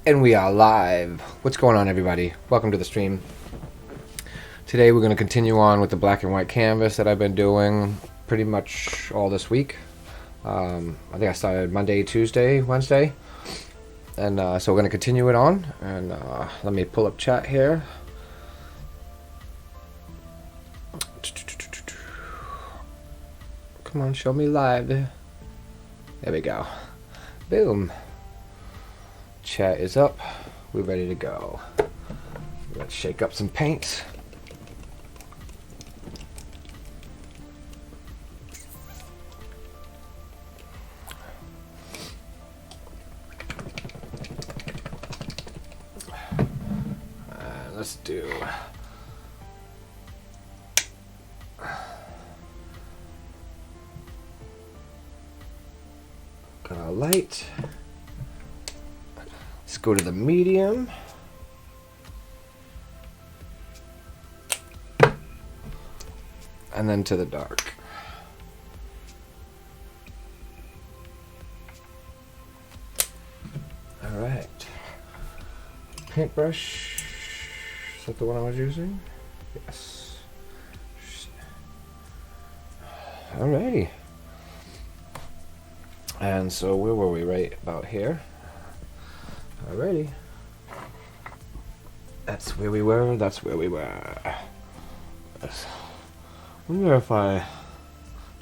And we are live. What's going on, everybody? Welcome to the stream. Today we're going to continue on with the black and white canvas that I've been doing pretty much all this week. I think I started Monday, Tuesday, Wednesday. And so we're going to continue it on. And let me pull up chat here. Come on, show me live. There we go. Boom. Chat is up. We're ready to go. Let's shake up some paints. Let's do got a light. Let's go to the medium. And then to the dark. All right. Paintbrush. Is that the one I was using? Yes. Alrighty. And so where were we? Right about here. Alrighty. That's where we were. That's where we were. Yes. Wonder if I...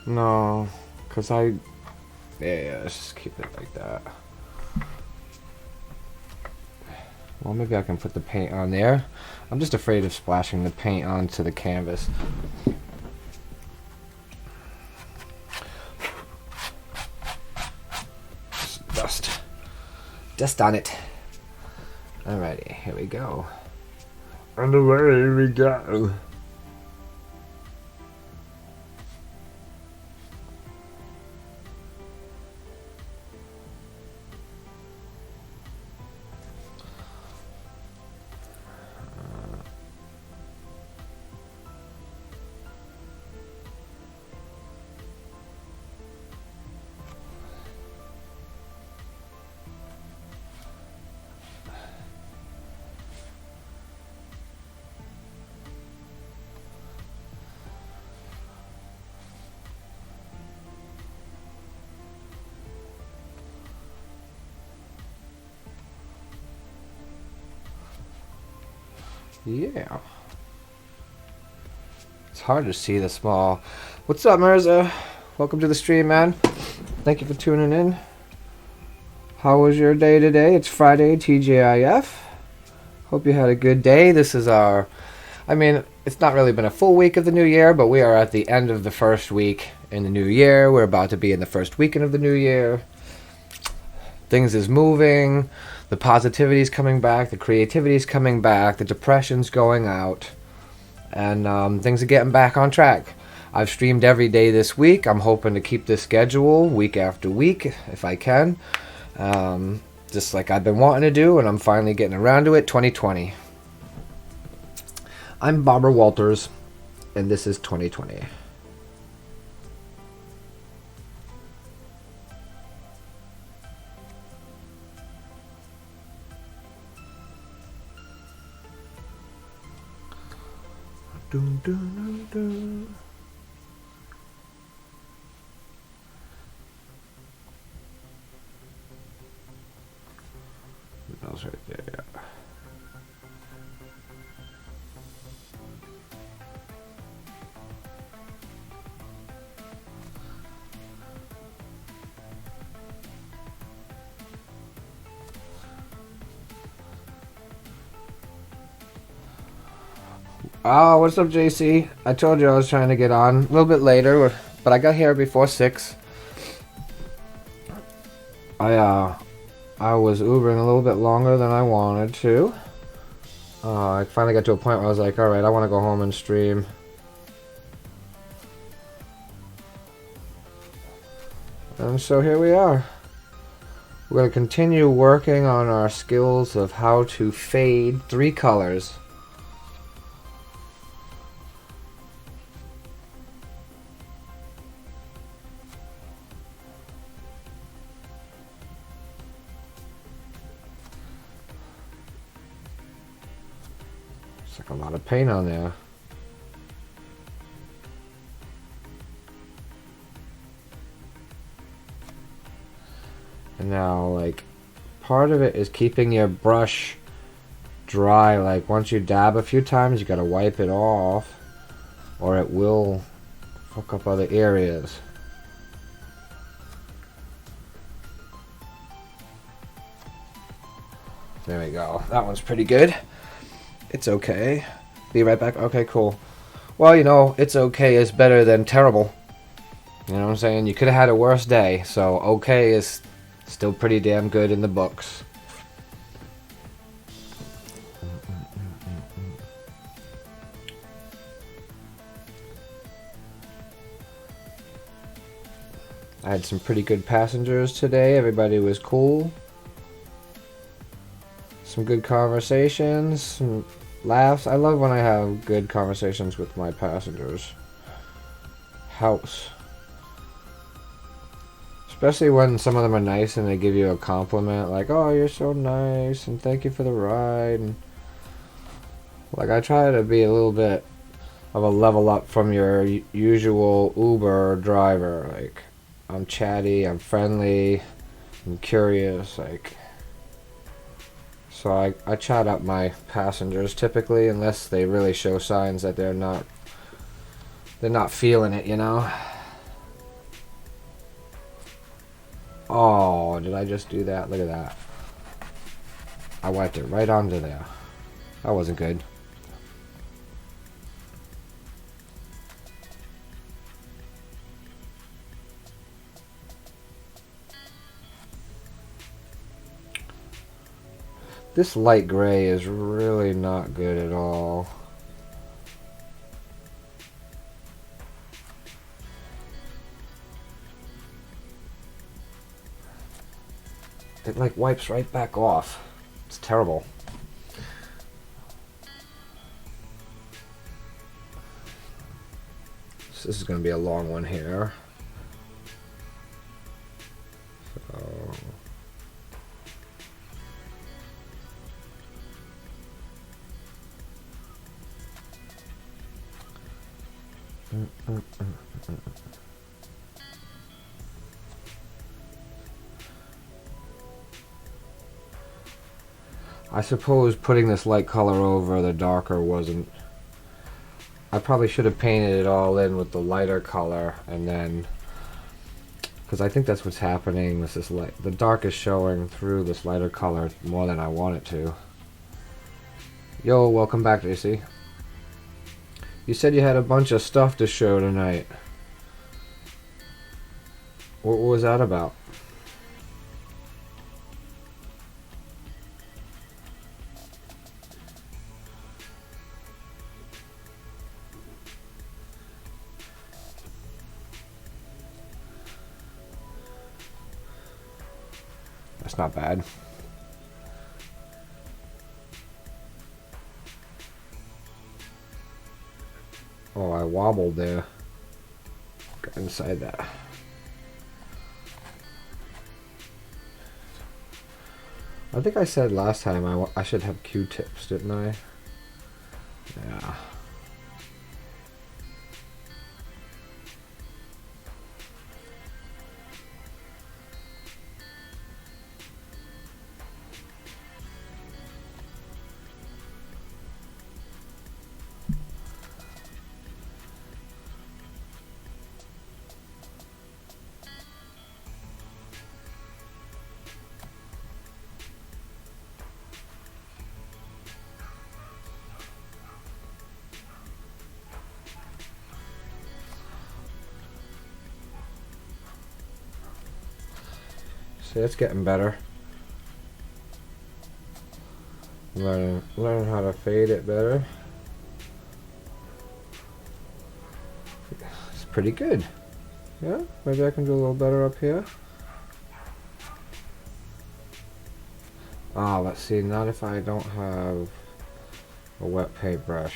No. Because yeah, let's just keep it like that. Well, maybe I can put the paint on there. I'm just afraid of splashing the paint onto the canvas. Dust on it. Alrighty, here we go. And away we go. Yeah. It's hard to see the small. What's up, Mirza? Welcome to the stream, man. Thank you for tuning in. How was your day today? It's Friday, TGIF. Hope you had a good day. This is our... I mean, it's not really been a full week of the new year, but we are at the end of the first week in the new year. We're about to be in the first weekend of the new year. Things is moving. The positivity's coming back, the creativity's coming back, the depression's going out, and things are getting back on track. I've streamed every day this week. I'm hoping to keep this schedule week after week if I can, just like I've been wanting to do, and I'm finally getting around to it. 2020. I'm Barbara Walters, and this is 2020. Dun, dun, dun, dun. That was right there, yeah. Oh, what's up, JC? I told you I was trying to get on a little bit later, but I got here before 6. I was Ubering a little bit longer than I wanted to. I finally got to a point where I was like, alright, I want to go home and stream. And so here we are. We're going to continue working on our skills of how to fade 3 colors. It's like a lot of paint on there. And now, like, part of it is keeping your brush dry. Like, once you dab a few times, you gotta wipe it off, or it will fuck up other areas. There we go. That one's pretty good. It's okay. Be right back. Okay, cool. Well, you know, it's okay is better than terrible. You know what I'm saying? You could have had a worse day, so okay is still pretty damn good in the books. I had some pretty good passengers today. Everybody was cool. Some good conversations, some laughs. I love when I have good conversations with my passengers. Helps. Especially when some of them are nice and they give you a compliment, like, oh, you're so nice, and thank you for the ride. And, like, I try to be a little bit of a level up from your usual Uber driver. Like, I'm chatty, I'm friendly, I'm curious, like... So I chat up my passengers typically, unless they really show signs that they're not feeling it, you know? Oh, did I just do that? Look at that. I wiped it right onto there. That wasn't good. This light gray is really not good at all. It like wipes right back off. It's terrible. So this is going to be a long one here. So... I suppose putting this light color over the darker wasn't... I probably should have painted it all in with the lighter color and then... Because I think that's what's happening with this light. The dark is showing through this lighter color more than I want it to. Yo, welcome back, JC. You said you had a bunch of stuff to show tonight. What was that about? That's not bad. Oh, I wobbled there. Got inside that. I think I said last time I should have Q-tips, didn't I? Yeah. See, it's getting better. Learning how to fade it better. It's pretty good. Yeah, maybe I can do a little better up here. Ah, let's see, not if I don't have a wet paintbrush.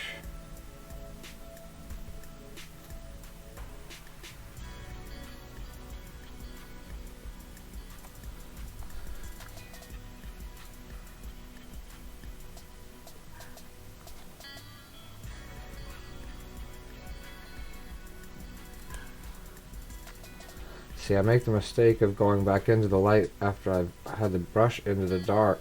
See, I make the mistake of going back into the light after I've had the brush into the dark.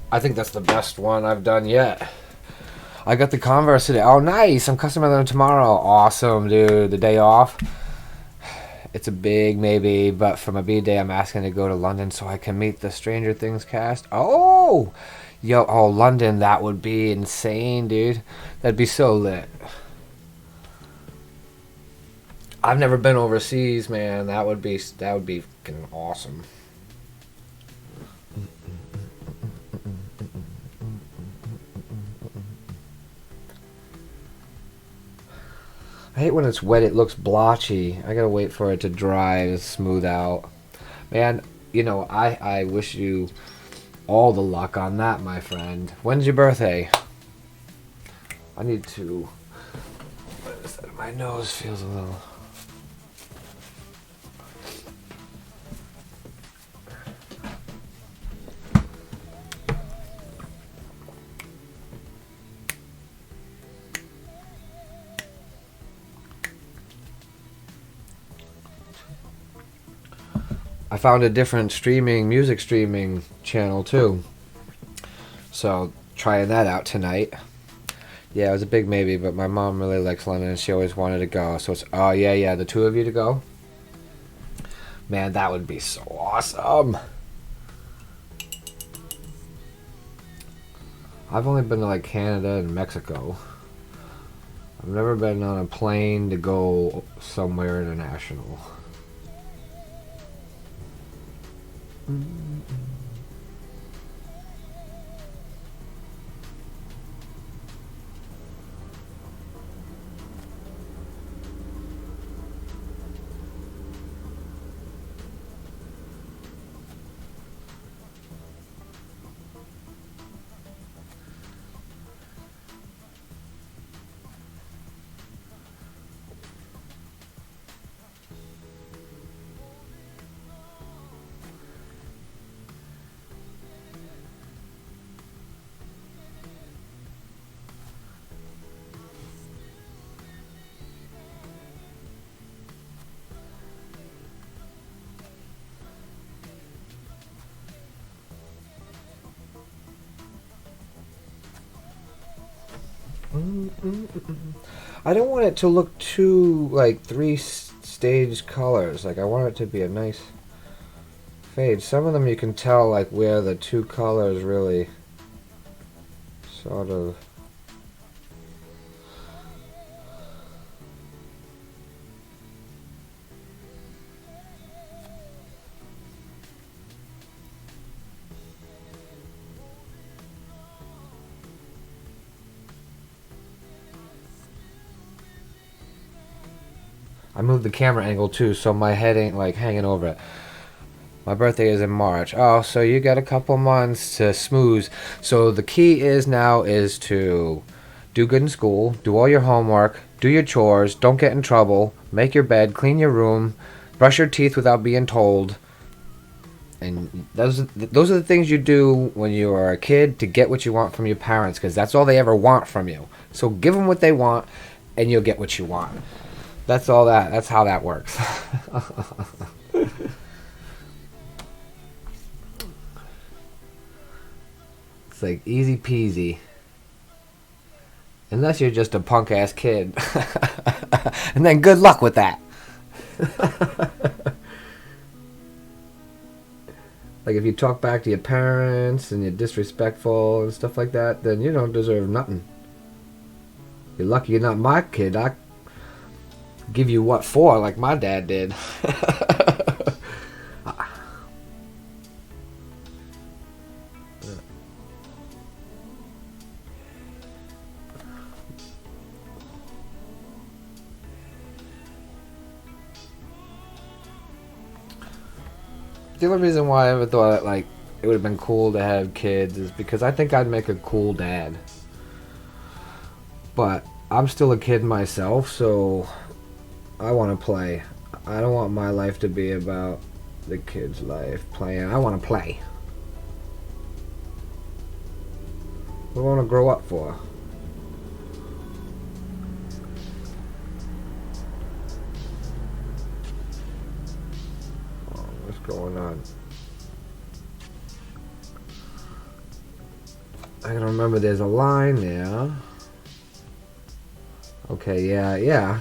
I think that's the best one I've done yet. I got the Converse today. Oh, nice. I'm customizing them tomorrow. Awesome, dude. The day off. It's a big maybe, but for my B-Day, I'm asking to go to London so I can meet the Stranger Things cast. Oh! Yo, oh, London, that would be insane, dude. That'd be so lit. I've never been overseas, man. That would be fucking awesome. I hate when it's wet, it looks blotchy. I gotta wait for it to dry and smooth out. Man, you know, I wish you all the luck on that, my friend. When's your birthday? I need to... My nose feels a little... I found a different music streaming channel too. So, trying that out tonight. Yeah, it was a big maybe, but my mom really likes London and she always wanted to go. So it's, oh yeah, the two of you to go? Man, that would be so awesome. I've only been to like Canada and Mexico. I've never been on a plane to go somewhere international. I don't want it to look too like three-stage colors. Like I want it to be a nice fade. Some of them you can tell like where the two colors really sort of... I moved the camera angle too, so my head ain't like hanging over it. My birthday is in March. Oh, so you got a couple months to smooth. So the key is now is to do good in school, do all your homework, do your chores, don't get in trouble, make your bed, clean your room, brush your teeth without being told. And those are the things you do when you are a kid to get what you want from your parents, because that's all they ever want from you. So give them what they want, and you'll get what you want. That's all that. That's how that works. It's like easy peasy. Unless you're just a punk ass kid. And then good luck with that. Like if you talk back to your parents and you're disrespectful and stuff like that, then you don't deserve nothing. You're lucky you're not my kid. I give you what for, like my dad did. The only reason why I ever thought like it would have been cool to have kids is because I think I'd make a cool dad. But I'm still a kid myself, so I want to play. I don't want my life to be about The kid's life playing. I want to play. What do I want to grow up for? Oh, what's going on? I can remember there's a line there. Okay, yeah.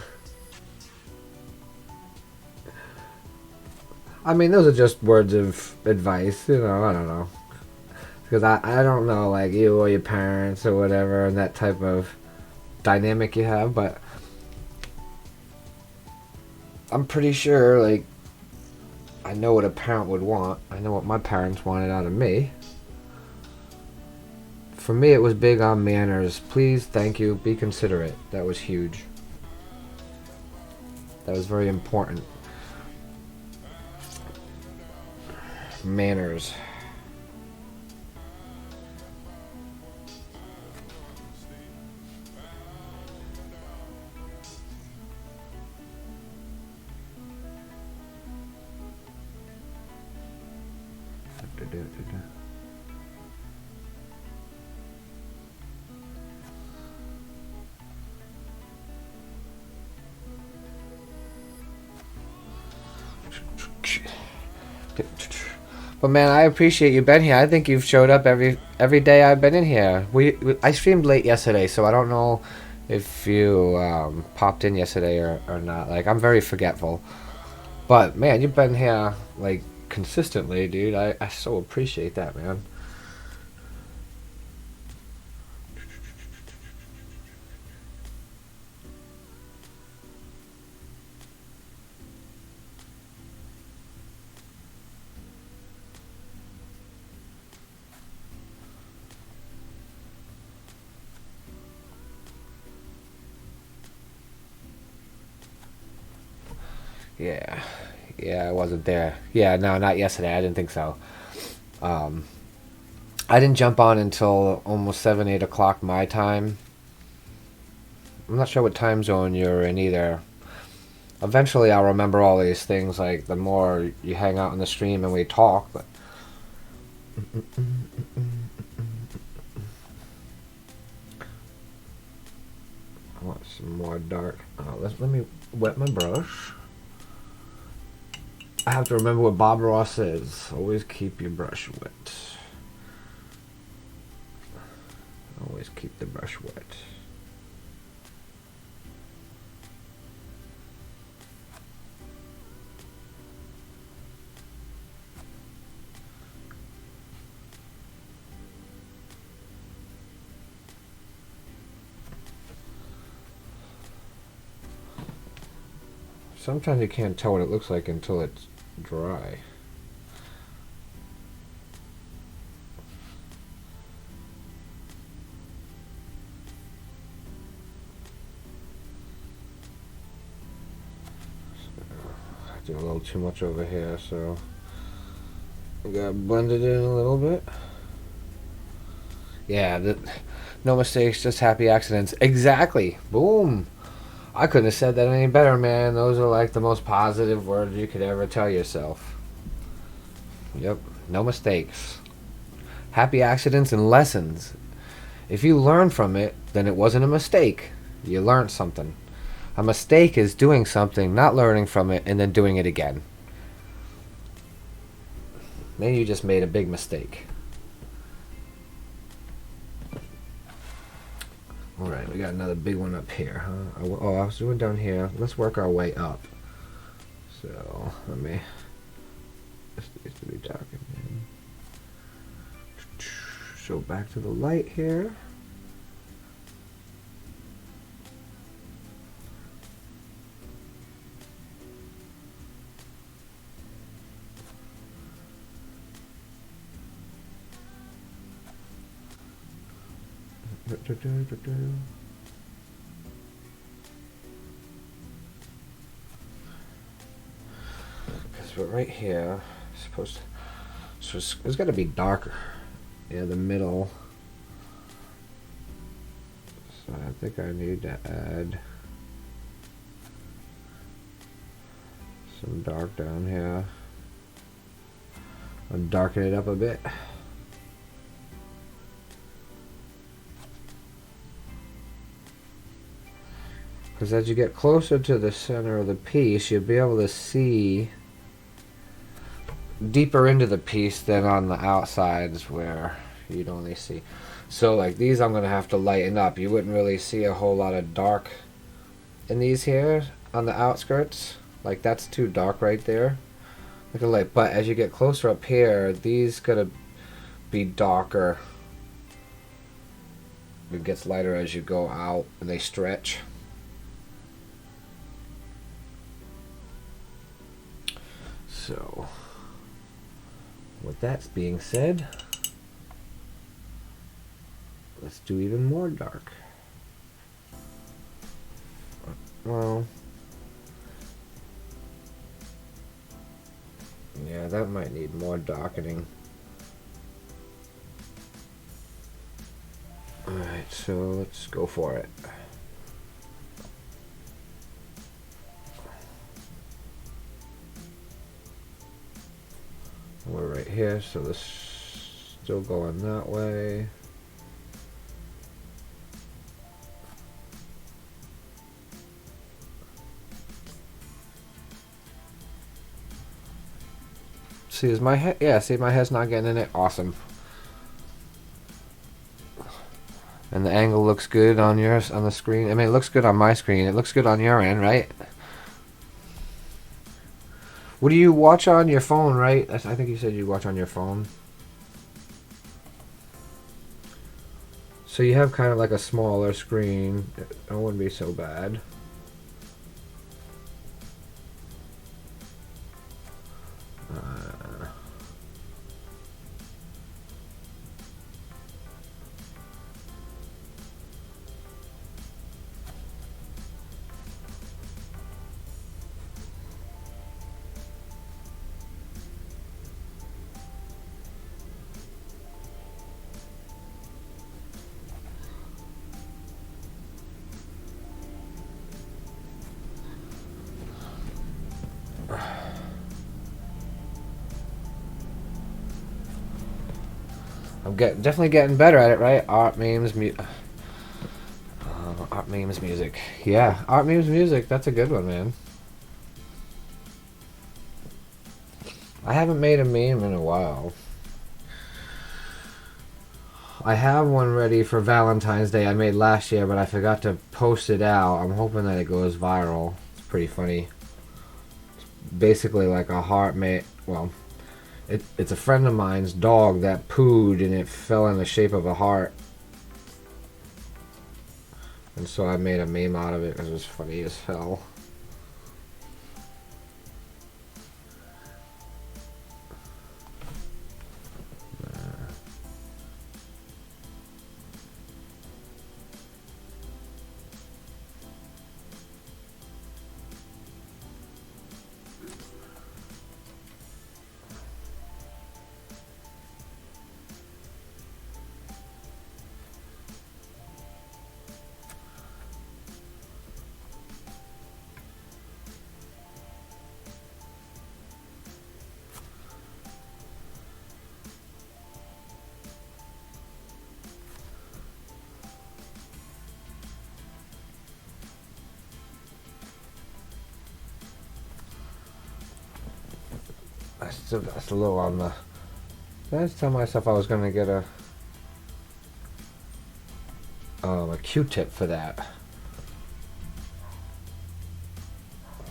I mean, those are just words of advice, I don't know. Because I don't know, like, you or your parents or whatever, and that type of dynamic you have, but I'm pretty sure, like, I know what a parent would want. I know what my parents wanted out of me. For me, it was big on manners. Please, thank you, be considerate. That was huge. That was very important. Manners. But man, I appreciate you being here. I think you've showed up every day I've been in here. I streamed late yesterday, so I don't know if you popped in yesterday or not. Like, I'm very forgetful. But man, you've been here like consistently, dude. I so appreciate that, man. Yeah. Yeah, I wasn't there. Yeah, no, not yesterday. I didn't think so. Um, I didn't jump on until almost 7, 8 o'clock my time. I'm not sure what time zone you're in either. Eventually, I'll remember all these things, like, the more you hang out on the stream and we talk, but... I want some more dark... Oh, let me wet my brush. I have to remember what Bob Ross says. Always keep your brush wet. Always keep the brush wet. Sometimes you can't tell what it looks like until it's dry. I do a little too much over here, so I gotta blend it in a little bit. Yeah, no mistakes, just happy accidents. Exactly. Boom. I couldn't have said that any better, man. Those are like the most positive words you could ever tell yourself. Yep, no mistakes. Happy accidents and lessons. If you learn from it, then it wasn't a mistake. You learned something. A mistake is doing something, not learning from it, and then doing it again. Then you just made a big mistake. Alright, we got another big one up here, huh? Oh, I was doing down here. Let's work our way up. So, let me... This needs to be darkened. So, back to the light here. Because we're right here, supposed to, so it's got to be darker. Yeah, the middle. So I think I need to add some dark down here. I'll darken it up a bit. Because as you get closer to the center of the piece, you'll be able to see deeper into the piece than on the outsides where you'd only see. So like these I'm going to have to lighten up. You wouldn't really see a whole lot of dark in these here on the outskirts. Like that's too dark right there. Look at light. But as you get closer up here, these gotta be darker. It gets lighter as you go out and they stretch. So, with that being said, let's do even more dark. Well, yeah, that might need more darkening. Alright, so let's go for it. We're right here, so this is still going that way. See, is my head? Yeah, see, my head's not getting in it. Awesome. And the angle looks good on yours on the screen. I mean, it looks good on my screen. It looks good on your end, right? What do you watch on your phone, right? I think you said you watch on your phone. So you have kind of like a smaller screen. It wouldn't be so bad. I'm definitely getting better at it, right? Art memes music. Yeah, art memes music. That's a good one, man. I haven't made a meme in a while. I have one ready for Valentine's Day I made last year, but I forgot to post it out. I'm hoping that it goes viral. It's pretty funny. It's basically like a heart made. Well, it's a friend of mine's dog that pooed and it fell in the shape of a heart. And so I made a meme out of it because it was funny as hell. That's a little on the. Did I just tell myself I was gonna get a Q-tip for that?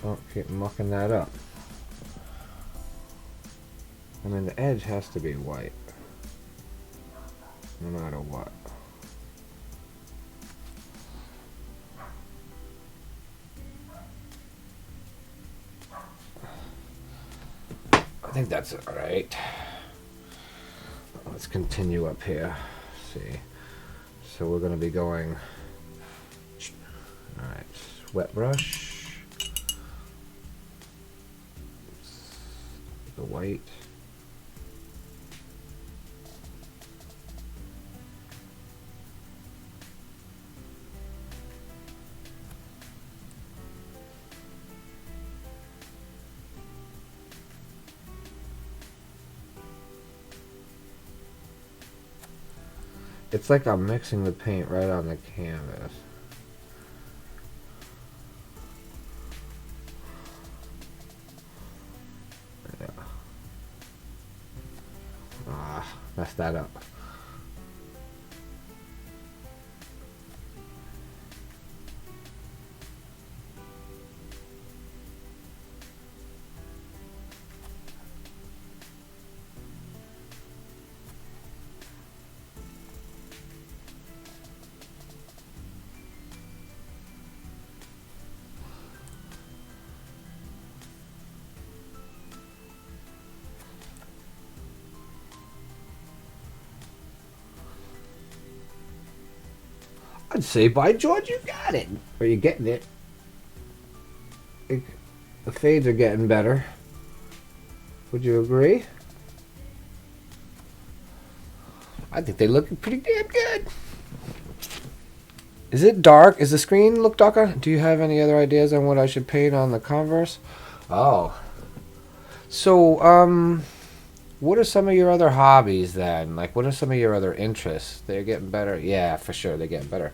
Don't keep mucking that up. I mean, the edge has to be white, no matter what. I think that's all right. Let's continue up here. Let's see. So we're going to be going. All right, wet brush. The white. It's like I'm mixing the paint right on the canvas. Yeah. Ah, messed that up. I'd say, by George, you got it. Or you're getting it. The fades are getting better. Would you agree? I think they look pretty damn good. Is it dark? Is the screen look darker? Do you have any other ideas on what I should paint on the Converse? Oh. So, what are some of your other hobbies then? Like, what are some of your other interests? They're getting better? Yeah, for sure, they're getting better.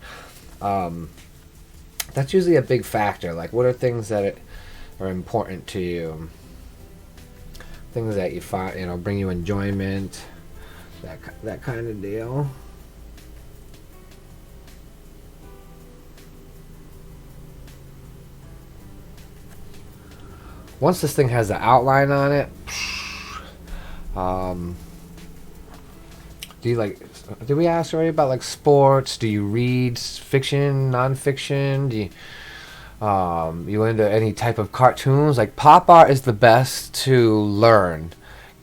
That's usually a big factor. Like, what are things that are important to you? Things that you find, bring you enjoyment. That kind of deal. Once this thing has the outline on it, do you like? Did we ask already about like sports? Do you read fiction, nonfiction? Do you into any type of cartoons? Like pop art is the best to learn.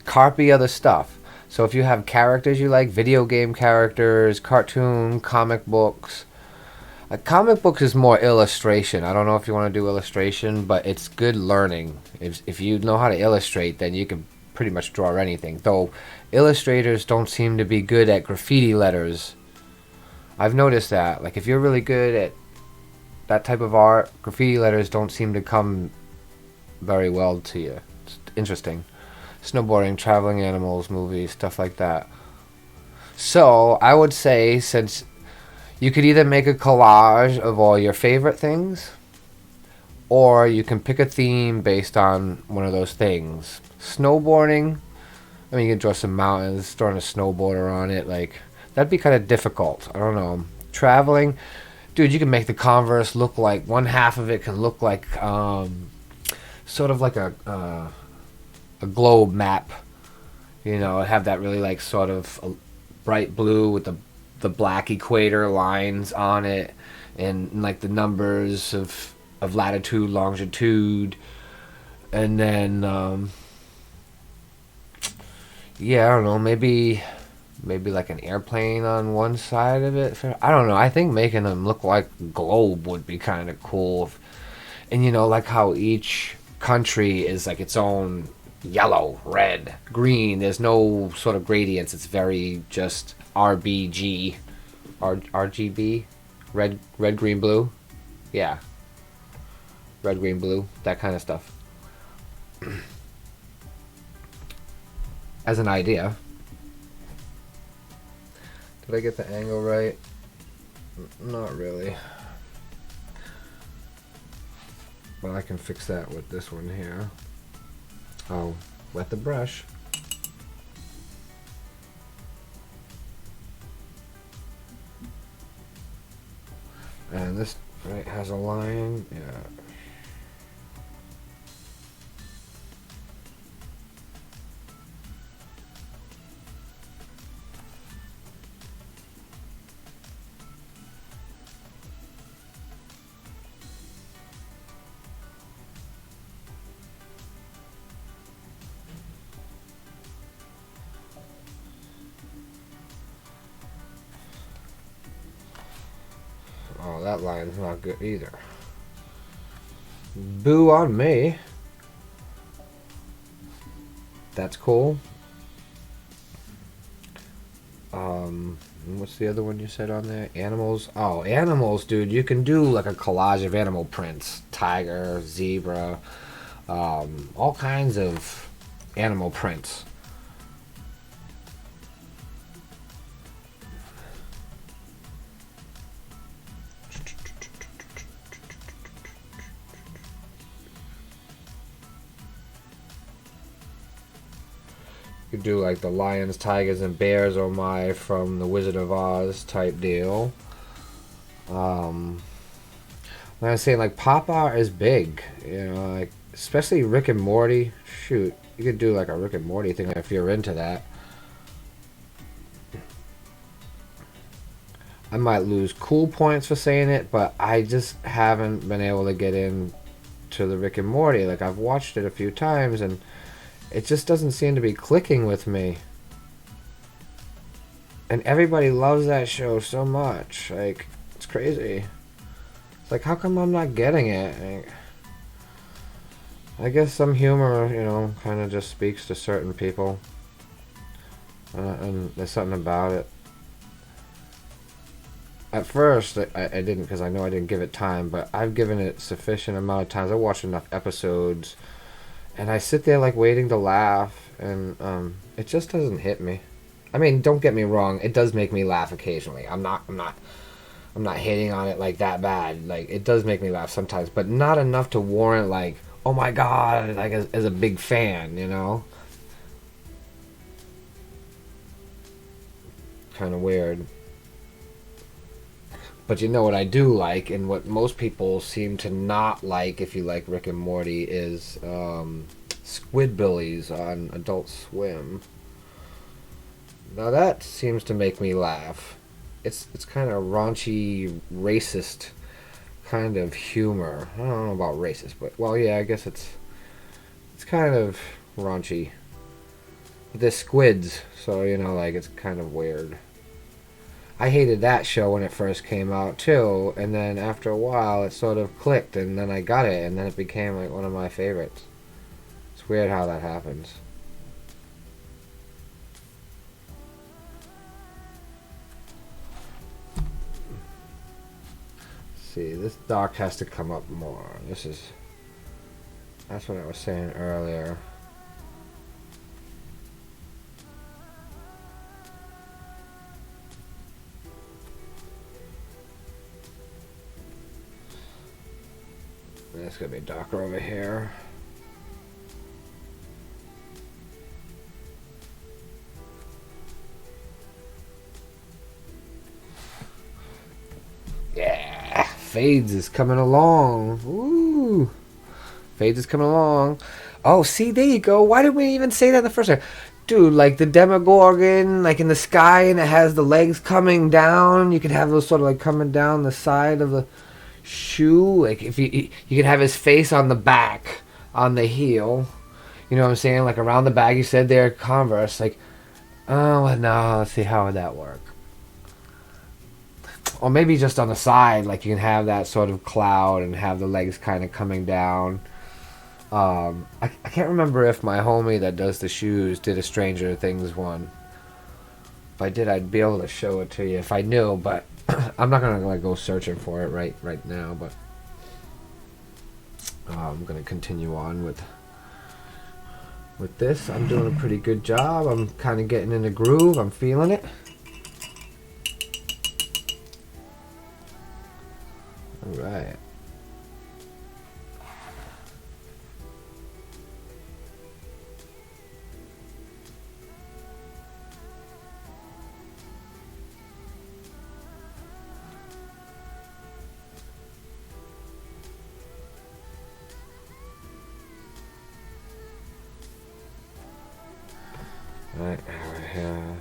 Copy other stuff. So if you have characters you like, video game characters, cartoon, comic books. Comic books is more illustration. I don't know if you want to do illustration, but it's good learning. If you know how to illustrate, then you can pretty much draw anything. Though illustrators don't seem to be good at graffiti letters. I've noticed that. Like if you're really good at that type of art, graffiti letters don't seem to come very well to you. It's interesting. Snowboarding, traveling animals, movies, stuff like that. So I would say, since you could either make a collage of all your favorite things, or you can pick a theme based on one of those things. Snowboarding, I mean, you can draw some mountains, throwing a snowboarder on it. Like, that'd be kind of difficult. I don't know. Traveling, dude, you can make the Converse look like, one half of it can look like, sort of like a globe map. Have that really like sort of a bright blue with the black equator lines on it, and like the numbers of latitude, longitude, and then I don't know, maybe like an airplane on one side of it. I don't know. I think making them look like a globe would be kind of cool. And like how each country is like its own yellow, red, green. There's no sort of gradients. It's very just RBG, RGB, red, green, blue. Yeah. Red, green, blue. That kind of stuff. As an idea. Did I get the angle right? Not really. But I can fix that with this one here. I'll wet the brush. And this right has a line. Yeah. Oh, that line's not good either. Boo on me. That's cool. What's the other one you said on there? Animals. Oh, animals, dude. You can do like a collage of animal prints. Tiger, zebra, all kinds of animal prints. could do like the lions, tigers, and bears, oh my, from the Wizard of Oz type deal. When I was saying like pop art is big, you know, like especially Rick and Morty. Shoot, you could do like a Rick and Morty thing if you're into that. I might lose cool points for saying it, but I just haven't been able to get in to the Rick and Morty. Like I've watched it a few times and it just doesn't seem to be clicking with me. And everybody loves that show so much. Like it's crazy. It's like how come I'm not getting it? Like, I guess some humor, you know, kind of just speaks to certain people. And there's something about it. At first, I didn't because I know I didn't give it time, but I've given it sufficient amount of times. I watched enough episodes, and I sit there like waiting to laugh, and it just doesn't hit me. I mean, don't get me wrong; it does make me laugh occasionally. I'm not hating on it like that bad. Like it does make me laugh sometimes, but not enough to warrant like, oh my god, like as a big fan, you know. Kind of weird. But you know what I do like, and what most people seem to not like if you like Rick and Morty, is Squidbillies on Adult Swim. Now that seems to make me laugh. It's kind of raunchy, racist kind of humor. I don't know about racist, but well, yeah, I guess it's kind of raunchy. They're squids, so you know, like it's kind of weird. I hated that show when it first came out too, and then after a while it sort of clicked, and then I got it, and then it became like one of my favorites. It's weird how that happens. See, this dock has to come up more. That's what I was saying earlier. There's gonna be darker over here. Yeah, Fades is coming along. Ooh, Fades is coming along. Oh, see, there you go. Why did we even say that in the first time? Dude, like the Demogorgon, like in the sky, and it has the legs coming down. You could have those sort of like coming down the side of the shoe. Like if you could have his face on the back, on the heel. You know what I'm saying? Like around the back. You said there, Converse. Like, oh no, let's see, how would that work? Or maybe just on the side, like you can have that sort of cloud and have the legs kind of coming down. I can't remember if my homie that does the shoes did a Stranger Things one. If I did, I'd be able to show it to you if I knew, but I'm not gonna like go searching for it right now. But I'm gonna continue on with this. I'm doing a pretty good job. I'm kind of getting in the groove. I'm feeling it. All right. Right over here.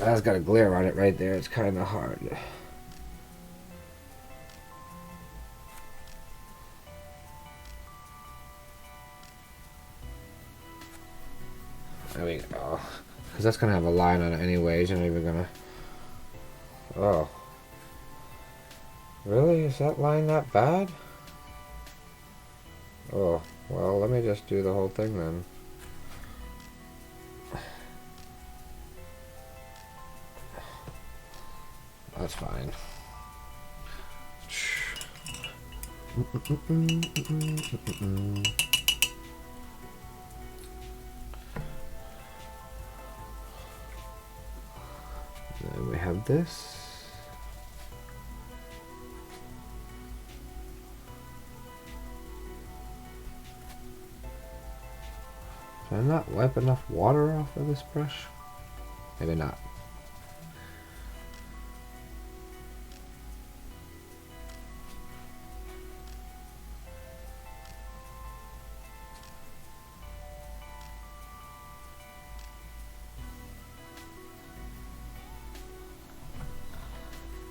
That's got a glare on it right there. It's kind of hard. There we go. Because that's going to have a line on it anyways. You're not even going to... Oh. Really? Is that line that bad? Oh. Well, let me just do the whole thing then. That's fine. Then we have this. Did I not wipe enough water off of this brush? Maybe not.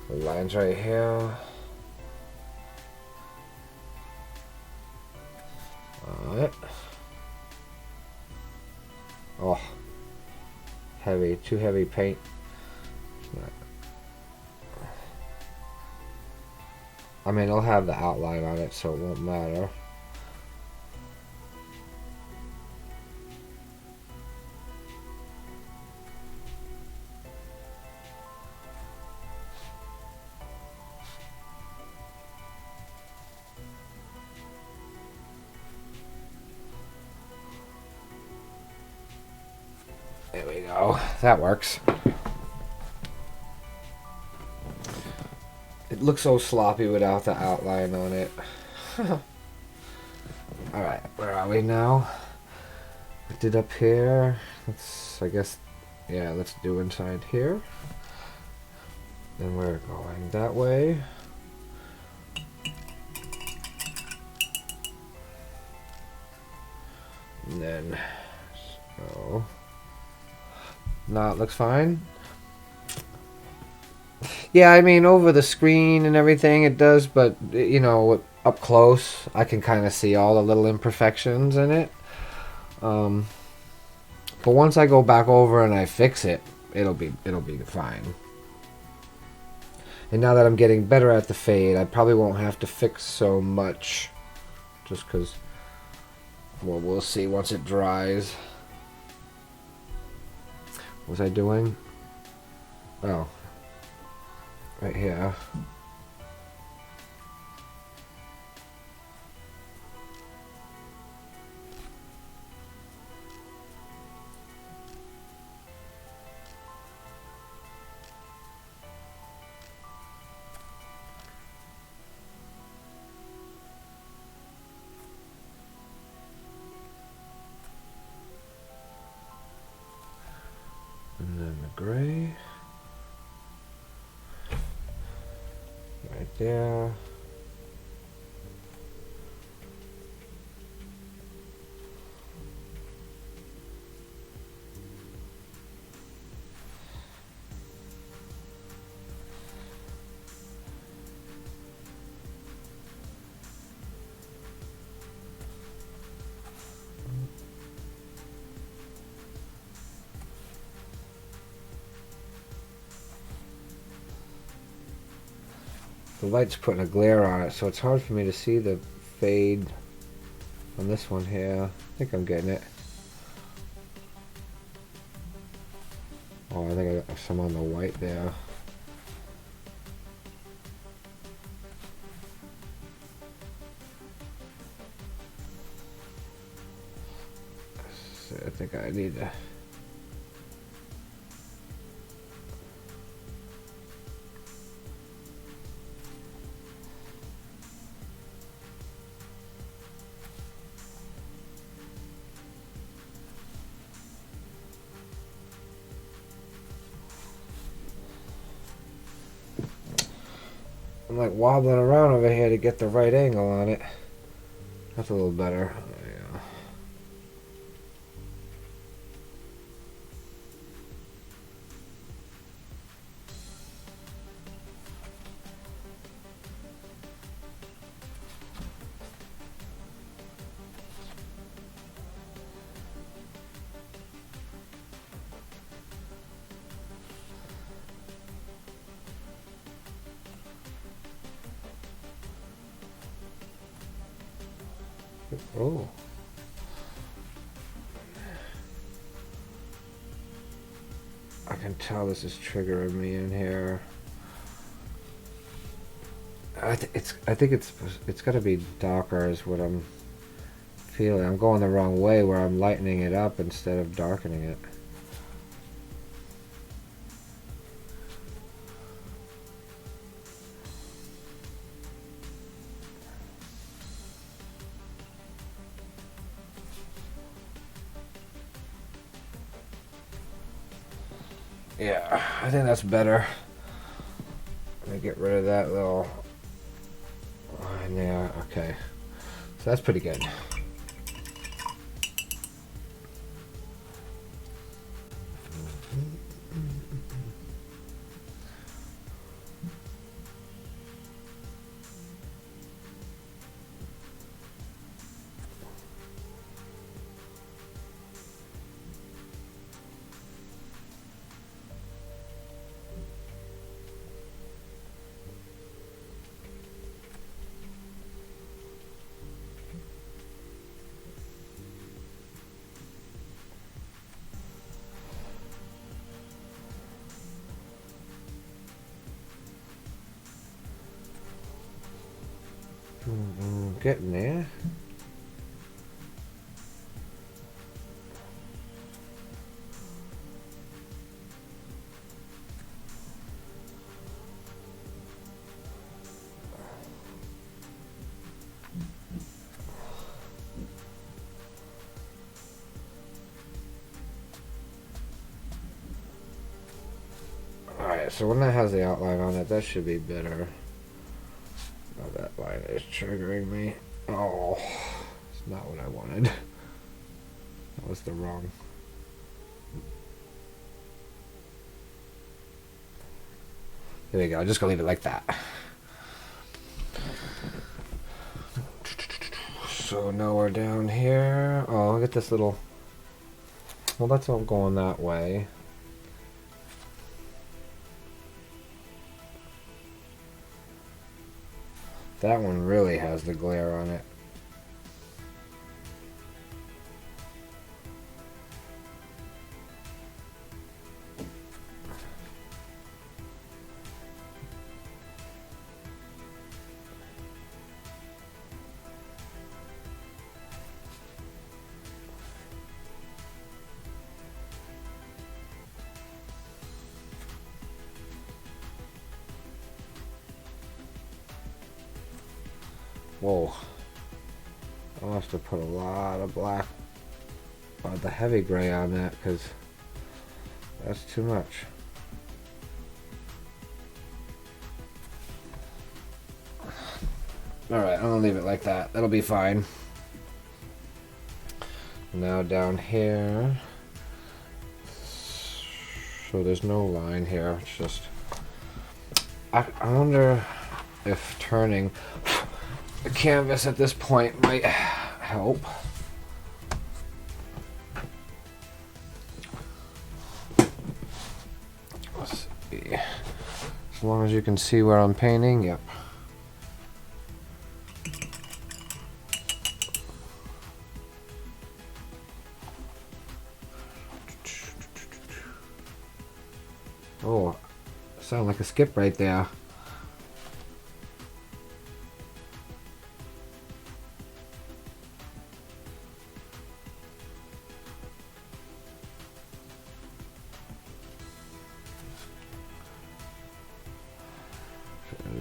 The lines right here. Alright. Oh. Heavy. Too heavy paint. I mean, it'll have the outline on it, so it won't matter. There we go. That works. It looks so sloppy without the outline on it. Alright, where are we now? We did up here. Let's, I guess, yeah, let's do inside here. Then we're going that way. And then, so... No, it looks fine. Yeah, I mean, over the screen and everything it does, but, you know, up close, I can kind of see all the little imperfections in it. But once I go back over and I fix it, it'll be fine. And now that I'm getting better at the fade, I probably won't have to fix so much. Just because, well, we'll see once it dries. What was I doing? Oh. Right here. And then the gray. Right there. The light's putting a glare on it, so it's hard for me to see the fade on this one here. I think I'm getting it. Oh, I think I got some on the white there. So I think I need to... I'm like wobbling around over here to get the right angle on it. That's a little better. Yeah. Oh. I can tell this is triggering me in here. I think it's got to be darker is what I'm feeling. I'm going the wrong way where I'm lightening it up instead of darkening it. Yeah, I think that's better. Let me get rid of that little line there. Okay, so that's pretty good. Getting there. Alright, so when that has the outline on it, that should be better. Oh, that line is triggering me. Oh, it's not what I wanted. That was the wrong. There we go. I'm just gonna leave it like that. So now we're down here. Oh, look at this little. Well, that's all going that way. That one really has the glare on it. Whoa. I'll have to put a lot of black, the heavy gray on that because that's too much. Alright, I'm gonna leave it like that. That'll be fine. Now down here. So there's no line here. It's just. I wonder if turning the canvas at this point might help. Let's see. As long as you can see where I'm painting, yep. Oh, sound like a skip right there.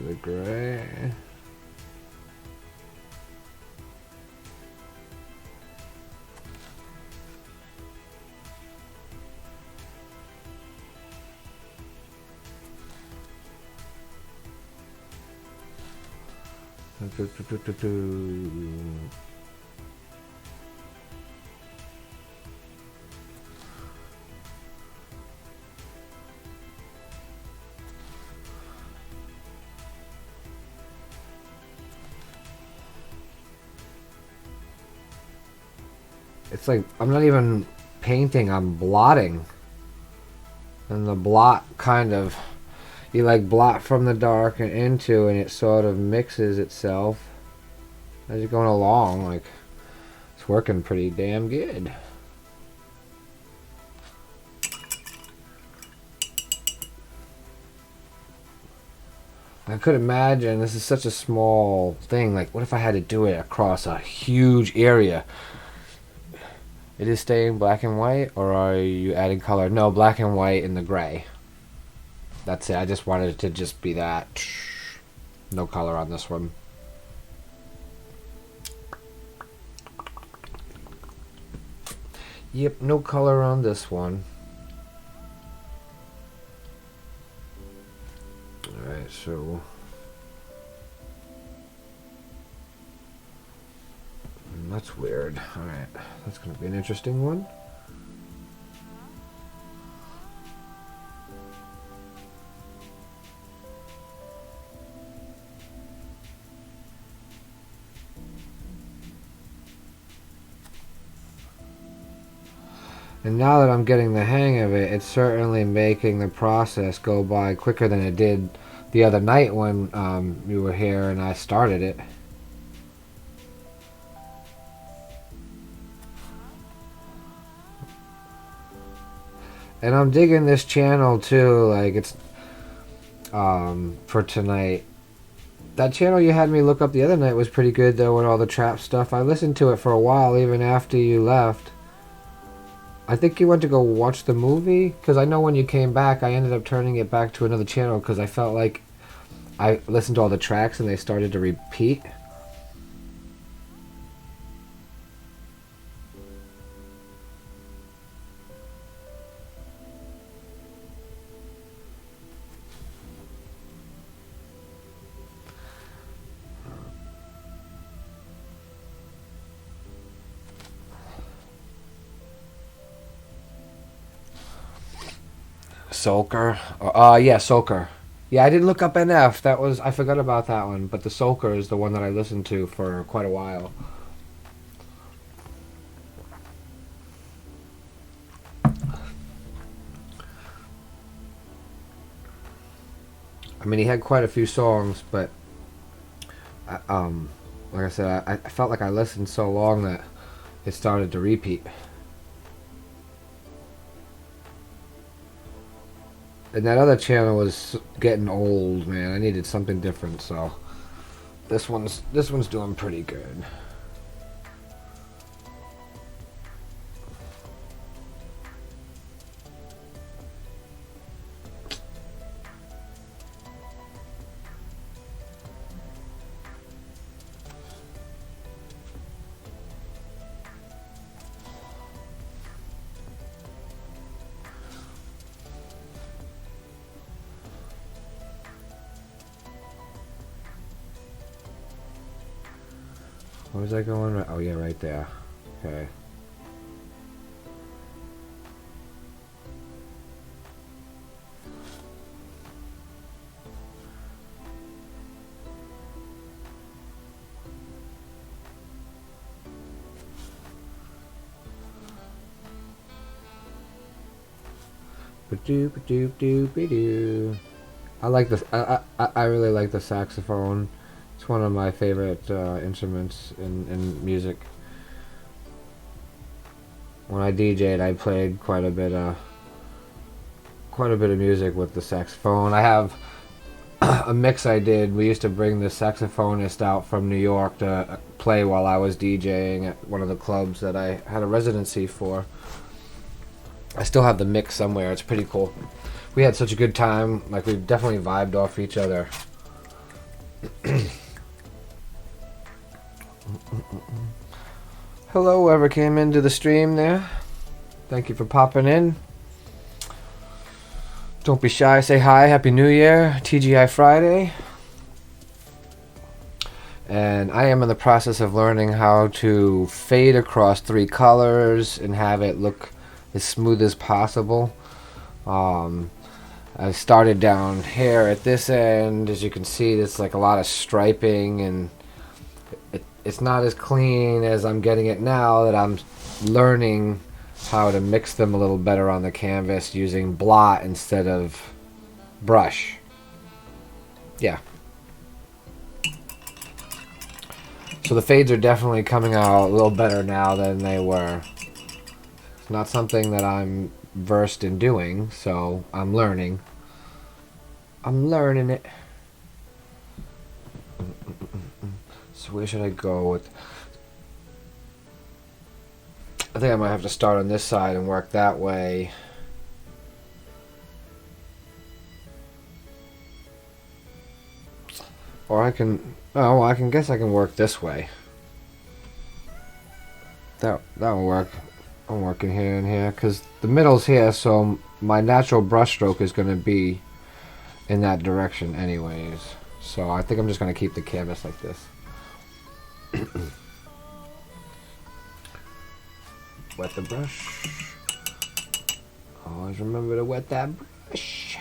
The gray. It's like I'm not even painting, I'm blotting. And the blot kind of, you like blot from the dark and into, and it sort of mixes itself as you're going along. Like, it's working pretty damn good. I could imagine this is such a small thing. Like, what if I had to do it across a huge area? It is staying black and white, or are you adding color? No, black and white and the gray. That's it. I just wanted it to just be that. No color on this one. Yep, no color on this one. Alright, so that's weird. Alright, that's going to be an interesting one. And now that I'm getting the hang of it, it's certainly making the process go by quicker than it did the other night when you were here and I started it. And I'm digging this channel too, like it's for tonight. That channel you had me look up the other night was pretty good though, with all the trap stuff. I listened to it for a while even after you left. I think you went to go watch the movie, because I know when you came back I ended up turning it back to another channel because I felt like I listened to all the tracks and they started to repeat. Soaker. Yeah, Soaker. Yeah, I didn't look up NF. That was, I forgot about that one. But the Soaker is the one that I listened to for quite a while. I mean, he had quite a few songs, but like I said, I felt like I listened so long that it started to repeat. And that other channel was getting old, man. I needed something different, so this one's doing pretty good. Where was I going? Oh yeah, right there. Okay. I like this. I really like the saxophone. It's one of my favorite instruments in music. When I DJ'd, I played quite a bit of music with the saxophone. I have a mix I did. We used to bring the saxophonist out from New York to play while I was DJing at one of the clubs that I had a residency for. I still have the mix somewhere. It's pretty cool. We had such a good time. Like, we definitely vibed off each other. Hello, whoever came into the stream there. Thank you for popping in. Don't be shy. Say hi. Happy New Year. TGI Friday. And I am in the process of learning how to fade across 3 colors and have it look as smooth as possible. I started down here at this end. As you can see, there's like a lot of striping, and it's not as clean as I'm getting it now that I'm learning how to mix them a little better on the canvas using blot instead of brush. Yeah. So the fades are definitely coming out a little better now than they were. It's not something that I'm versed in doing, so I'm learning. I'm learning it. So where should I go with... I think I might have to start on this side and work that way. Or I can... Oh, I can guess I can work this way. That'll work. I'm working here and here because the middle's here, so my natural brush stroke is going to be in that direction anyways. So I think I'm just going to keep the canvas like this. Wet the brush. Always remember to wet that brush.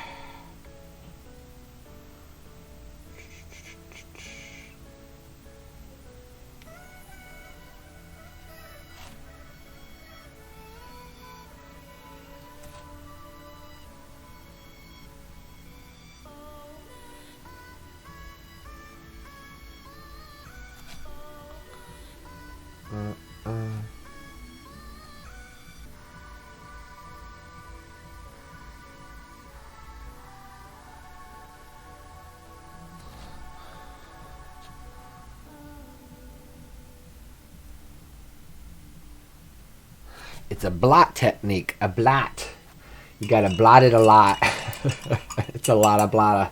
It's a blot technique. A blot. You gotta blot it a lot. It's a lot of blotter.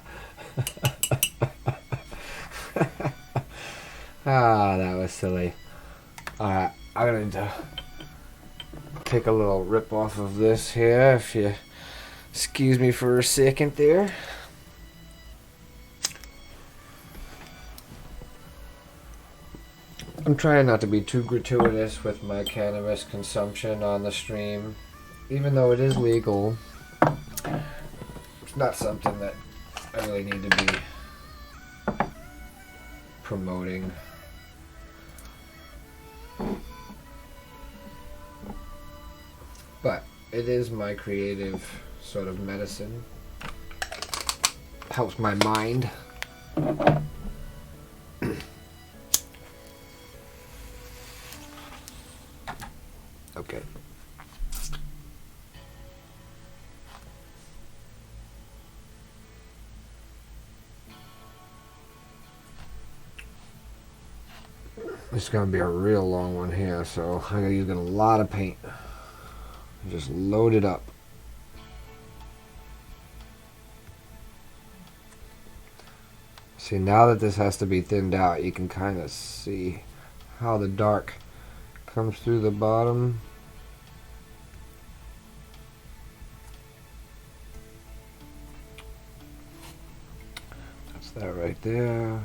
Ah, that was silly. Alright, I'm gonna need to take a little rip off of this here, if you excuse me for a second there. I'm trying not to be too gratuitous with my cannabis consumption on the stream. Even though it is legal, it's not something that I really need to be promoting. But it is my creative sort of medicine. Helps my mind. Okay. It's gonna be a real long one here, so I'm gonna use a lot of paint. Just load it up. See, now that this has to be thinned out, you can kind of see how the dark comes through the bottom. That's that right there.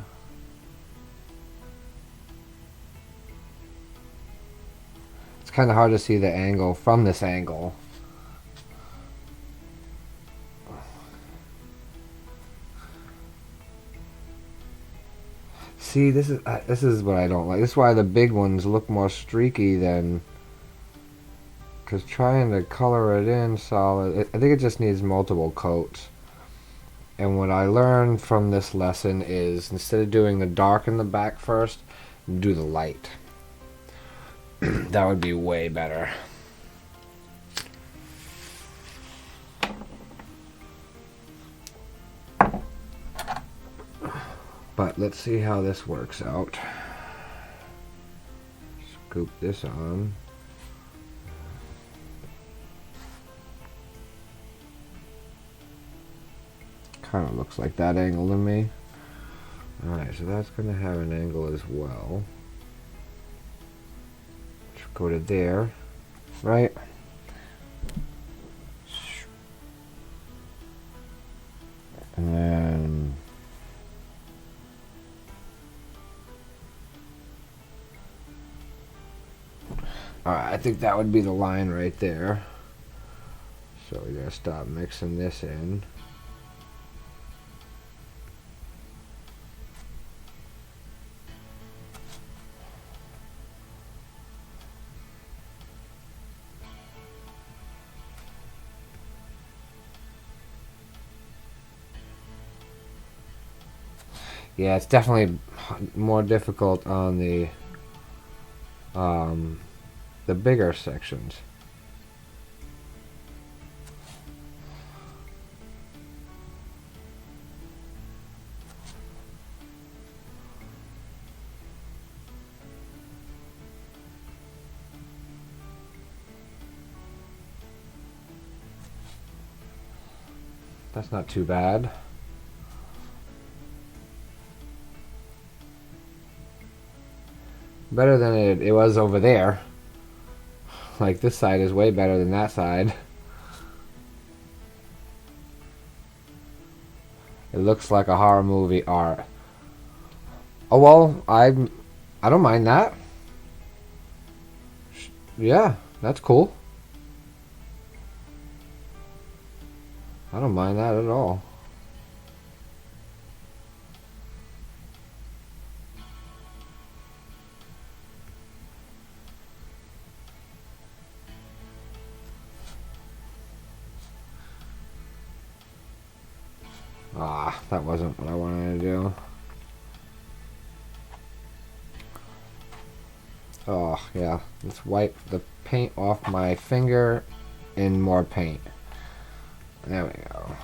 It's kind of hard to see the angle from this angle. See, this is what I don't like. This is why the big ones look more streaky than... Because trying to color it in solid... I think it just needs multiple coats. And what I learned from this lesson is, instead of doing the dark in the back first, do the light. That would be way better. But let's see how this works out. Scoop this on. Kind of looks like that angle to me. Alright, so that's going to have an angle as well. Let's go to there, right? And then... Alright, I think that would be the line right there. So we gotta stop mixing this in. Yeah, it's definitely more difficult on the the bigger sections. That's not too bad. Better than it was over there. Like, this side is way better than that side. It looks like a horror movie art. Oh well, I don't mind that. Yeah, that's cool. I don't mind that at all. Ah, that wasn't what I wanted to do. Oh, yeah. Let's wipe the paint off my finger in more paint. There we go.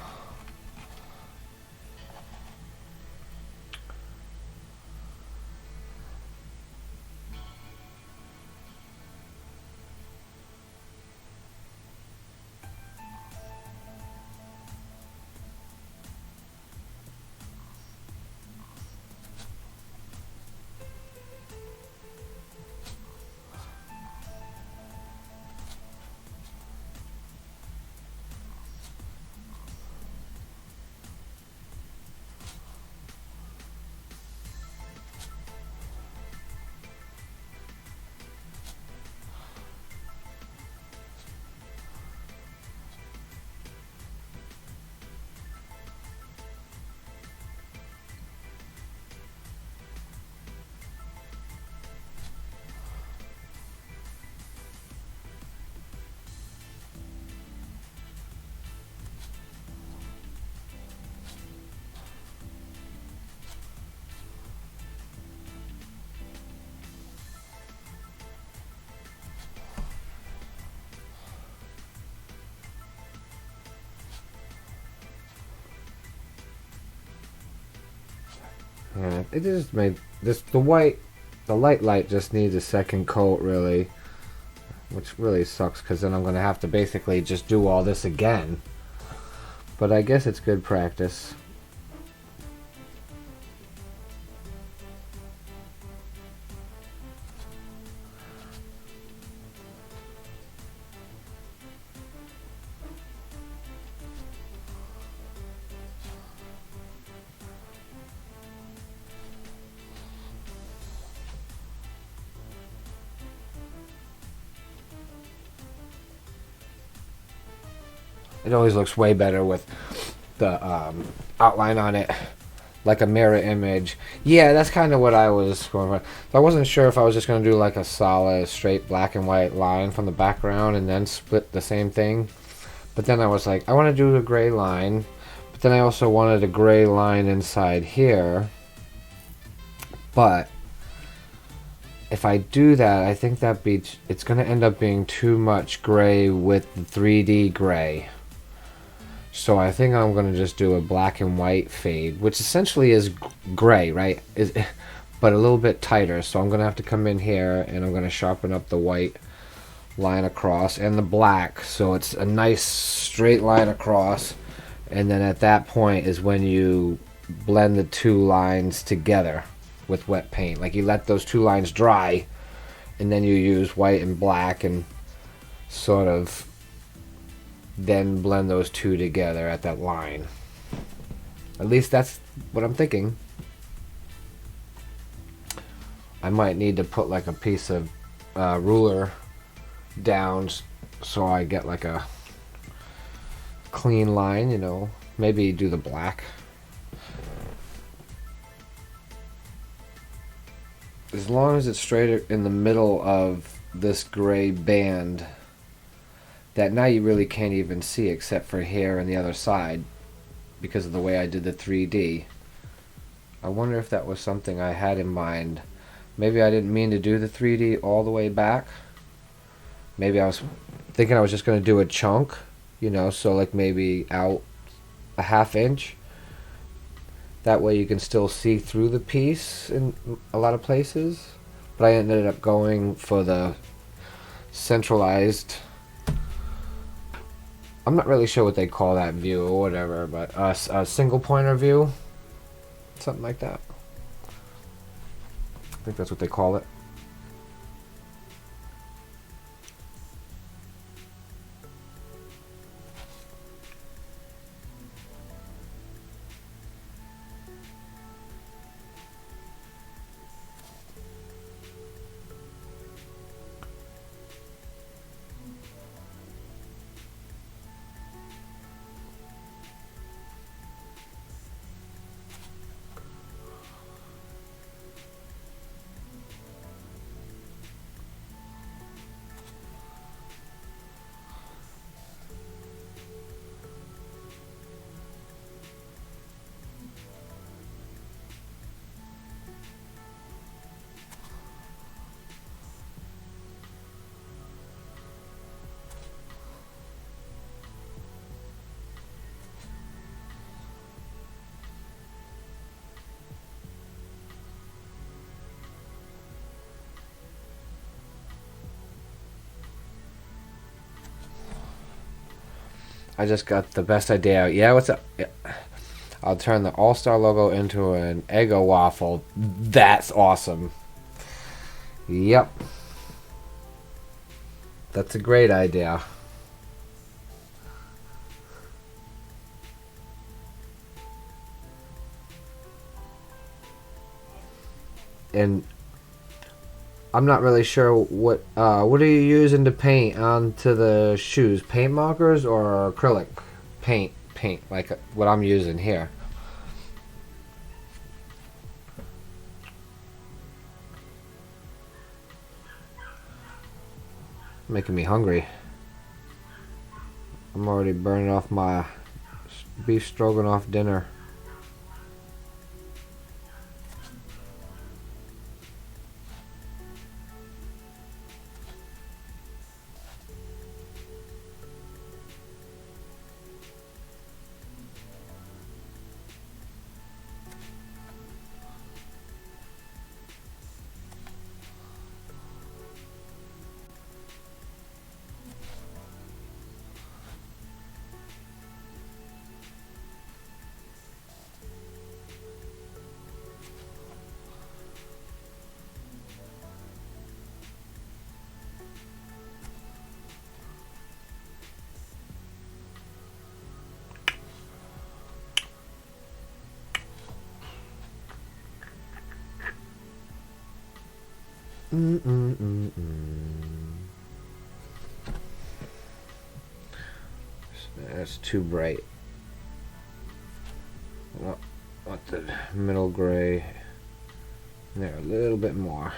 Yeah, it just made this the light just needs a second coat, really, which really sucks because then I'm gonna have to basically just do all this again. But I guess it's good practice. It always looks way better with the outline on it, like a mirror image. Yeah, that's kind of what I was going for. So I wasn't sure if I was just going to do like a solid, straight black and white line from the background and then split the same thing. But then I was like, I want to do a gray line, but then I also wanted a gray line inside here. But if I do that, I think it's going to end up being too much gray with the 3D gray. So I think I'm going to just do a black and white fade, which essentially is gray, right? But a little bit tighter. So I'm going to have to come in here and I'm going to sharpen up the white line across and the black. So it's a nice straight line across. And then at that point is when you blend the two lines together with wet paint. Like you let those two lines dry and then you use white and black and sort of then blend those two together at that line. At least that's what I'm thinking. I might need to put like a piece of ruler down so I get like a clean line, you know. Maybe do the black. As long as it's straight in the middle of this gray band that now you really can't even see except for here and the other side because of the way I did the 3D. I wonder if that was something I had in mind Maybe I didn't mean to do the 3D all the way back. Maybe I was thinking I was just going to do a chunk, you know, so like maybe out a ½ inch. That way you can still see through the piece in a lot of places. But I ended up going for the centralized, I'm not really sure what they call that view or whatever, but a single pointer view, something like that. I think that's what they call it. I just got the best idea. Yeah, what's up? Yeah. I'll turn the All-Star logo into an Eggo waffle. That's awesome. Yep. That's a great idea. And I'm not really sure what are you using to paint onto the shoes? Paint markers or acrylic paint? Paint like what I'm using here. Making me hungry. I'm already burning off my beef stroganoff dinner. That's too bright. Want the middle gray there a little bit more.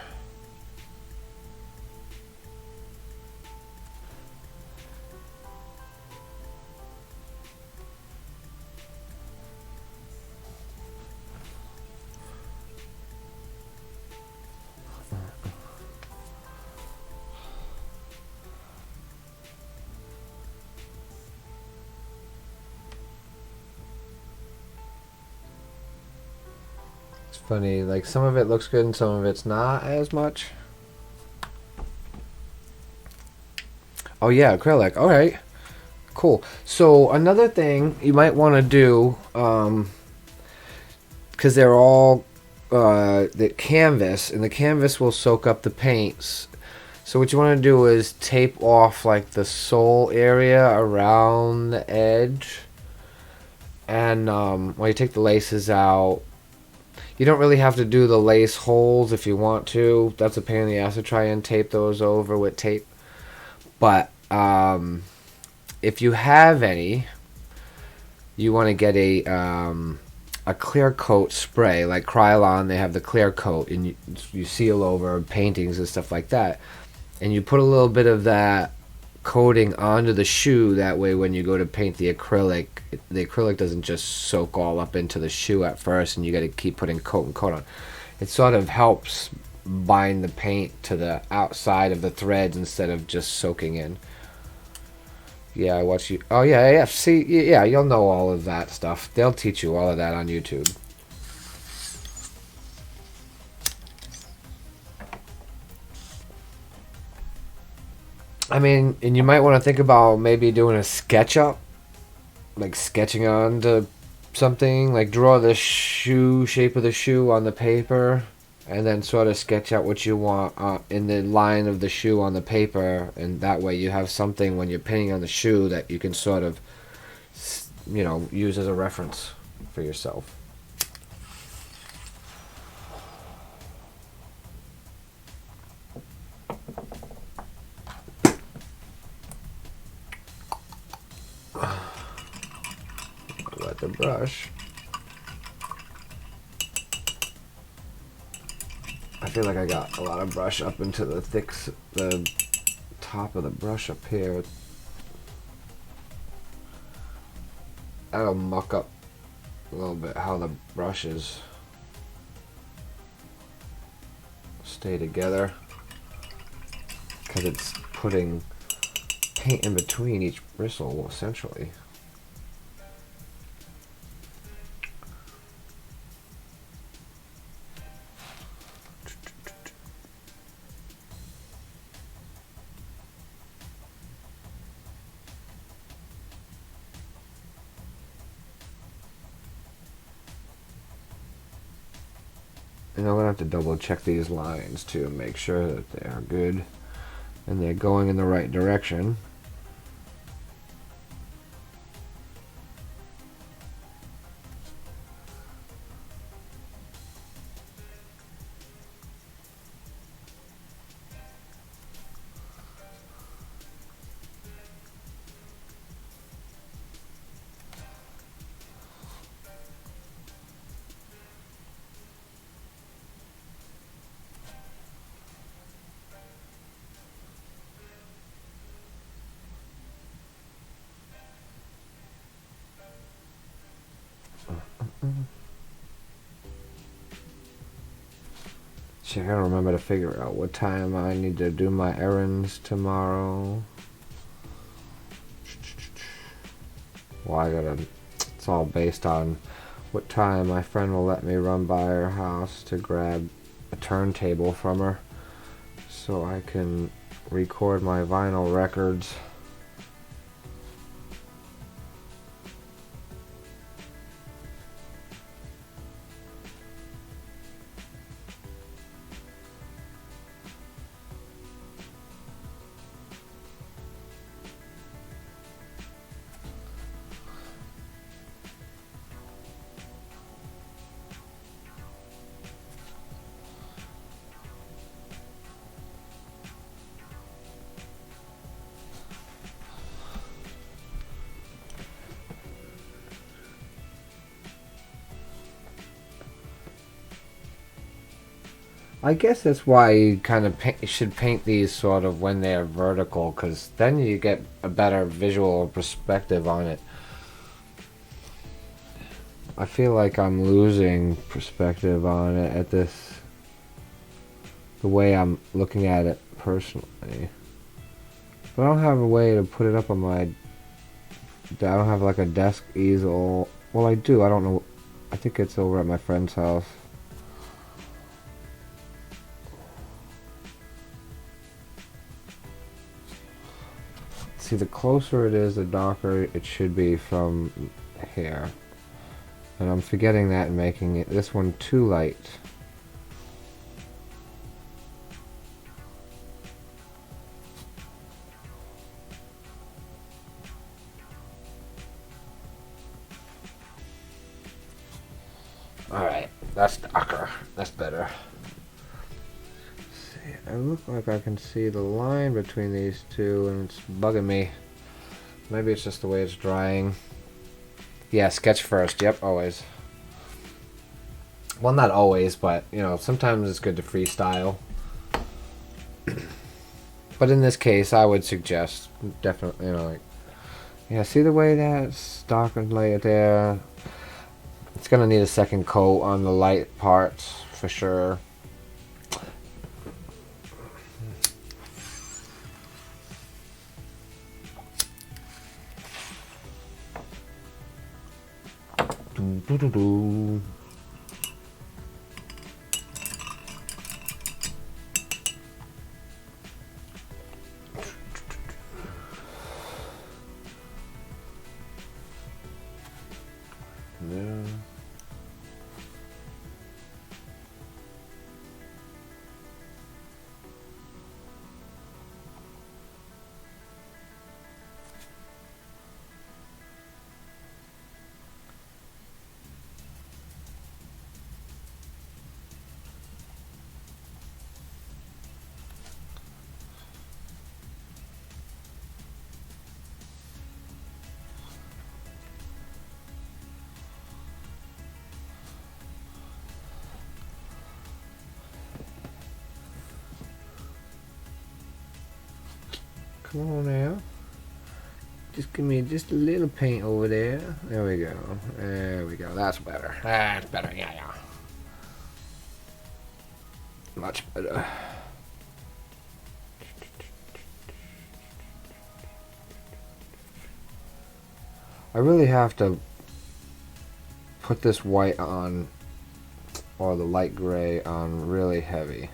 Funny, like some of it looks good and some of it's not as much. Oh yeah, acrylic. All right, cool. So another thing you might want to do, because they're all the canvas, and the canvas will soak up the paints. So what you want to do is tape off like the sole area around the edge, and when you take the laces out. You don't really have to do the lace holes if you want to. That's a pain in the ass to try and tape those over with tape. But if you have any, you want to get a clear coat spray. Like Krylon, they have the clear coat, and you seal over paintings and stuff like that. And you put a little bit of that coating onto the shoe. That way when you go to paint the acrylic doesn't just soak all up into the shoe at first, and you got to keep putting coat and coat on. It sort of helps bind the paint to the outside of the threads instead of just soaking in. Yeah, I watch you. Oh yeah. See, yeah, you'll know all of that stuff. They'll teach you all of that on YouTube. I mean, and you might want to think about maybe doing a SketchUp, like sketching onto something, like draw the shoe shape of the shoe on the paper, and then sort of sketch out what you want in the line of the shoe on the paper, and that way you have something when you're painting on the shoe that you can sort of, use as a reference for yourself. Let the brush. I feel like I got a lot of brush up into the top of the brush up here. That'll muck up a little bit how the brushes stay together, because it's putting paint in between each bristle, essentially. And I'm going to have to double check these lines to make sure that they are good and they're going in the right direction. See, I gotta remember to figure out what time I need to do my errands tomorrow. Well, it's all based on what time my friend will let me run by her house to grab a turntable from her so I can record my vinyl records. I guess that's why you kind of should paint these sort of when they're vertical, because then you get a better visual perspective on it. I feel like I'm losing perspective on it at this, the way I'm looking at it personally. But I don't have a way to put it up on my, I don't have like a desk easel. Well, I do, I don't know, I think it's over at my friend's house. See, the closer it is, the darker it should be from here. And I'm forgetting that and making this one too light. Alright, that's darker. That's better. I look like I can see the line between these two and it's bugging me. Maybe it's just the way it's drying. Yeah, sketch first. Yep, always. Well, not always, but, sometimes it's good to freestyle. But in this case, I would suggest, definitely, yeah, see the way that's dark and light there? It's going to need a second coat on the light parts, for sure. Doo-doo-doo. Yeah. Come on now. Just give me just a little paint over there. There we go. There we go. That's better. That's better. Yeah, yeah. Much better. I really have to put this white on, or the light gray on really heavy.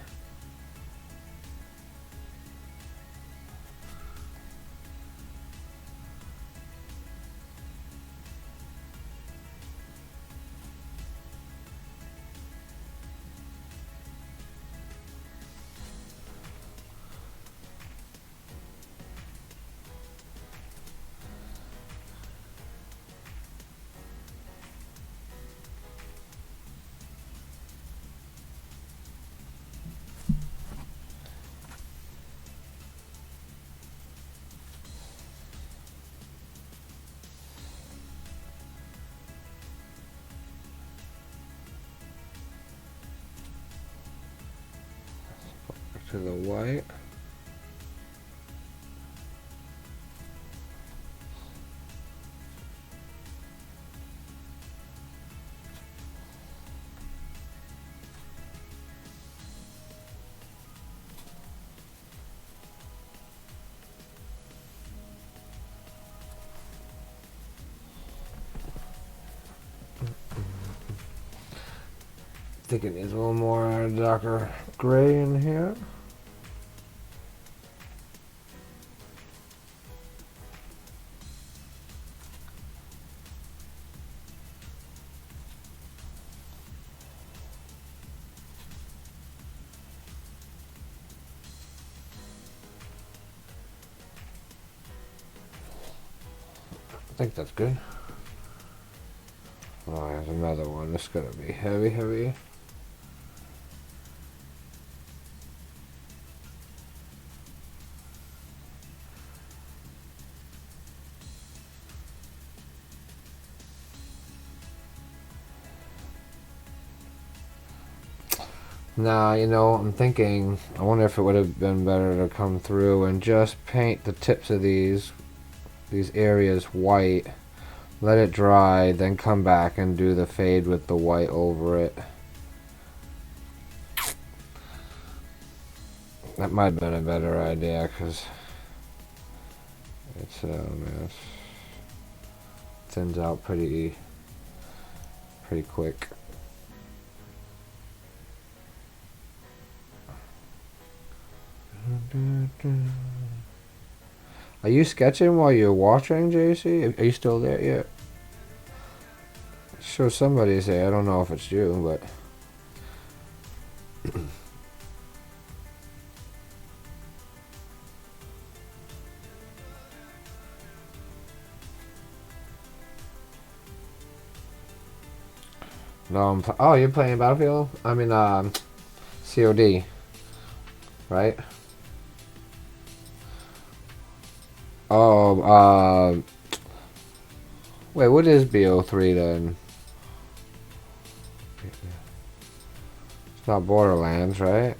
To the white. I think it needs a little more darker gray in here. I think that's good. Oh, there's another one. This is gonna be heavy, heavy. Now, you know, I'm thinking, I wonder if it would have been better to come through and just paint the tips of these areas white, let it dry, then come back and do the fade with the white over it. That might have been a better idea, because it's it thins out pretty quick. Are you sketching while you're watching, JC? Are you still there yet? Sure, somebody's there. I don't know if it's you, but no. Oh, you're playing Battlefield? I mean, COD, right? Oh, wait, what is BO3 then? It's not Borderlands, right?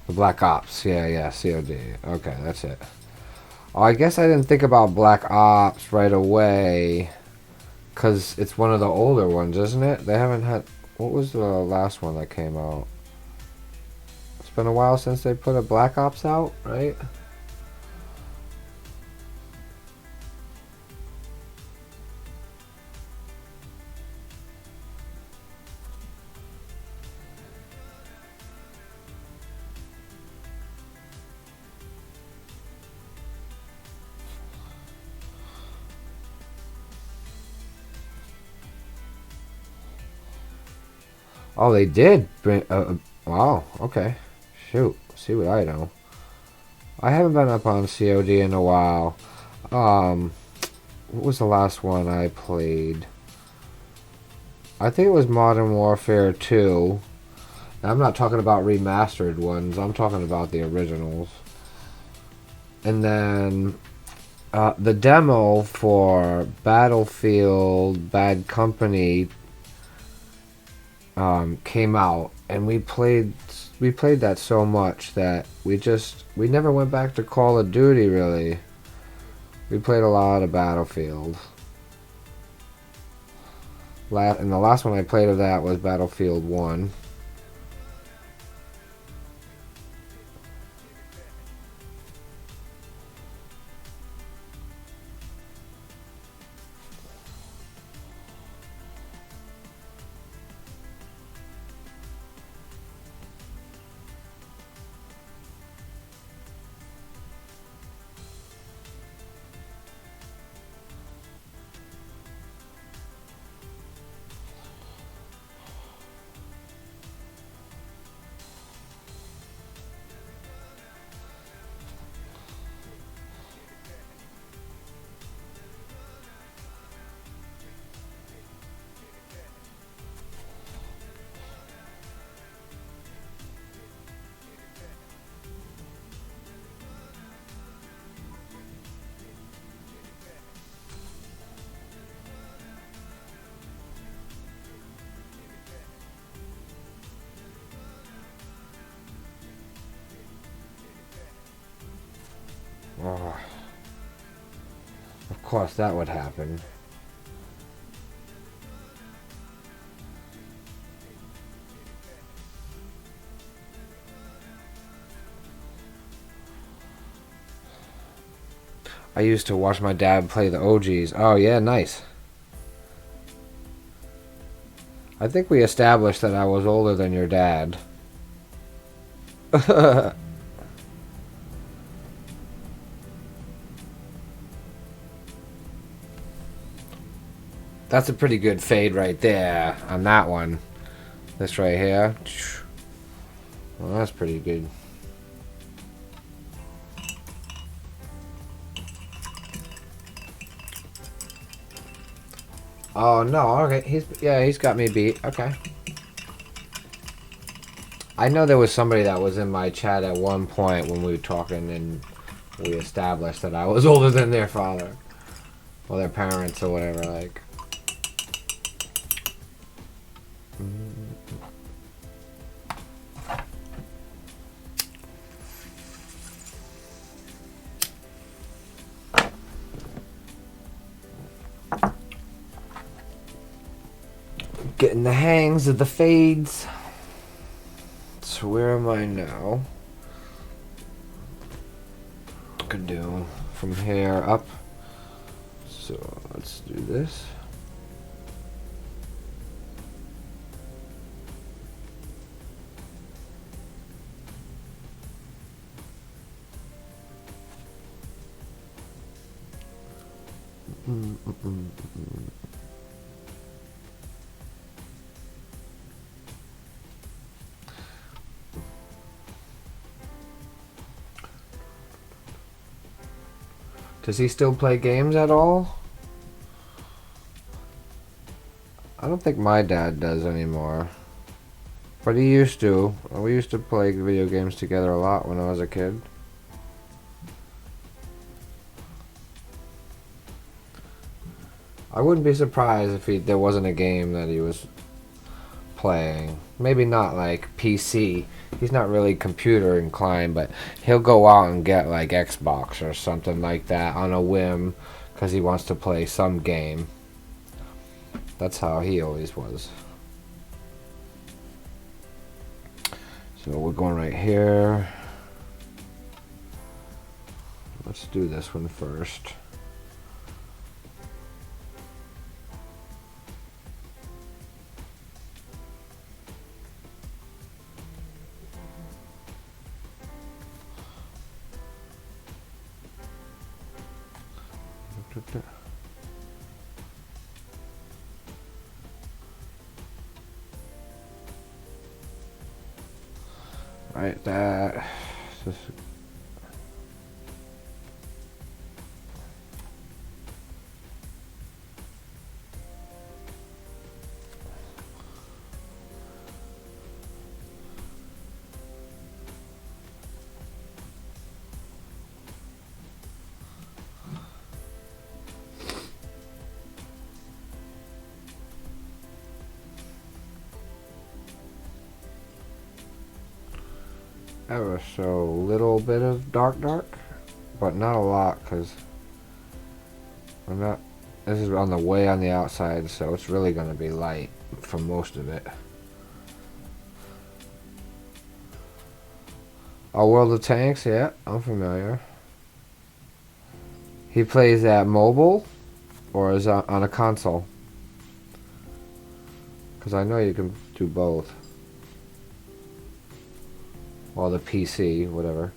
The Black Ops, yeah, COD. Okay, that's it. Oh, I guess I didn't think about Black Ops right away. Because it's one of the older ones, isn't it? They haven't had... What was the last one that came out? It's been a while since they put a Black Ops out, right? Oh, they did bring... wow, okay. Shoot, see what I know. I haven't been up on COD in a while. What was the last one I played? I think it was Modern Warfare 2. And I'm not talking about remastered ones. I'm talking about the originals. And then the demo for Battlefield Bad Company came out, and we played that so much that we never went back to Call of Duty really. We played a lot of Battlefield. And the last one I played of that was Battlefield 1. Oh, of course that would happen. I used to watch my dad play the OGs. Oh yeah, nice. I think we established that I was older than your dad. That's a pretty good fade right there on that one. This right here. Well, that's pretty good. Oh no, okay. He's got me beat. Okay. I know there was somebody that was in my chat at one point when we were talking and we established that I was older than their father. Or their parents or whatever, like. Getting the hangs of the fades. So where am I now? Could do from here up. So let's do this. Does he still play games at all? I don't think my dad does anymore. But he used to. We used to play video games together a lot when I was a kid. I wouldn't be surprised if there wasn't a game that he was playing. Maybe not like PC. He's not really computer inclined, but he'll go out and get like Xbox or something like that on a whim because he wants to play some game. That's how he always was. So we're going right here. Let's do this one first. Right, that. Ever so little bit of dark, but not a lot, because I'm not. This is on the way on the outside, so it's really going to be light for most of it. Oh, World of Tanks, yeah, I'm familiar. He plays at mobile, or is on a console? Because I know you can do both. Or the PC, whatever.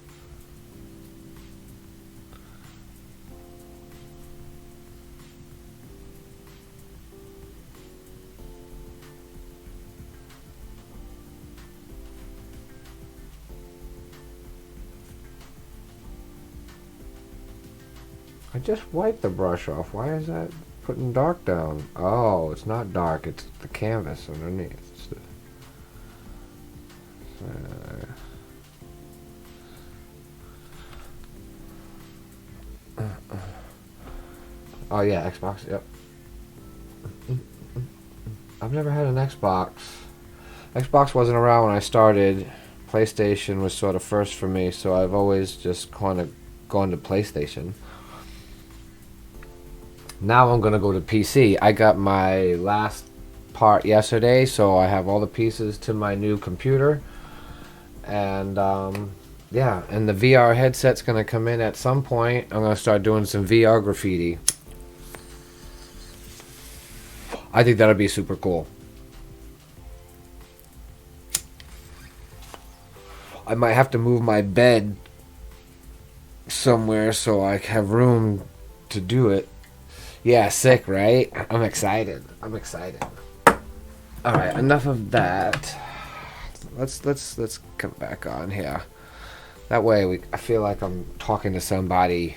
I just wiped the brush off. Why is that putting dark down? Oh, it's not dark. It's the canvas underneath. Oh yeah, Xbox. Yep. I've never had an Xbox. Xbox wasn't around when I started. PlayStation was sort of first for me, so I've always just kind of gone to PlayStation. Now I'm gonna go to PC. I got my last part yesterday, so I have all the pieces to my new computer. And yeah, and the VR headset's gonna come in at some point. I'm gonna start doing some VR graffiti. I think that'll be super cool. I might have to move my bed somewhere so I have room to do it. Yeah, sick, right? I'm excited. I'm excited. All right, enough of that. Let's come back on here. That way I feel like I'm talking to somebody.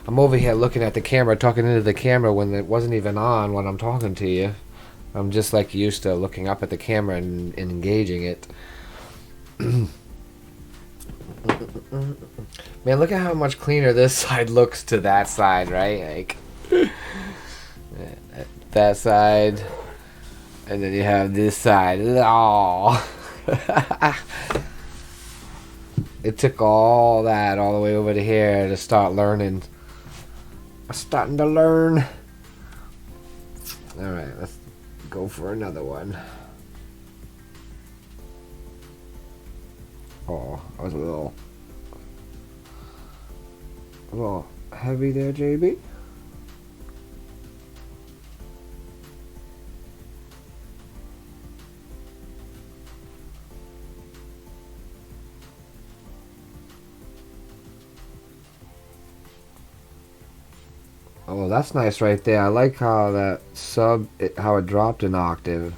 I'm over here looking at the camera, talking into the camera when it wasn't even on when I'm talking to you. I'm just like used to looking up at the camera and engaging it. Man, look at how much cleaner this side looks to that side, right? Like that side, and then you have this side. Oh, it took all that all the way over to here to start learning. I'm starting to learn. All right, let's go for another one. Oh, I was a little heavy there, JB. Oh, that's nice right there. I like how that how it dropped an octave.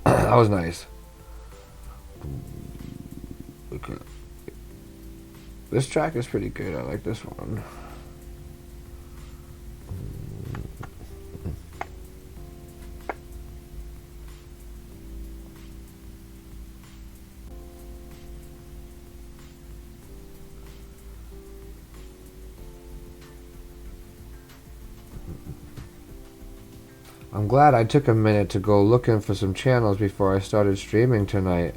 That was nice. Okay. This track is pretty good. I like this one. I'm glad I took a minute to go looking for some channels before I started streaming tonight.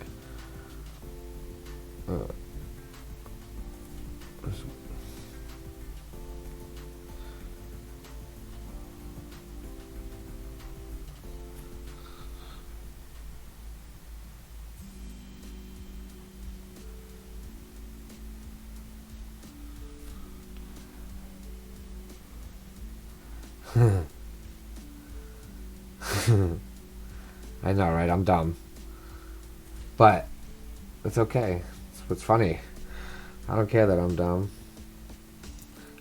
I know, right? I'm dumb. But it's okay. It's what's funny. I don't care that I'm dumb.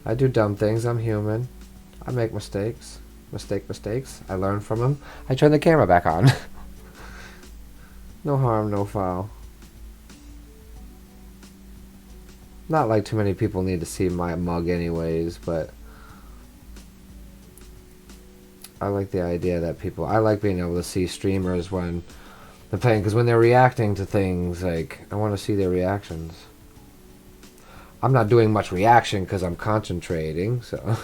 I do dumb things. I'm human. I make mistakes. Mistakes. I learn from them. I turn the camera back on. No harm, no foul. Not like too many people need to see my mug anyways, but I like the idea that people... I like being able to see streamers when they're playing, because when they're reacting to things, like, I want to see their reactions. I'm not doing much reaction because I'm concentrating, so...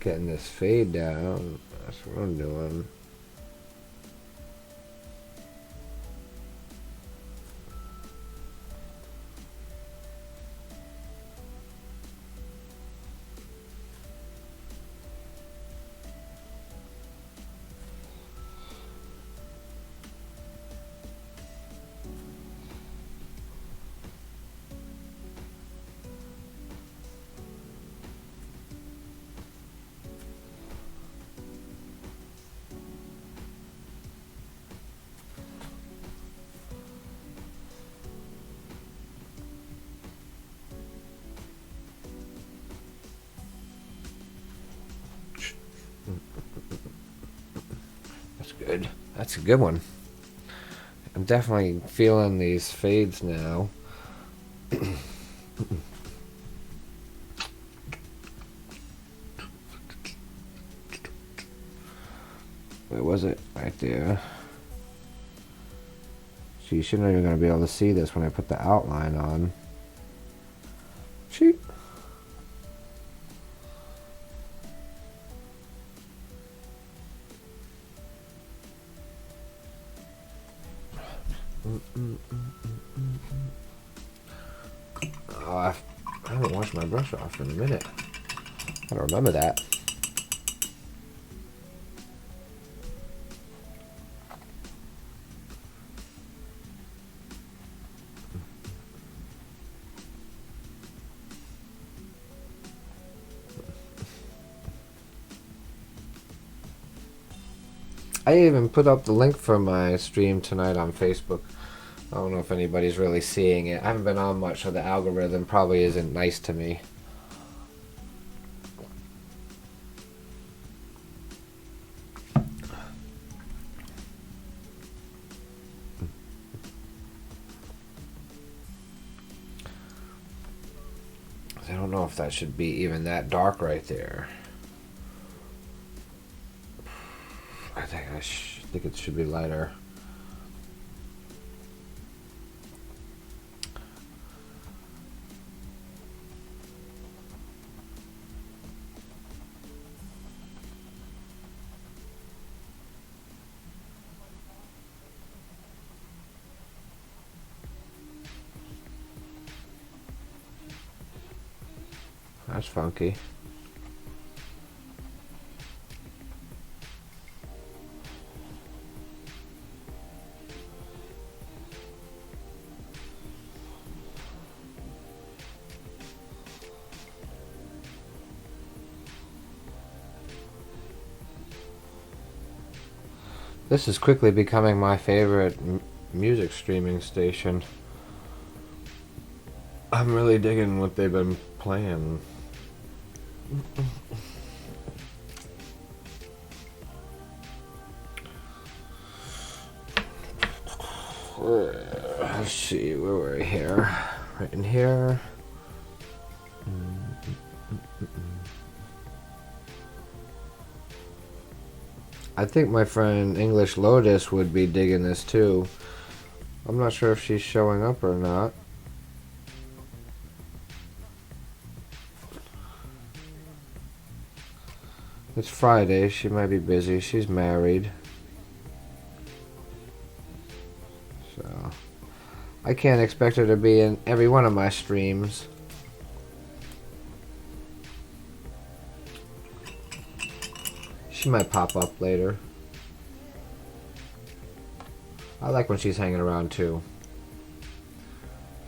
Getting this fade down. That's what I'm doing. Good. That's a good one. I'm definitely feeling these fades now. Where was it? Right there. So you shouldn't even gonna be able to see this when I put the outline on. Shoot. Oh, I haven't washed my brush off in a minute. I don't remember that. I even put up the link for my stream tonight on Facebook. I don't know if anybody's really seeing it. I haven't been on much, so the algorithm probably isn't nice to me. I don't know if that should be even that dark right there. I think it should be lighter. That's funky. This is quickly becoming my favorite music streaming station. I'm really digging what they've been playing. Let's see, where were we here? Right in here. I think my friend English Lotus would be digging this too. I'm not sure if she's showing up or not. It's Friday, she might be busy, she's married. So, I can't expect her to be in every one of my streams. She might pop up later. I like when she's hanging around too.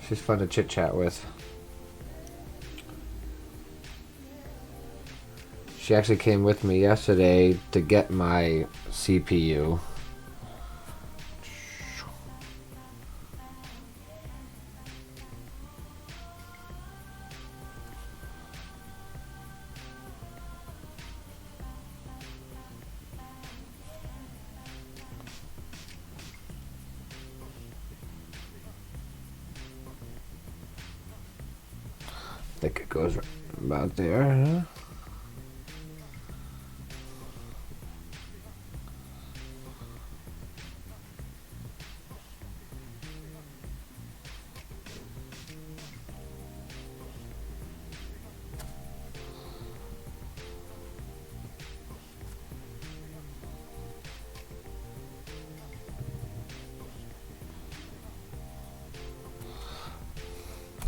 She's fun to chit chat with. She actually came with me yesterday to get my CPU. I think it goes about there, huh?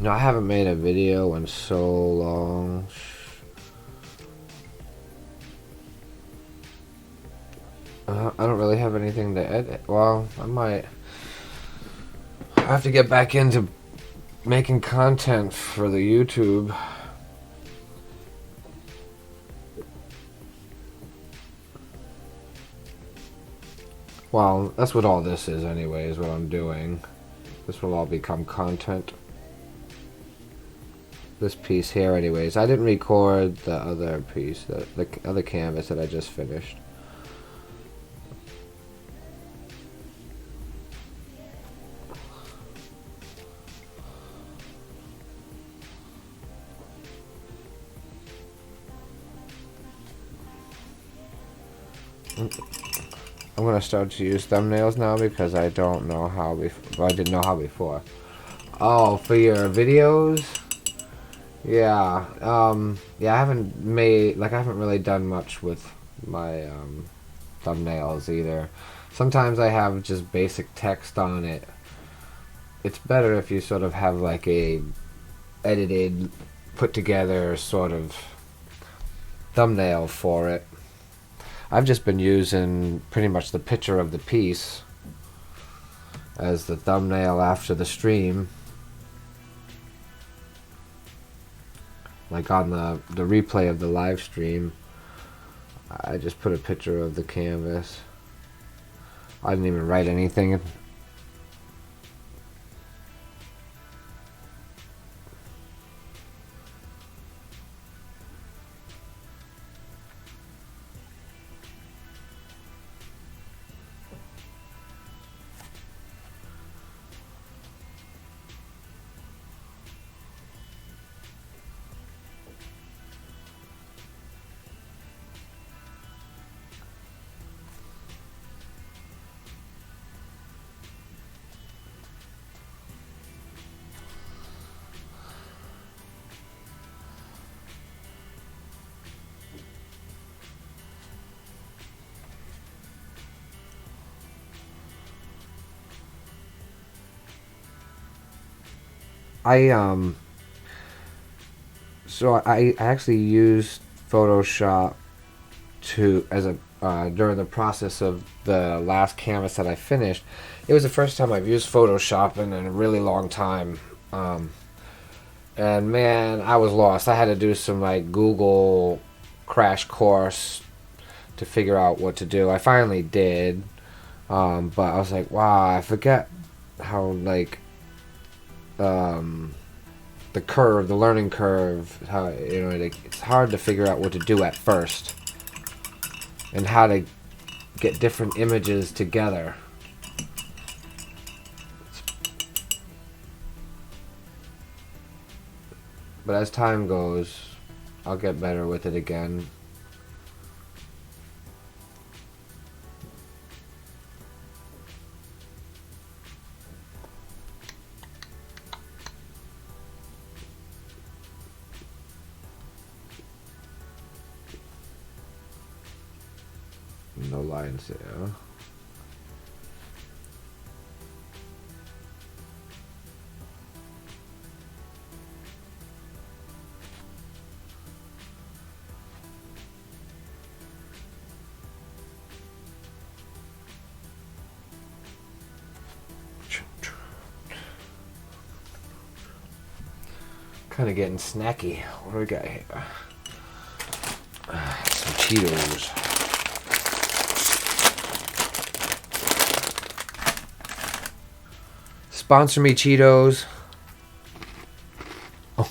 No, I haven't made a video in so long. I don't really have anything to edit. Well, I might have to get back into making content for the YouTube. Well, that's what all this is anyway, is what I'm doing. This will all become content. This piece here anyways. I didn't record the other piece, the other canvas that I just finished. I'm gonna start to use thumbnails now because I don't know how before. Well, I didn't know how before. Oh, for your videos? Yeah. Yeah, I haven't really done much with my thumbnails either. Sometimes I have just basic text on it. It's better if you sort of have like a edited, put together sort of thumbnail for it. I've just been using pretty much the picture of the piece as the thumbnail after the stream. Like on the replay of the live stream, I just put a picture of the canvas. I didn't even write anything. I actually used Photoshop during the process of the last canvas that I finished. It was the first time I've used Photoshop in a really long time. And man, I was lost. I had to do some like Google crash course to figure out what to do. I finally did. But I was like, wow, I forget how like the learning curve, how it's hard to figure out what to do at first, and how to get different images together. But as time goes, I'll get better with it again. No lines there. Kind of getting snacky. What do we got here? Some Cheetos. Sponsor me, Cheetos. Oh.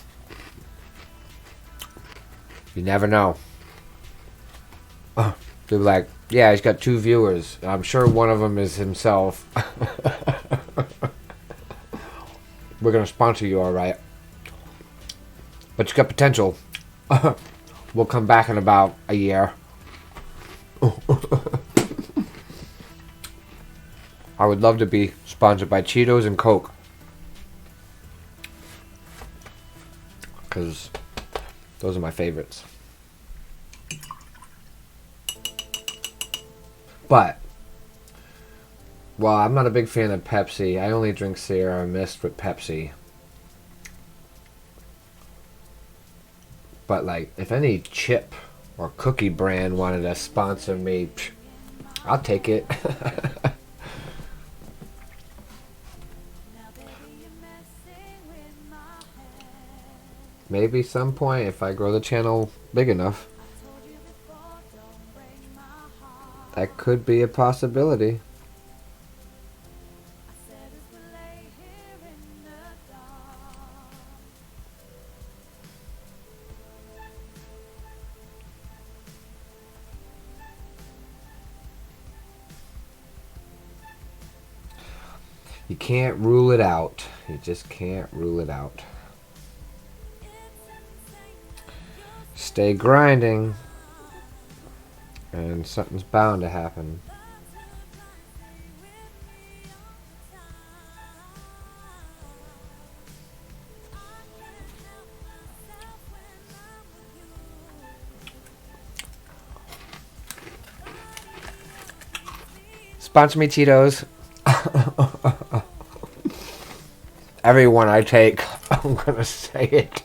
You never know. Oh. They'll be like, yeah, he's got 2 viewers. I'm sure one of them is himself. We're going to sponsor you, all right. But you got potential. We'll come back in about a year. I would love to be sponsored by Cheetos and Coke. Because those are my favorites. But, well, I'm not a big fan of Pepsi. I only drink Sierra Mist with Pepsi. But, like, if any chip or cookie brand wanted to sponsor me, I'll take it. Maybe some point if I grow the channel big enough. That could be a possibility. You can't rule it out. You just can't rule it out. Stay grinding, and something's bound to happen. Sponsor me, Cheetos. Everyone I take, I'm gonna say it.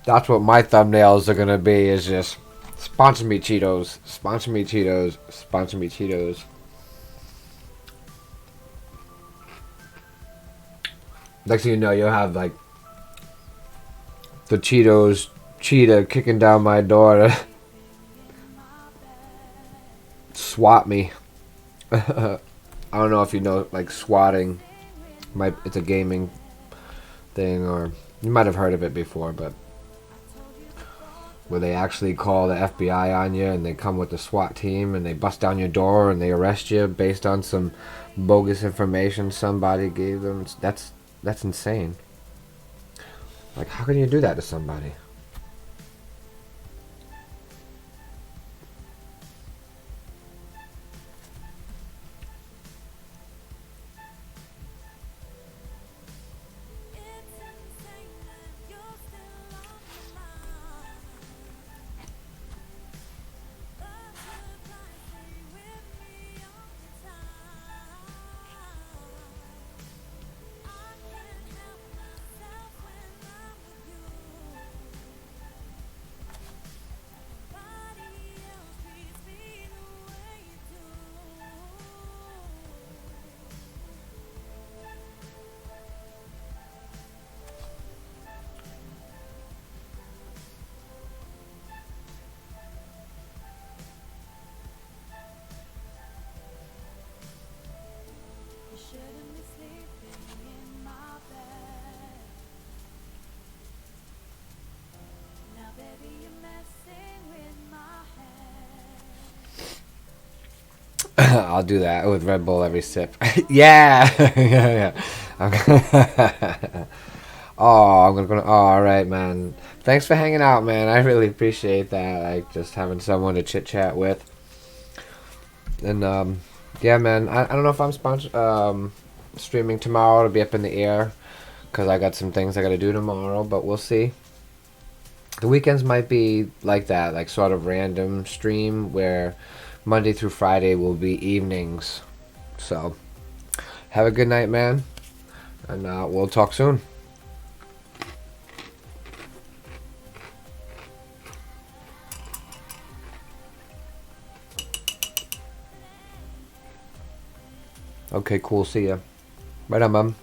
That's what my thumbnails are gonna be, is just sponsor me, Cheetos, sponsor me, Cheetos, sponsor me, Cheetos. Next thing you know, you'll have like the Cheetos cheetah kicking down my door to swat me. I don't know if you know, like, swatting. It's a gaming thing, or you might have heard of it before, but where they actually call the FBI on you and they come with the SWAT team and they bust down your door and they arrest you based on some bogus information somebody gave them. That's insane. Like, how can you do that to somebody? I'll do that with Red Bull every sip. Yeah. Yeah. I'm gonna. Oh, all right, man. Thanks for hanging out, man. I really appreciate that. Like, just having someone to chit chat with. And yeah, man. I don't know if I'm streaming tomorrow. It'll be up in the air because I got some things I got to do tomorrow. But we'll see. The weekends might be like that, like sort of random stream where Monday through Friday will be evenings. So, have a good night, man. And we'll talk soon. Okay, cool. See ya. Right on, Mom.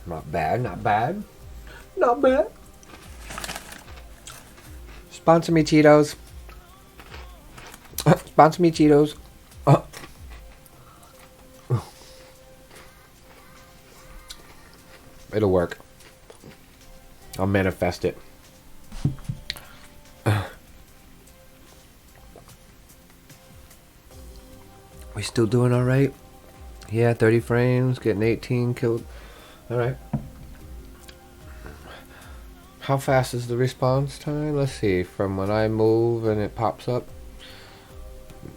Not bad, not bad. Not bad. Sponsor me, Cheetos. Sponsor me, Cheetos. It'll work. I'll manifest it. We still doing alright? Yeah, 30 frames, getting 18 killed. Alright. How fast is the response time? Let's see. From when I move and it pops up.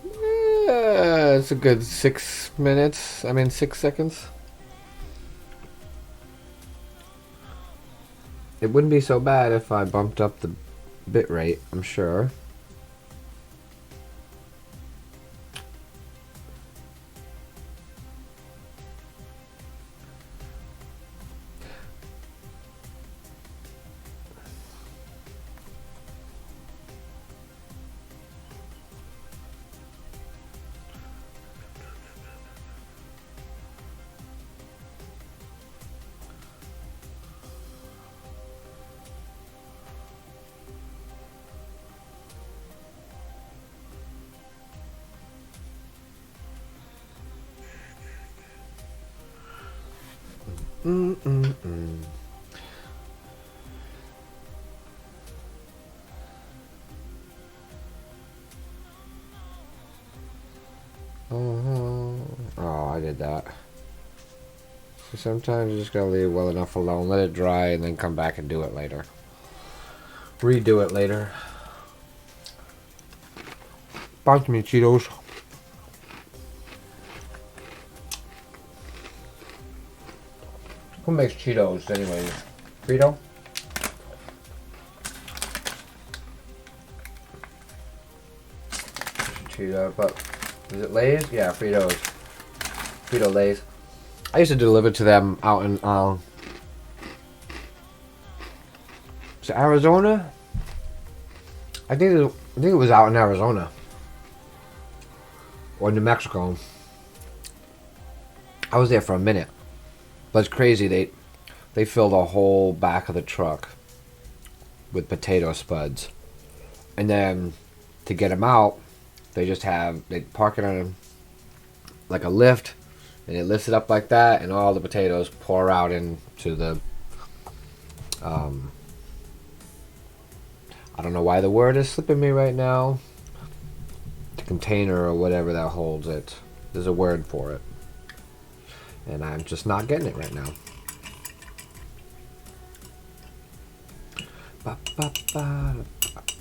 Yeah, it's a good 6 minutes. 6 seconds. It wouldn't be so bad if I bumped up the bit rate, I'm sure. Oh, I did that. So sometimes you just gotta leave it well enough alone, let it dry, and then come back and do it later. Redo it later. Bunch me Cheetos. Who makes Cheetos anyways? Frito? Cheeto, but is it Lay's? Yeah, Fritos. Frito Lay's. I used to deliver to them out in is it Arizona? I think it was out in Arizona or New Mexico. I was there for a minute, but it's crazy. They filled the whole back of the truck with potato spuds, and then to get them out, they park it on like a lift, and it lifts it up like that, and all the potatoes pour out into the I don't know why the word is slipping me right now. The container or whatever that holds it. There's a word for it, and I'm just not getting it right now. Ba, ba, ba,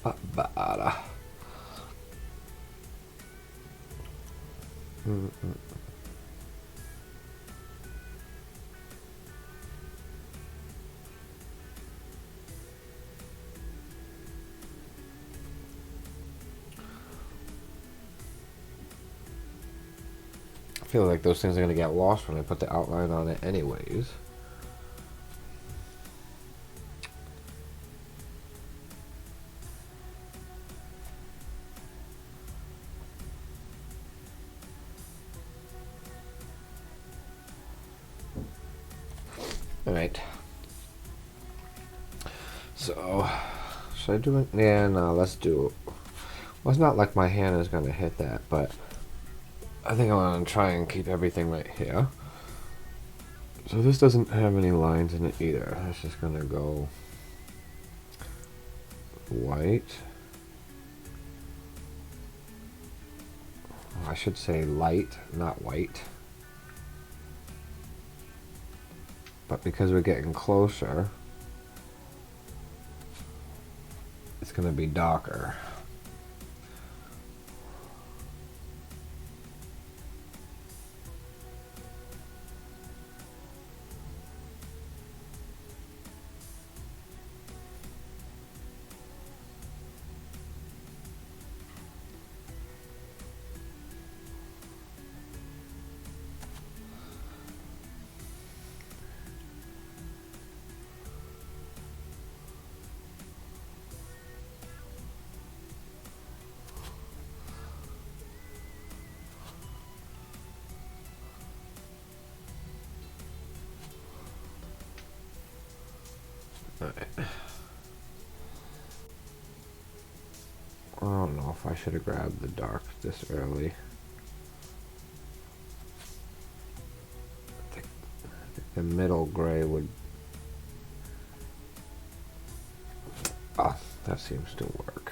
ba, ba, ba. I feel like those things are going to get lost when I put the outline on it anyways. Alright. So, Should I do it? Yeah, no, let's do it. Well, it's not like my hand is going to hit that, but I think I want to try and keep everything right here. So this doesn't have any lines in it either. It's just going to go white. I should say light, not white. But because we're getting closer, it's going to be darker. Alright. I don't know if I should have grabbed the dark this early. I think the middle gray would... Ah, that seems to work.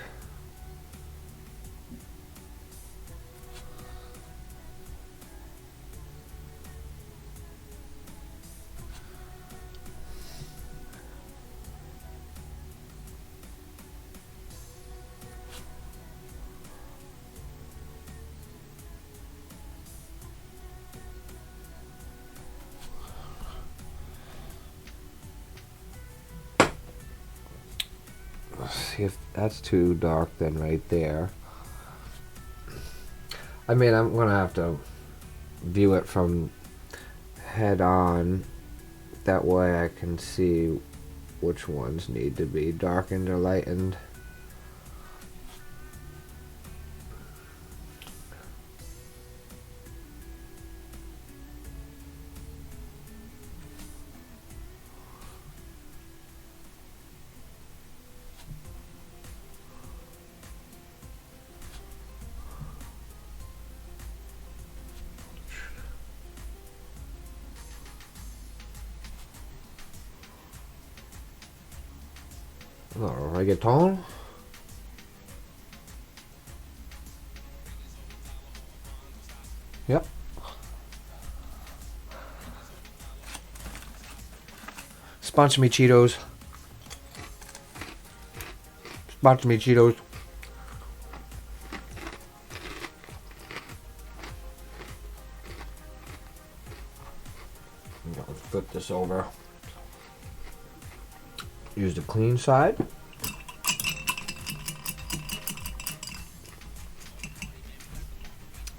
See if that's too dark then right there. I mean, I'm gonna have to view it from head on, that way I can see which ones need to be darkened or lightened. Reggaeton. Yep. Sponsor me, Cheetos. Sponsor me, Cheetos. Let's flip this over. Use the clean side.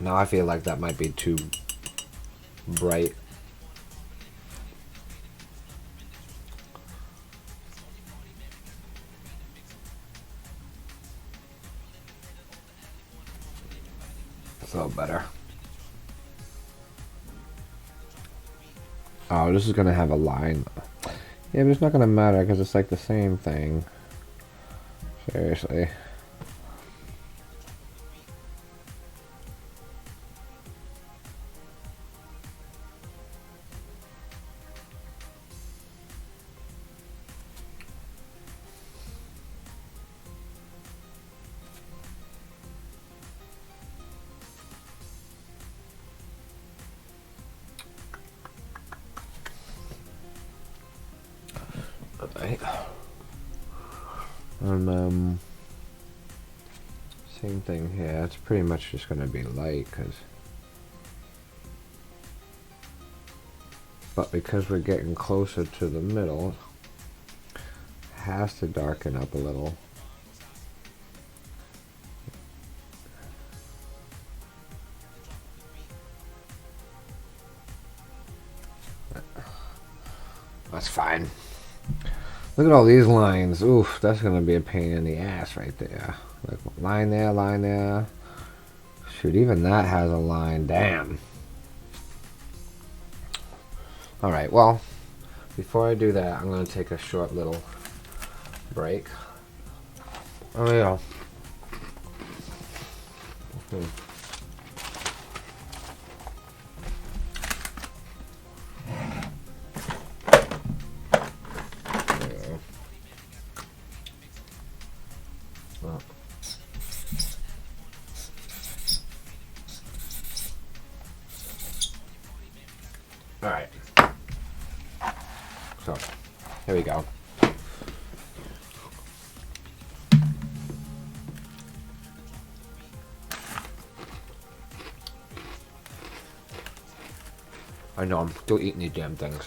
Now I feel like that might be too bright. It's a little better. Oh, this is gonna have a line. Yeah, but it's not gonna matter because it's like the same thing. Seriously. Right. And same thing here. It's pretty much just gonna be light, but because we're getting closer to the middle, it has to darken up a little. That's fine. Look at all these lines. Oof, that's gonna be a pain in the ass right there. Like line there, line there. Shoot, even that has a line. Damn. Alright, well, before I do that, I'm gonna take a short little break. Oh yeah. Okay. Well. All right. So, here we go. I know, I'm still eating these damn things.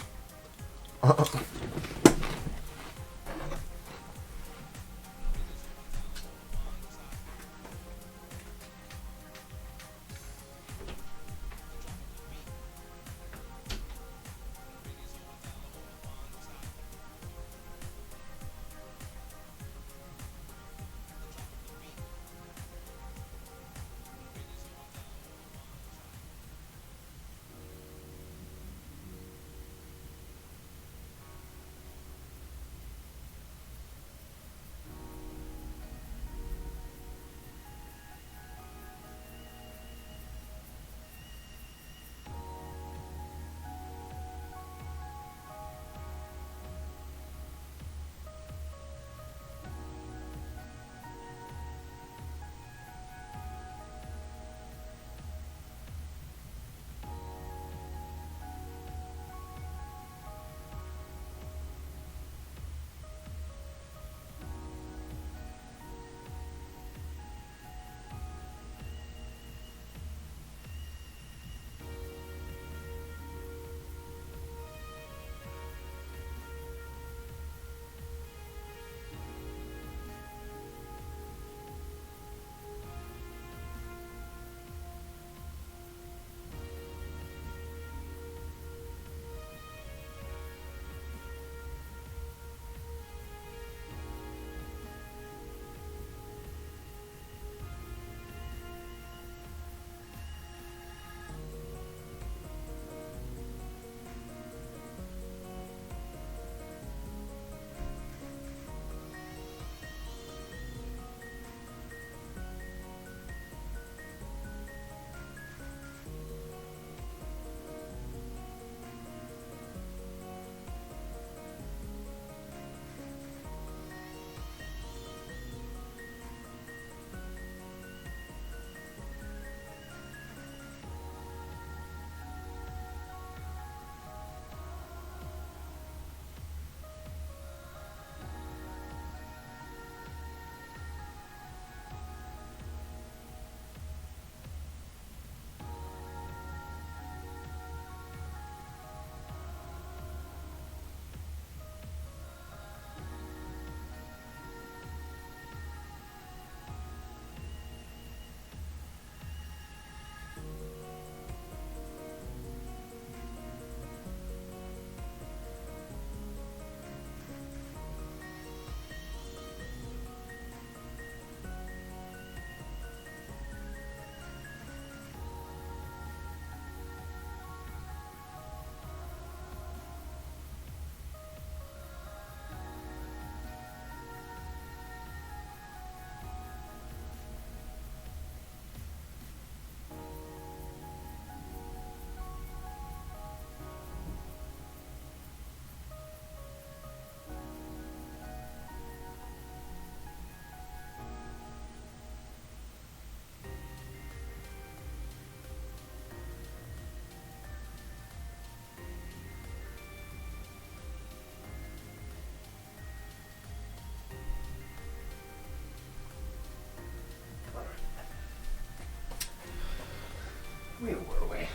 Where were we?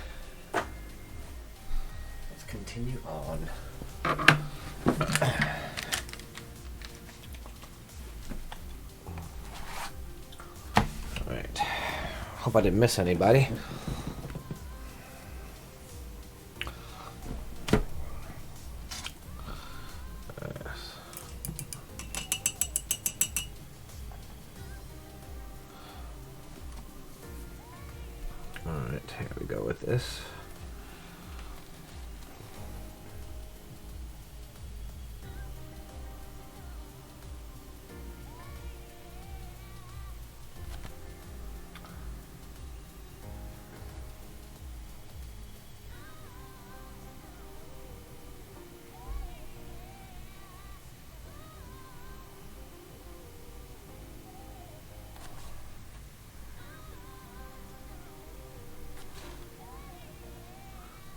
Let's continue on. Alright. Hope I didn't miss anybody. Alright, here we go with this.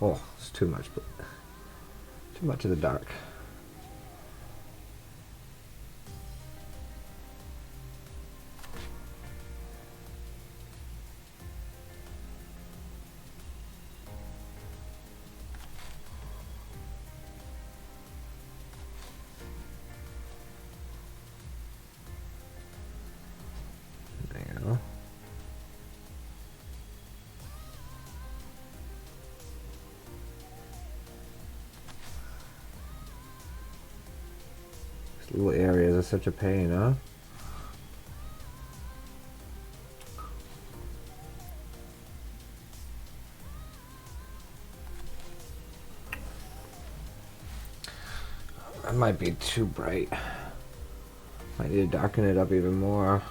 Oh, it's too much of the dark. There you go. These little areas are such a pain, huh? That might be too bright. Might need to darken it up even more.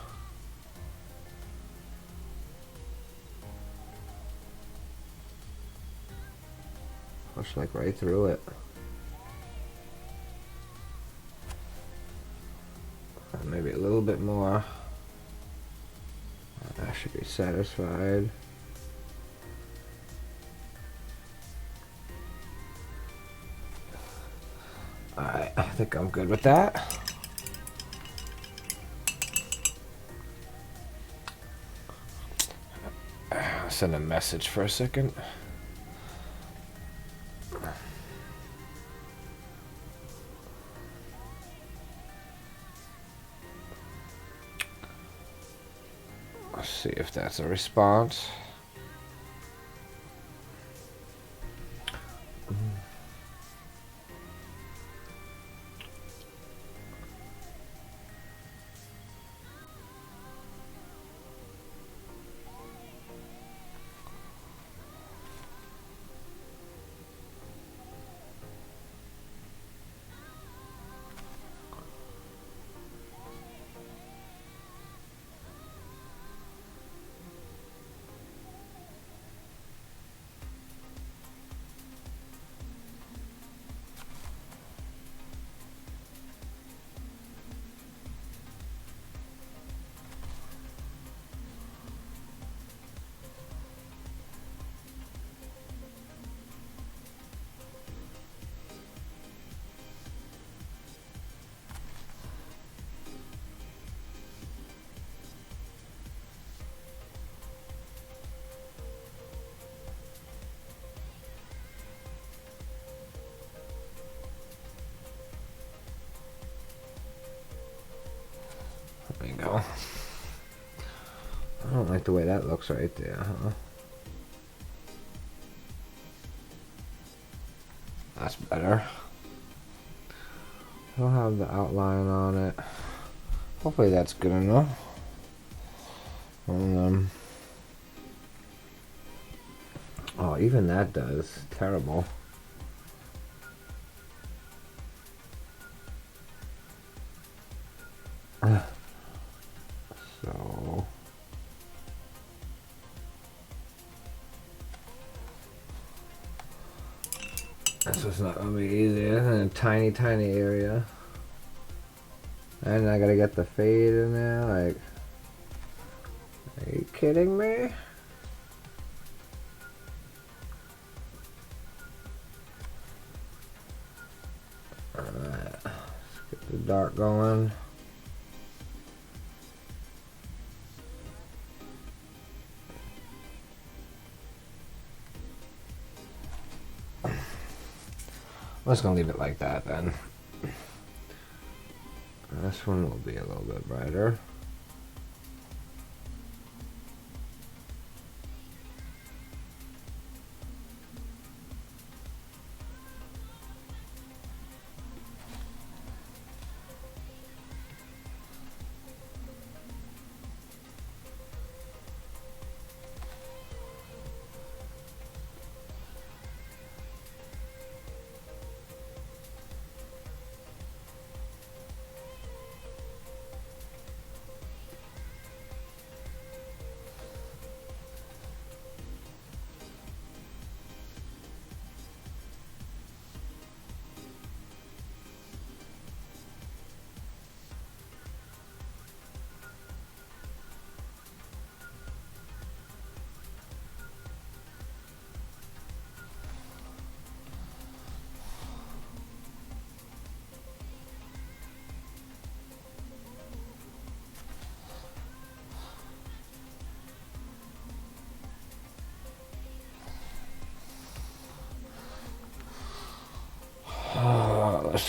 Push like right through it. Maybe a little bit more. I should be satisfied. Alright, I think I'm good with that. I'll send a message for a second. Let's see if that's a response. There you go. I don't like the way that looks right there, huh? That's better. I don't have the outline on it. Hopefully that's good enough. Oh, even that does. Terrible. So this is not gonna be easy. It's in a tiny area. And I gotta get the fade in there, like, are you kidding me? Alright, let's get the dark going. I'm just gonna leave it like that then. This one will be a little bit brighter.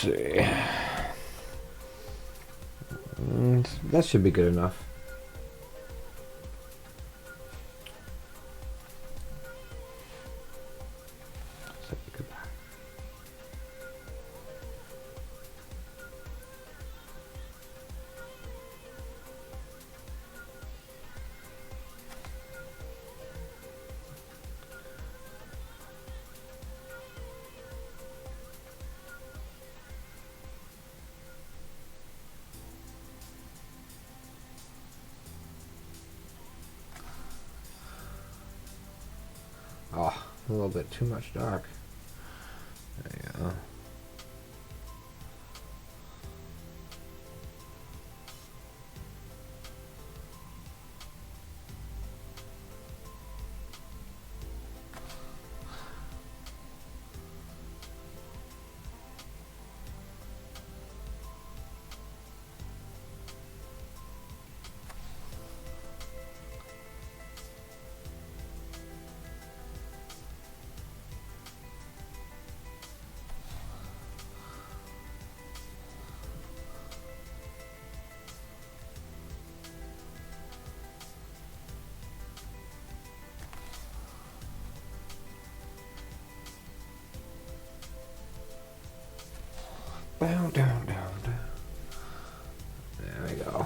see. That should be good enough. Oh, a little bit too much dark. There you go. Down, down, down, down. There we go.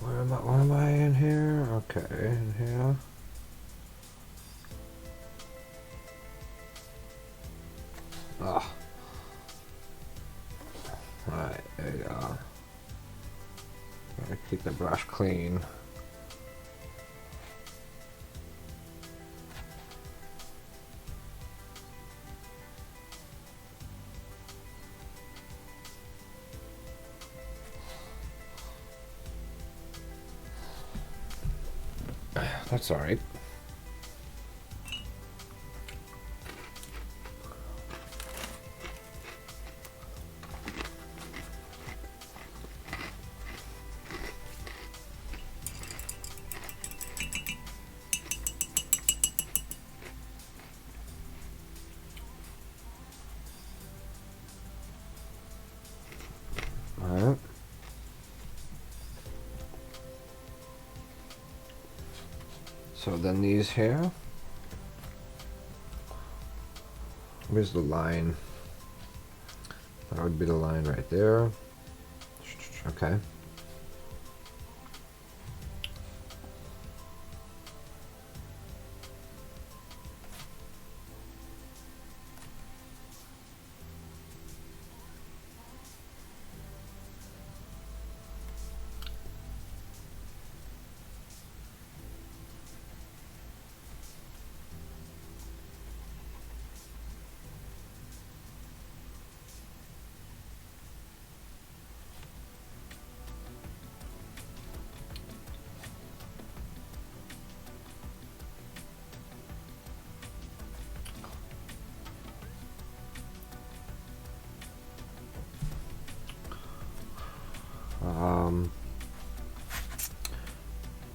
Where am I in here? Okay, in here. Oh. Alright, there you go. Gotta keep the brush clean. That's alright. Alright. So then these here. Where's the line? That would be the line right there. Okay.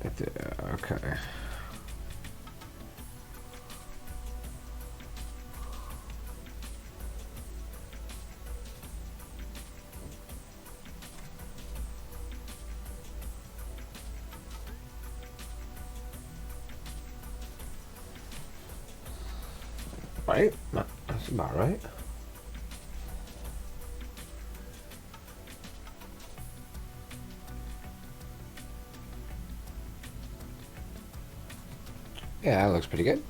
Right there, okay. Right? That's about right. Yeah, that looks pretty good.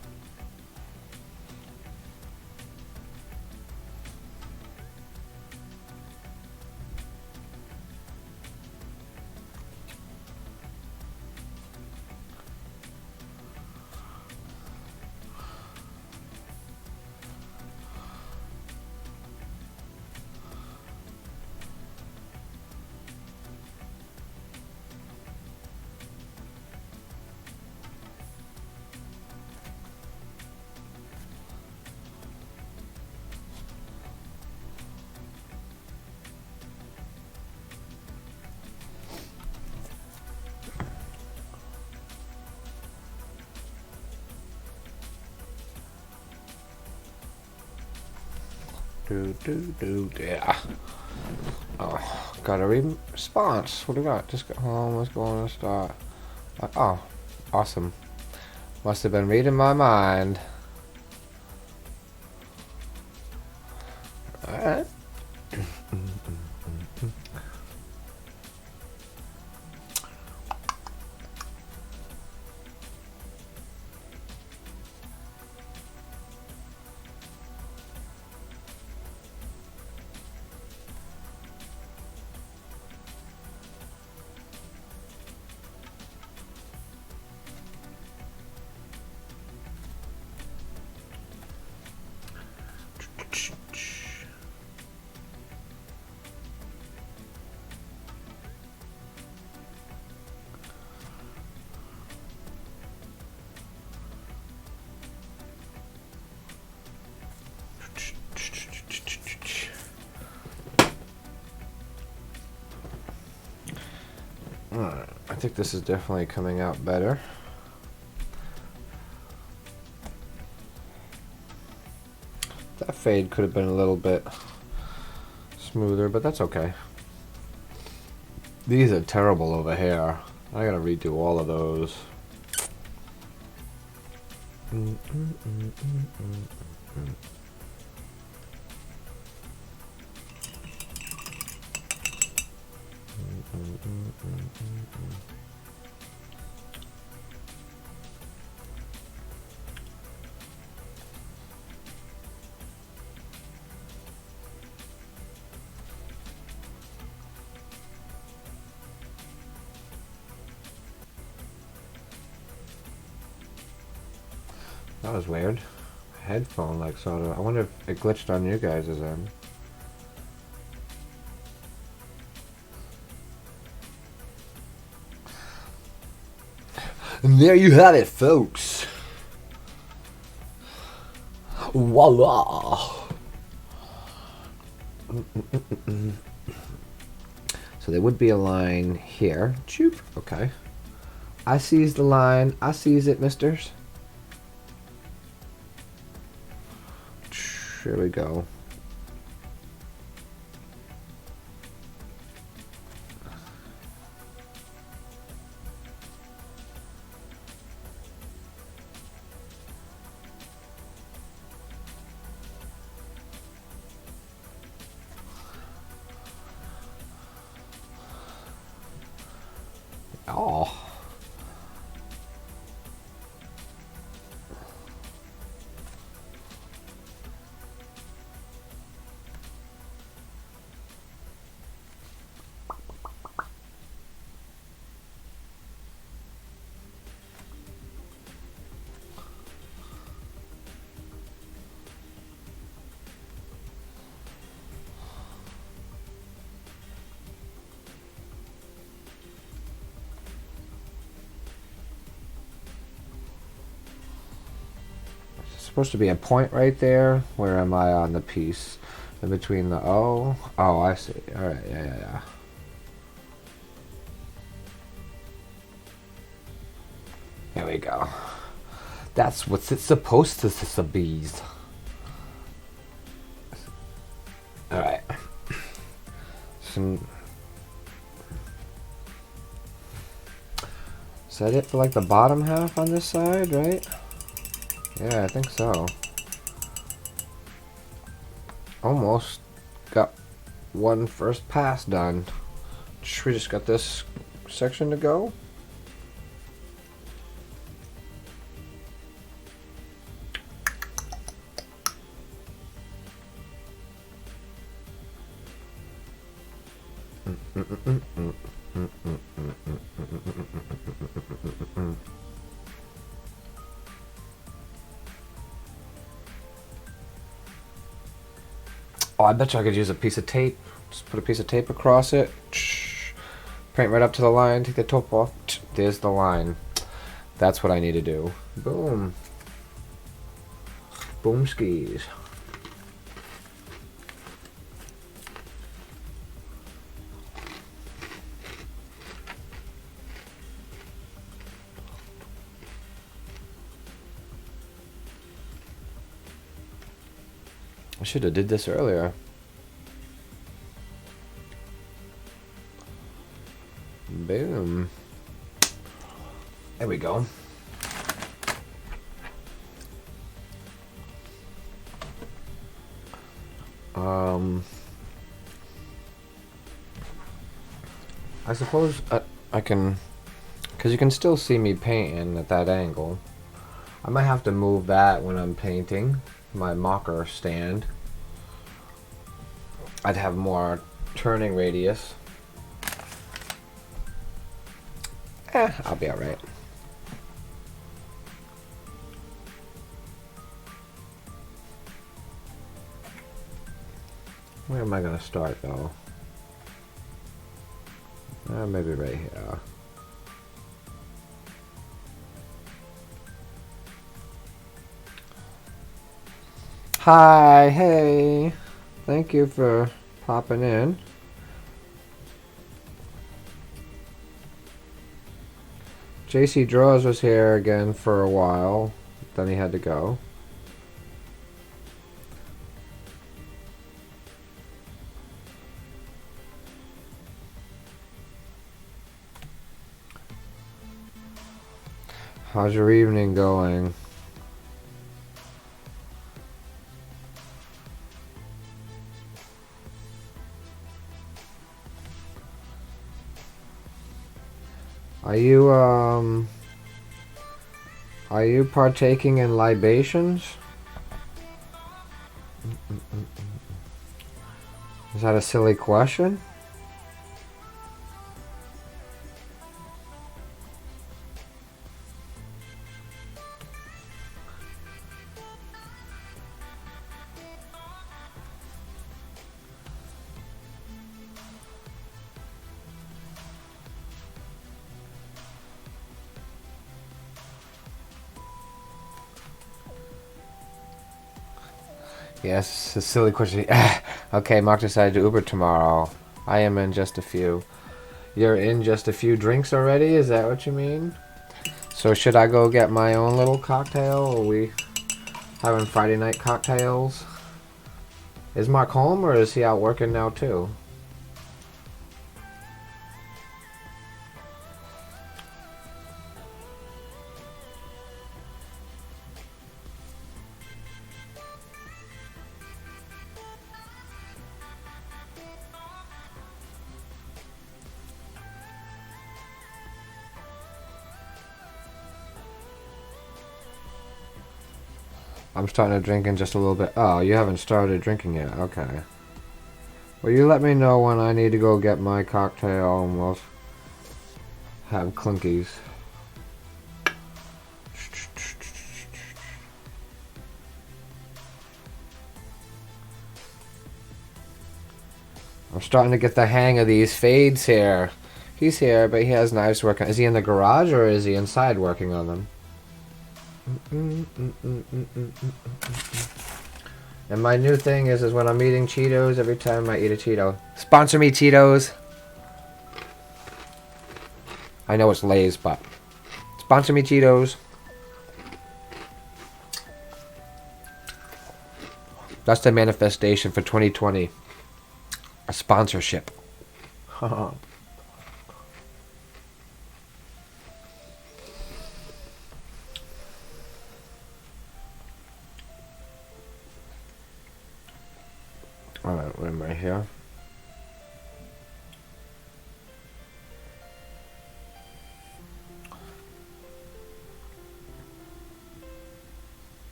Yeah. Oh, got a response. What do we got? Just go home. Let's go on and start. Oh, awesome. Must have been reading my mind. Alright. Alright, I think this is definitely coming out better. That fade could have been a little bit smoother, but that's okay. These are terrible over here. I gotta redo all of those. That was weird. Headphone, like, sort of. I wonder if it glitched on you guys' end. And there you have it, folks. Voila. So there would be a line here. Choop. Okay. I sees the line. I sees it, misters. Here we go. Oh. Supposed to be a point right there. Where am I on the piece? In between the O? Oh, I see. Alright, yeah. There we go. That's what it's supposed to be. Alright. Is that it for like the bottom half on this side, right? Yeah, I think so. Almost got one first pass done. We just got this section to go. Oh, I bet you I could use a piece of tape. Just put a piece of tape across it. Paint right up to the line. Take the top off. There's the line. That's what I need to do. Boom. Boom skis. I should have did this earlier. Boom. There we go. I suppose I can, because you can still see me painting at that angle. I might have to move that when I'm painting my marker stand. I'd have more turning radius. I'll be alright. Where am I going to start though? Maybe right here. Hi, hey. Thank you for popping in. JC Draws was here again for a while, then he had to go. How's your evening going? Are you partaking in libations? Is that a silly question? Yes, a silly question. Okay, Mark decided to Uber tomorrow. I am in just a few. You're in just a few drinks already? Is that what you mean? So should I go get my own little cocktail? Or are we having Friday night cocktails? Is Mark home or is he out working now too? I'm starting to drink in just a little bit. Oh, you haven't started drinking yet. Okay. Well, you let me know when I need to go get my cocktail and we'll have clinkies. I'm starting to get the hang of these fades here. He's here, but he has knives working. Is he in the garage or is he inside working on them? And my new thing is when I'm eating Cheetos, every time I eat a Cheeto, sponsor me Cheetos. I know it's Lay's, but sponsor me Cheetos. That's the manifestation for 2020. A sponsorship. Alright, what am I here?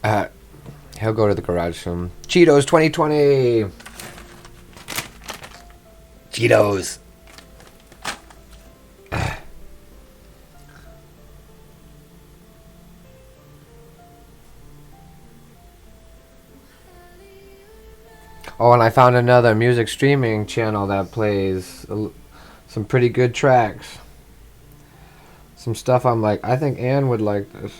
Uh, he'll go to the garage soon. Cheetos 2020. Cheetos. Oh, and I found another music streaming channel that plays some pretty good tracks. Some stuff I'm like, I think Anne would like this.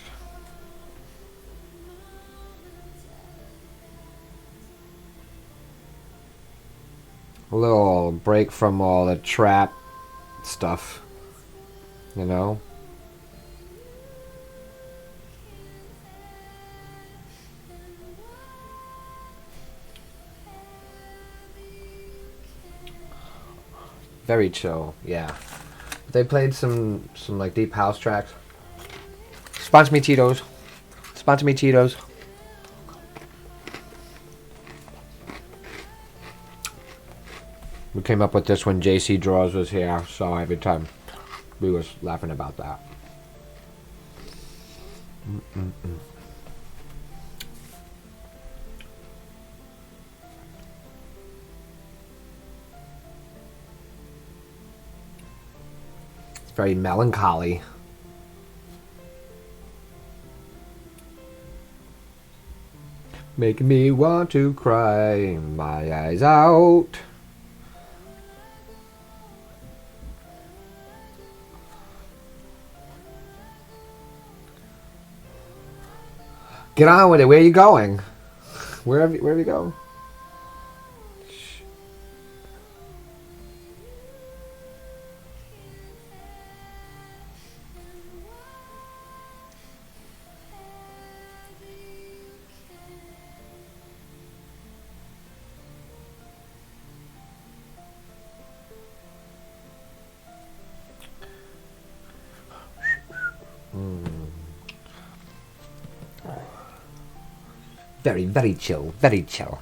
A little break from all the trap stuff, you know? Very chill, yeah. They played some like deep house tracks. Sponsor me Tito's. Sponsor me Tito's. We came up with this when JC Draws was here, so every time we was laughing about that. It's very melancholy. Making me want to cry my eyes out. Get on with it. Where are you going? Where have you go? Very, very chill. Very chill.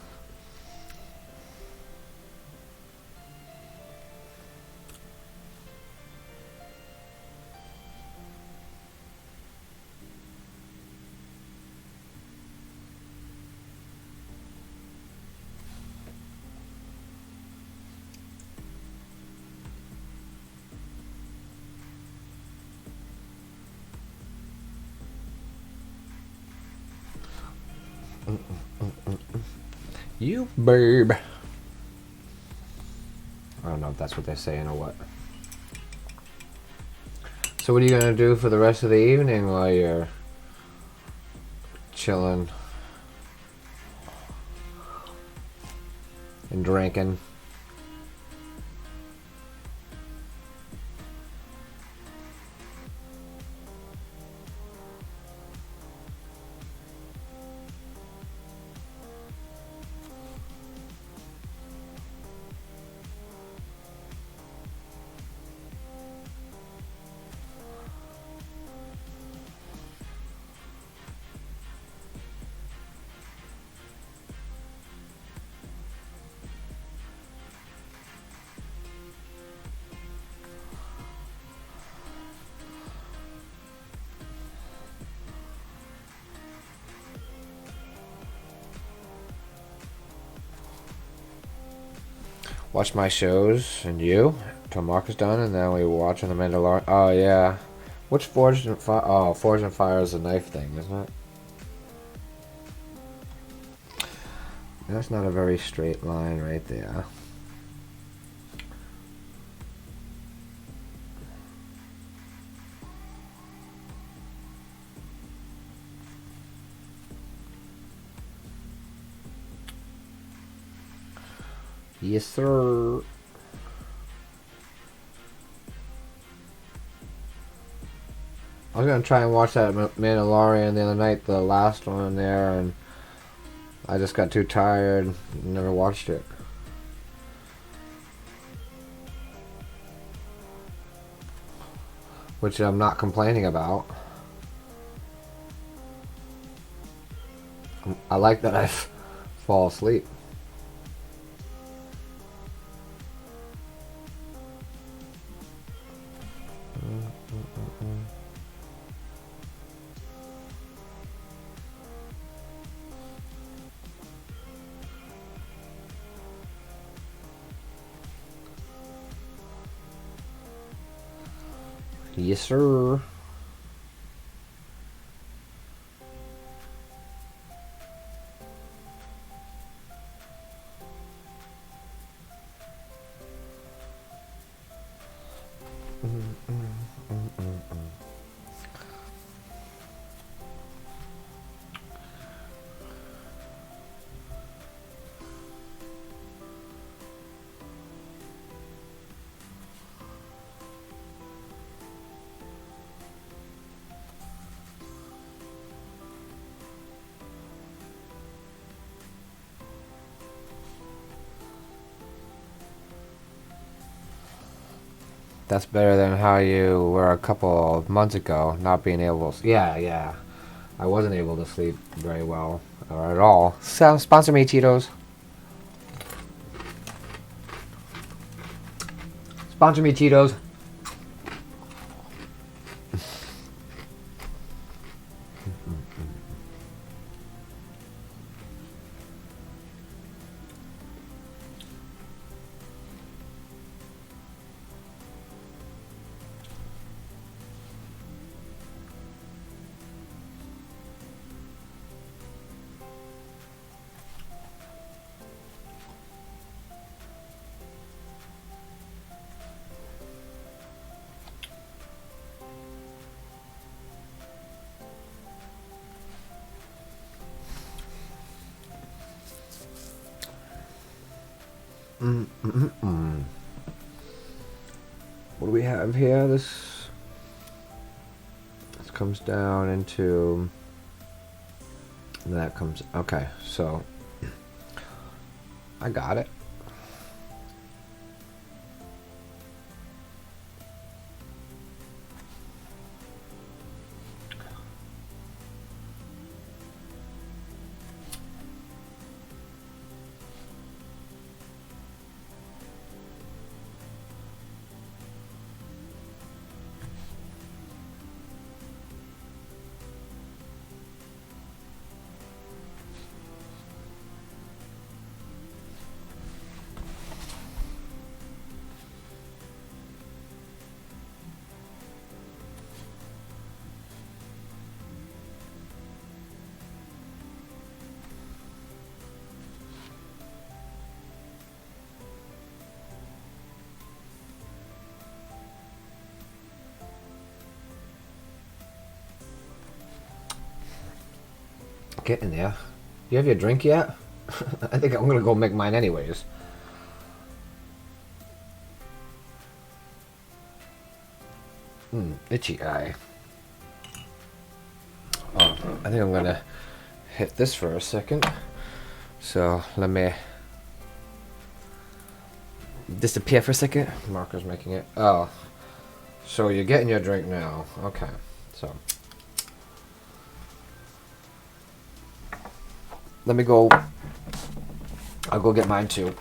You babe. I don't know if that's what they're saying or what. So what are you gonna do for the rest of the evening while you're chilling and drinking? Watch my shows and you till Mark is done, and then we watch on the Mandalorian. Oh yeah, what's Forged and Fire? Oh, Forged and Fire is a knife thing, isn't it? That's not a very straight line right there. Yes, sir. I was gonna try and watch that Mandalorian the other night, the last one there, and I just got too tired and never watched it. Which I'm not complaining about. I like that I fall asleep. Yes, sir. That's better than how you were a couple of months ago, not being able to. Yeah. I wasn't able to sleep very well, or at all. So, sponsor me, Tito's. Sponsor me, Tito's. What do we have here? This comes down into. And that comes. Okay, so I got it. Get in there. You have your drink yet? I think I'm gonna go make mine anyways. Itchy eye. Oh, I think I'm gonna hit this for a second. So let me disappear for a second. Marker's making it. Oh, so you're getting your drink now. Okay, so let me go. I'll go get mine too.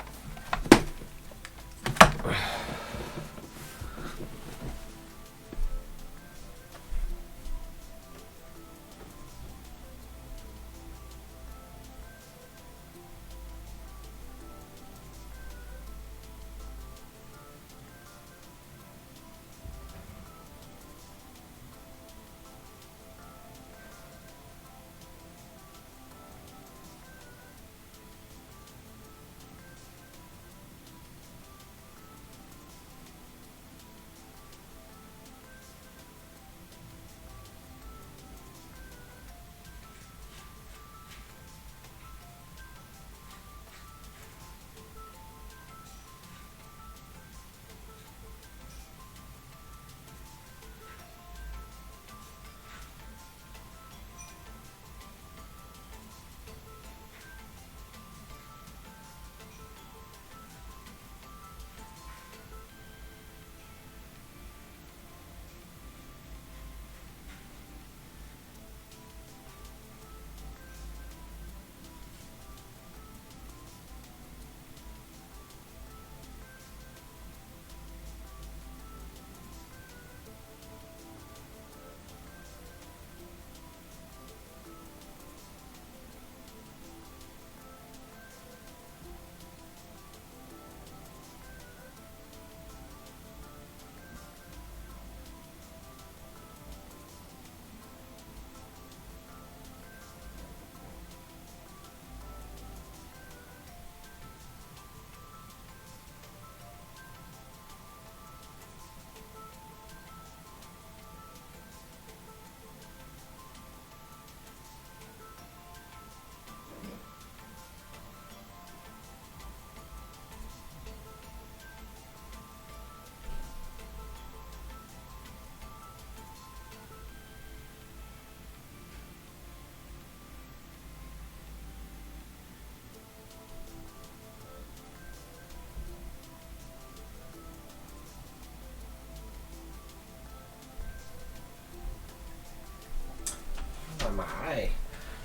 on my eye.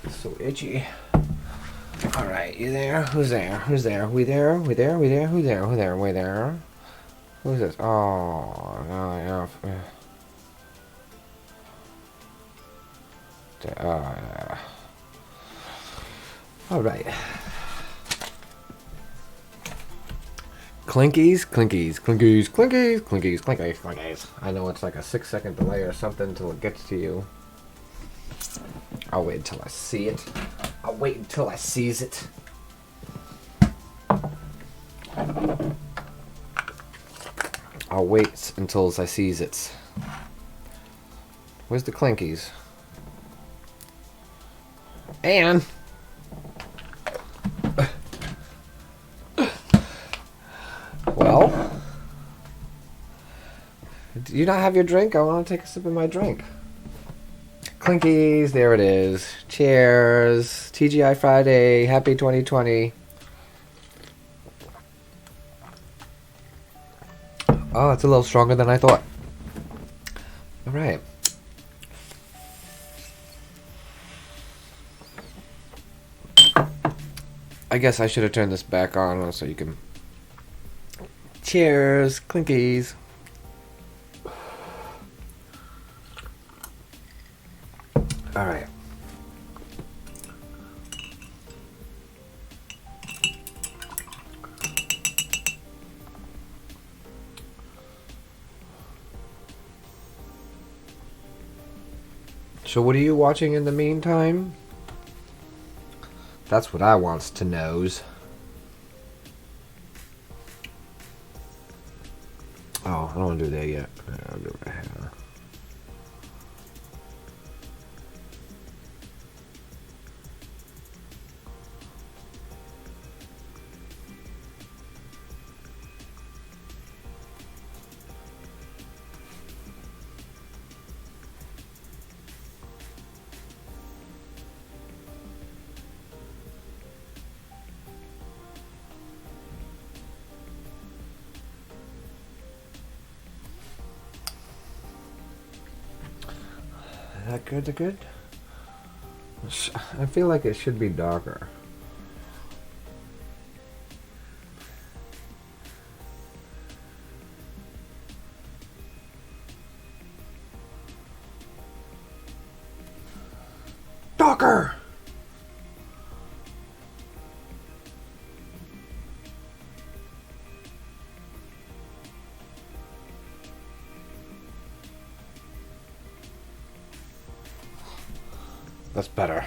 It's so itchy. Alright, you there? Who's there? Who's there? We there? We there? We there? Who there? Who there? We there? Who's this? Oh, no, yeah. Yeah. Alright. Clinkies, clinkies, clinkies, clinkies, clinkies, clinkies, clinkies. I know it's like a 6-second delay or something until it gets to you. I'll wait until I see it. I'll wait until I sees it. I'll wait until I sees it. Where's the clinkies? And well, do you not have your drink? I want to take a sip of my drink. Clinkies, there it is. Cheers. TGI Friday. Happy 2020. Oh, it's a little stronger than I thought. All right. I guess I should have turned this back on so you can... Cheers. Clinkies. All right. So what are you watching in the meantime? That's what I wants to knows. Oh, I don't want to do that yet. I'll do it right here. That good? That good? I feel like it should be darker. Darker! That's better.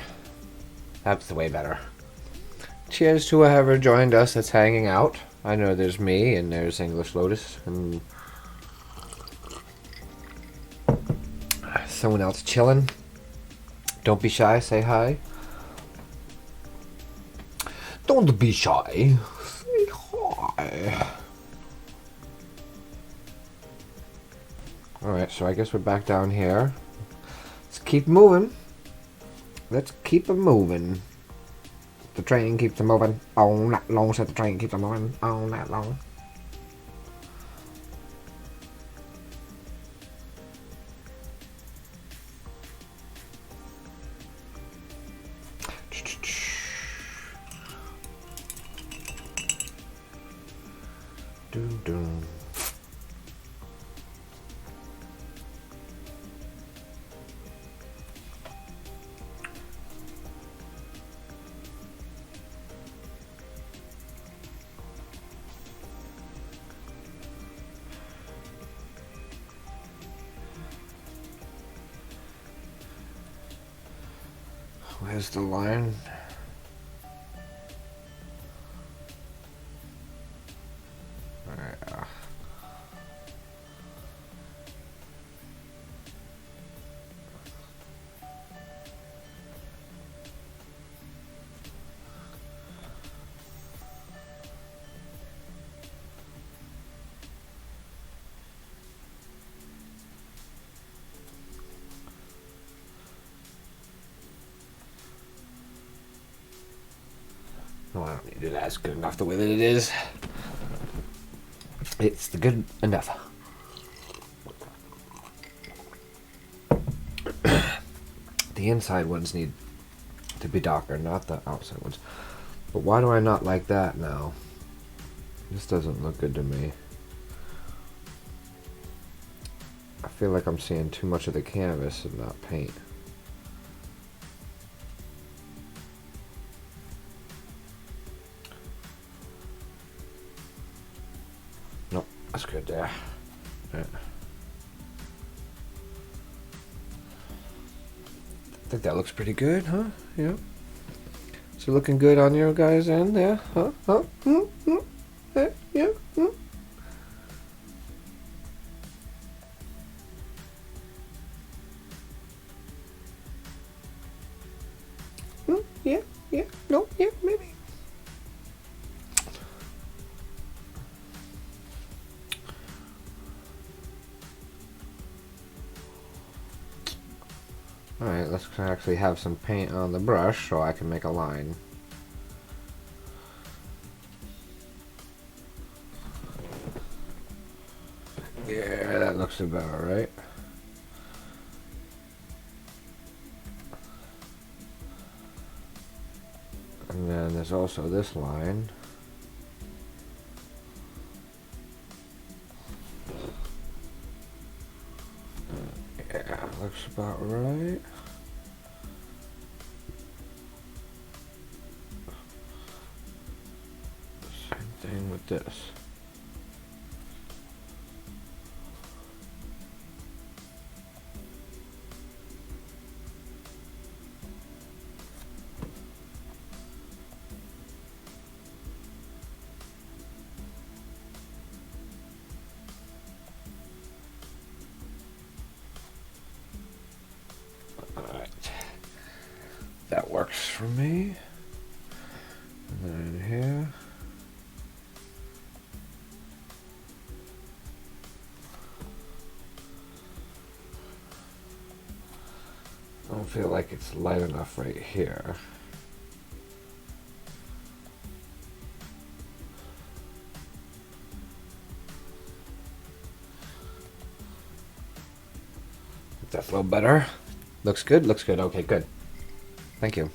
That's way better. Cheers to whoever joined us that's hanging out. I know there's me and there's English Lotus and someone else chilling. Don't be shy, say hi. Don't be shy. Say hi. Alright, so I guess we're back down here. Let's keep moving. Let's keep it moving. The train keeps moving all night long. So the train keeps moving all night long. Dun, dun. Where's the line? Alright. No, I don't need to do that. It's good enough the way that it is. It's the good enough. The inside ones need to be darker, not the outside ones. But why do I not like that now? This doesn't look good to me. I feel like I'm seeing too much of the canvas and not paint. Nope, that's good there. Right. I think that looks pretty good, huh? Yeah. So looking good on your guys' end there, huh? Huh? Yeah. Yeah. No, yeah, maybe. Alright, let's actually have some paint on the brush so I can make a line. Yeah, that looks about right. And then there's also this line. Yeah, looks about right. Same thing with this. Alright. That works for me. And then here. I don't feel like it's light enough right here. That's a little better. Looks good, looks good. Okay, good. Thank you.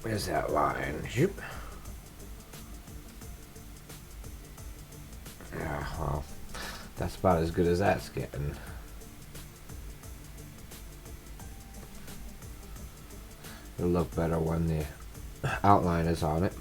Where's that line? Zoop. Yeah, well, that's about as good as that's getting. It'll look better when the outline is on it.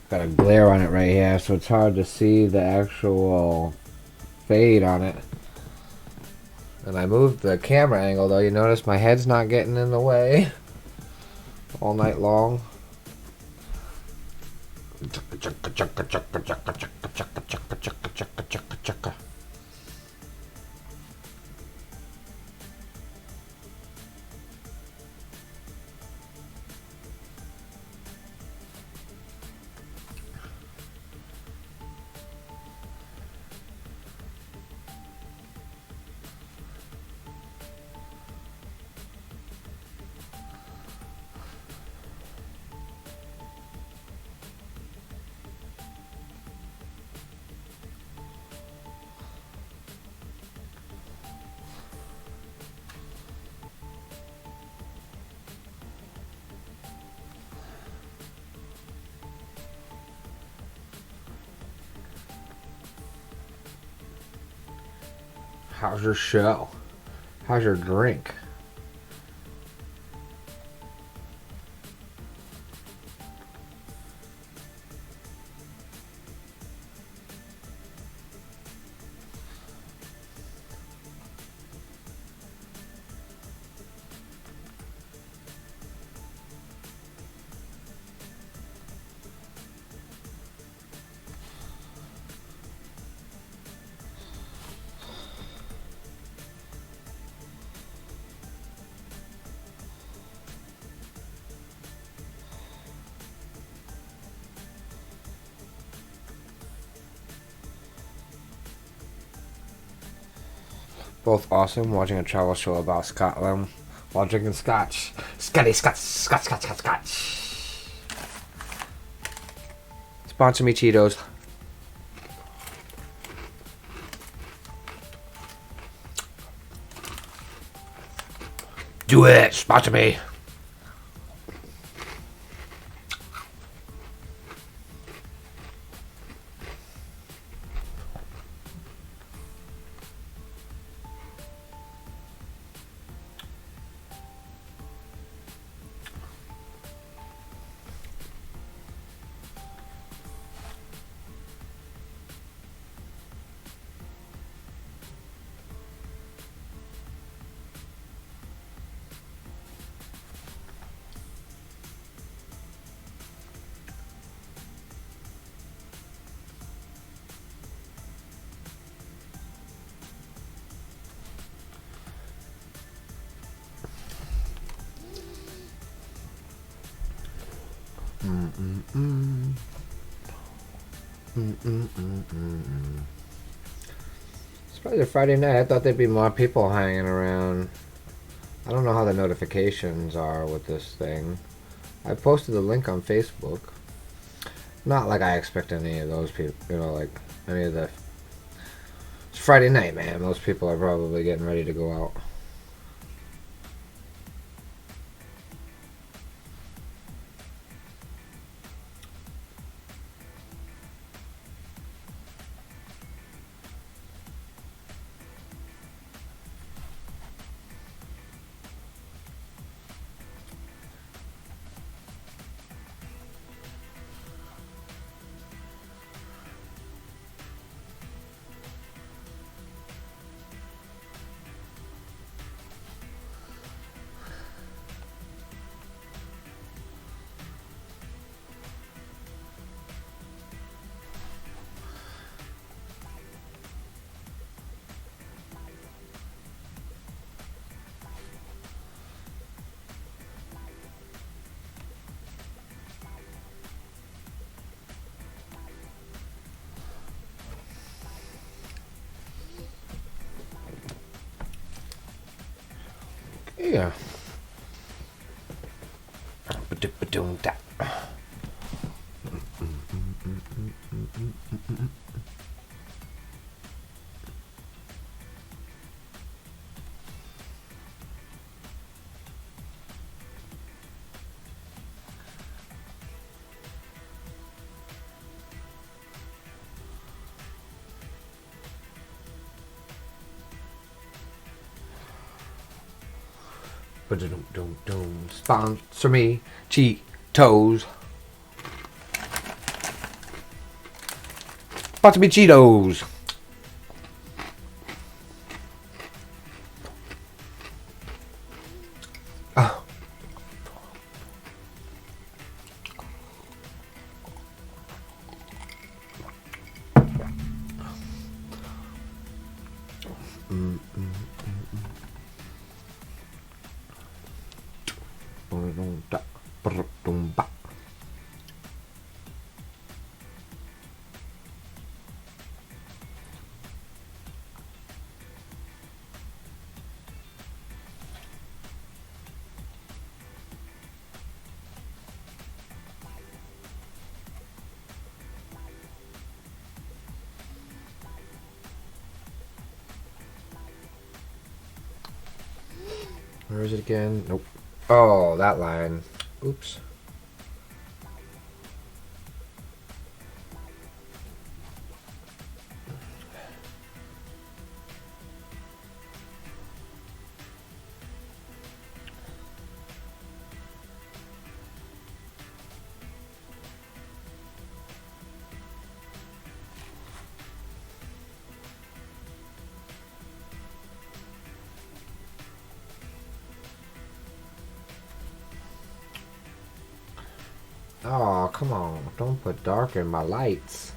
Got a glare on it right here, so it's hard to see the actual fade on it. And I moved the camera angle though. You notice my head's not getting in the way all night long. How's your show? How's your drink? Both awesome. Watching a travel show about Scotland while drinking scotch. Scotch. Sponsor me, Cheetos. Do it. Sponsor me. It's probably a Friday night. I thought there'd be more people hanging around. I don't know how the notifications are with this thing. I posted the link on Facebook. Not like I expect any of those people, you know, like any of the... It's Friday night, man. Most people are probably getting ready to go out. Yeah. Sponsor me, Cheetos. Sponsor me, Cheetos. Oh. Where is it again? Nope. Oh, that line. Oops. Oh, come on. Don't put dark in my lights.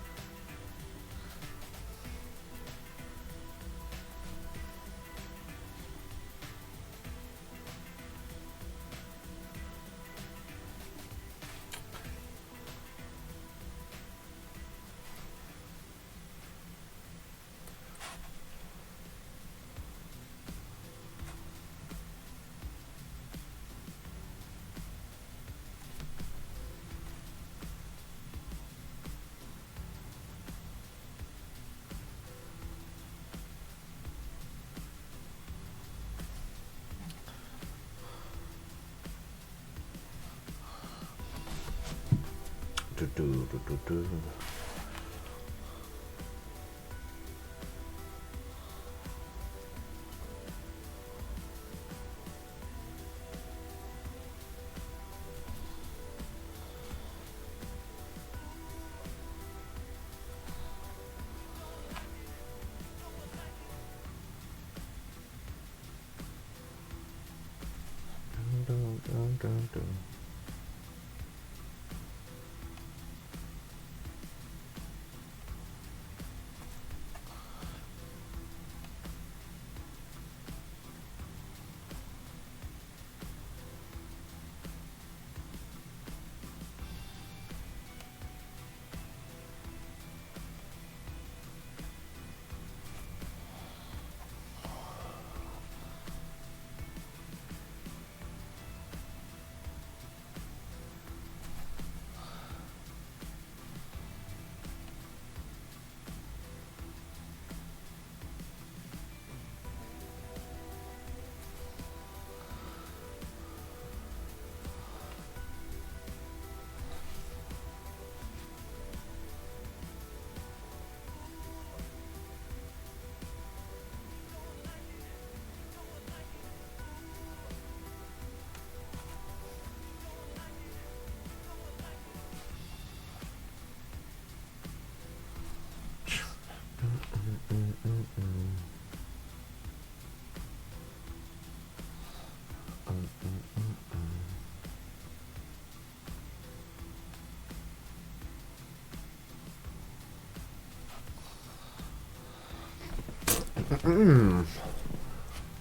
Do, do, do, do, do. Dun, dun, dun, dun.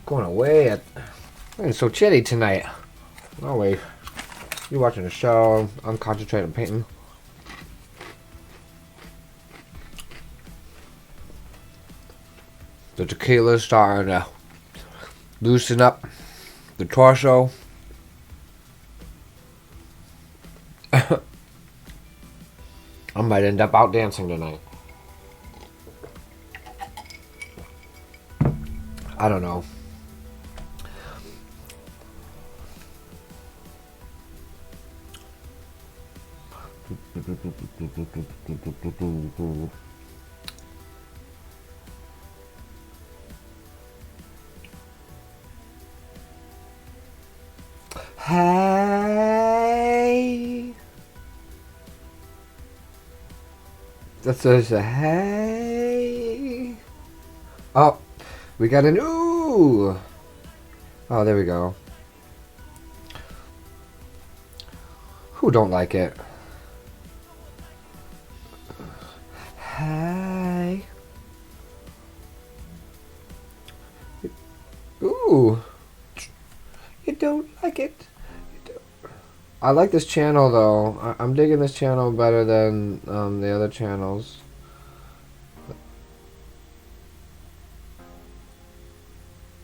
Going away at. It's so chilly tonight. Oh wait, you watching the show? I'm concentrating on painting. The tequila's starting to loosen up the torso. I might end up out dancing tonight. I don't know. Hey. That's what I say. Hey. Oh, we got an ooh. Oh, there we go. Who don't like it? Hey. Ooh. You don't like it? I like this channel though. I'm digging this channel better than the other channels.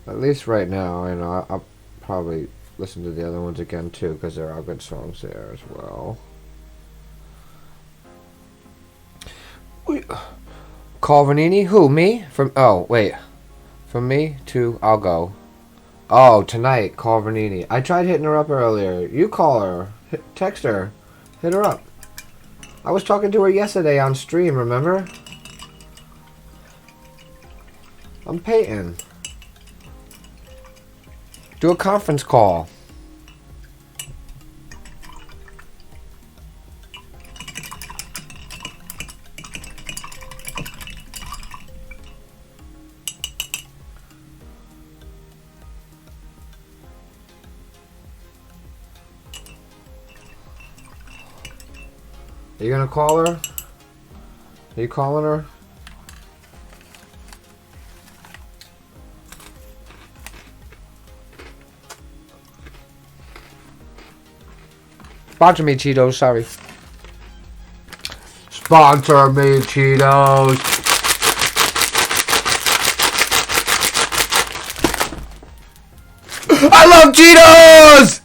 At least right now, you know, I'll probably listen to the other ones again too, because there are good songs there as well. Call Vanini? Who, me? From, oh, wait. From me to I'll go. Oh, tonight, call Vanini. I tried hitting her up earlier. You call her. Text her. Hit her up. I was talking to her yesterday on stream, remember? I'm Peyton. Do a conference call. Are you gonna call her? Are you calling her? Sponsor me, Cheetos. Sorry. Sponsor me, Cheetos. I love Cheetos!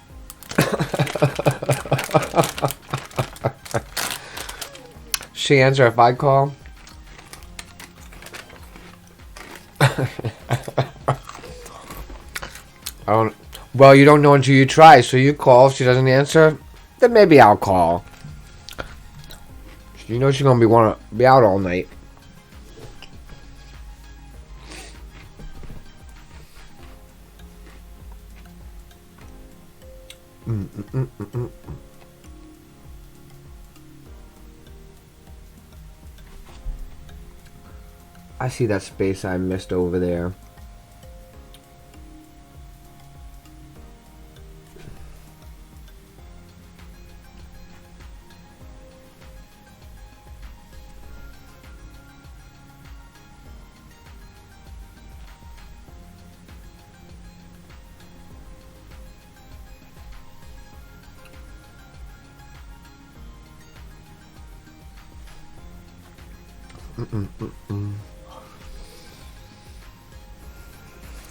She answer if I call. Well, you don't know until you try, so you call. If she doesn't answer, then maybe I'll call. You know she's gonna wanna be out all night. I see that space I missed over there.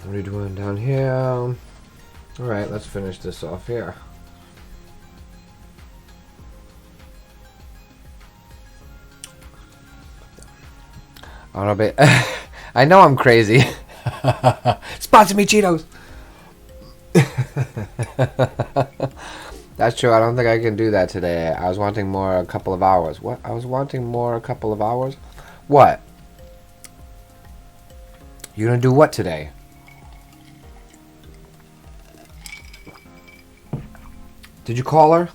What are you doing down here? Alright, let's finish this off here. I don't know, but I know I'm crazy. Sponsor me, Cheetos! That's true, I don't think I can do that today. I was wanting more a couple of hours. What? I was wanting more a couple of hours? What? You gonna do what today? Did you call her?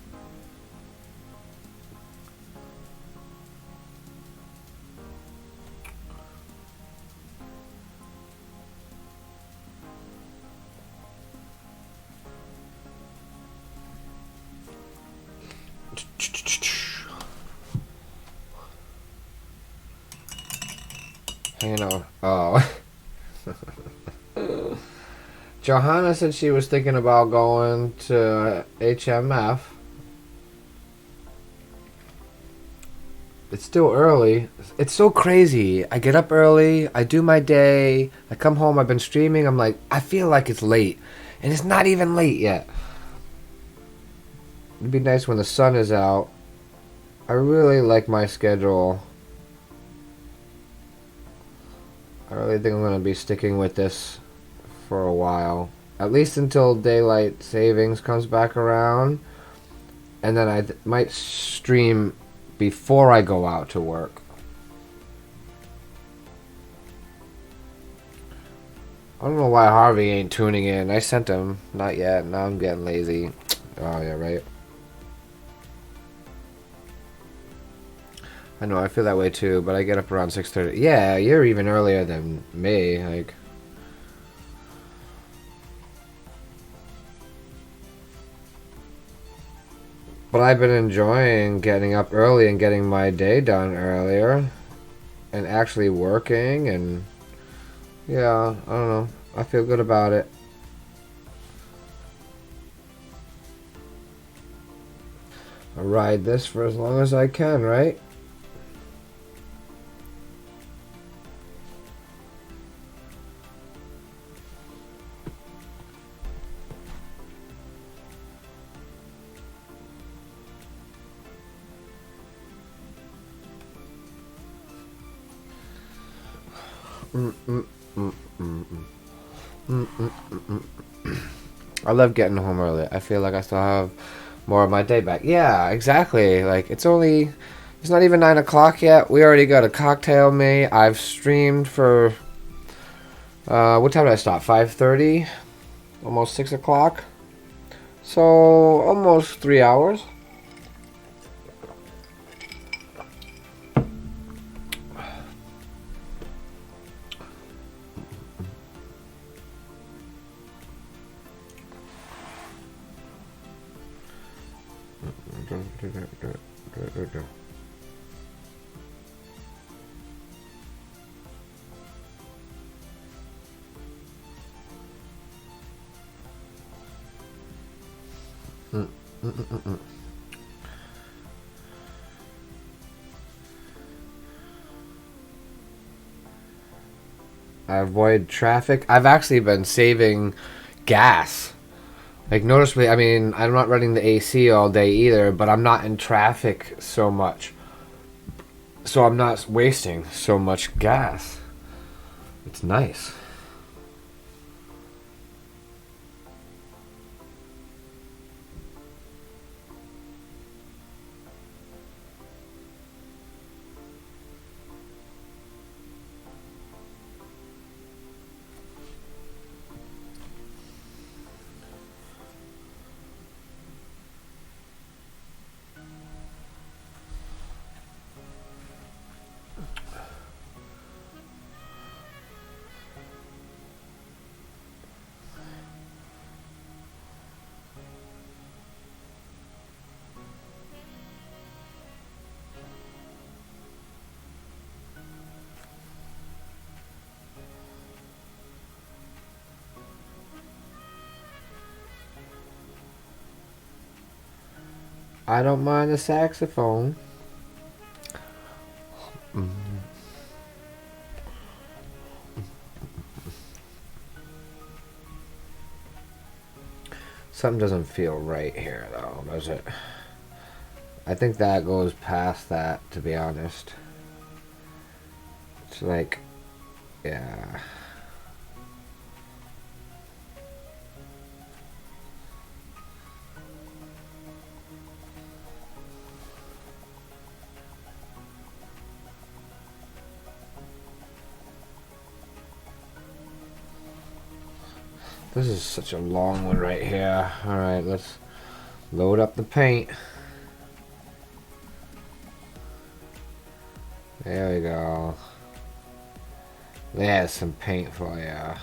Hanging out. Oh. Johanna said she was thinking about going to HMF. It's still early. It's so crazy. I get up early, I do my day, I come home, I've been streaming, I'm like, I feel like it's late. And it's not even late yet. It'd be nice when the sun is out. I really like my schedule. I really think I'm going to be sticking with this for a while. At least until daylight savings comes back around. And then I might stream before I go out to work. I don't know why Harvey ain't tuning in. I sent him. Not yet. Now I'm getting lazy. Oh, yeah, right. I know, I feel that way too, but I get up around 6:30. Yeah, you're even earlier than me, like... But I've been enjoying getting up early and getting my day done earlier. And actually working, and... Yeah, I don't know. I feel good about it. I'll ride this for as long as I can, right? I love getting home early. I feel like I still have more of my day back. Yeah, exactly. Like, it's not even 9 o'clock yet. We already got a cocktail made. I've streamed for, what time did I stop? 5:30? Almost 6 o'clock. So, almost 3 hours. Mm, mm, mm, mm, mm. I avoid traffic. I've actually been saving gas. Like, noticeably, I mean, I'm not running the AC all day either, but I'm not in traffic so much. So I'm not wasting so much gas. It's nice. I don't mind the saxophone. Something doesn't feel right here, though, does it? I think that goes past that, to be honest. It's like, yeah. This is such a long one right here. Alright, let's load up the paint. There we go. There's some paint for you.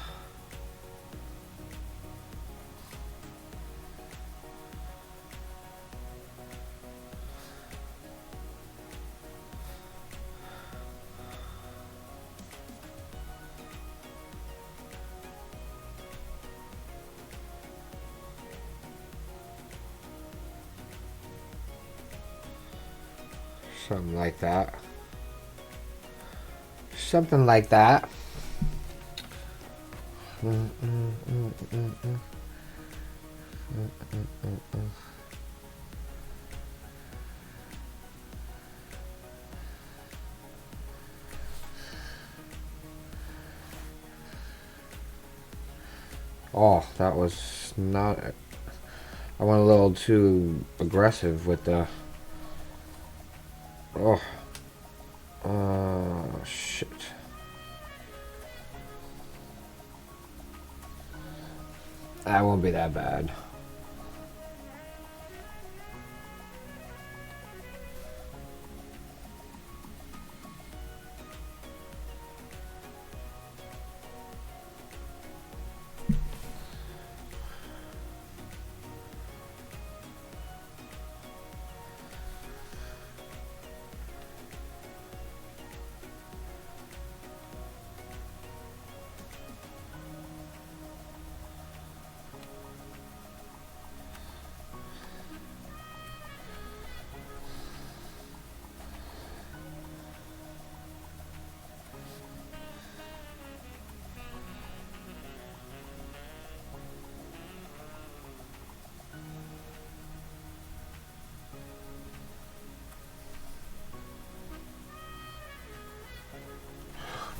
Something like that. Something like that. Oh, that was not... I went a little too aggressive with the... Oh. Shit. That won't be that bad.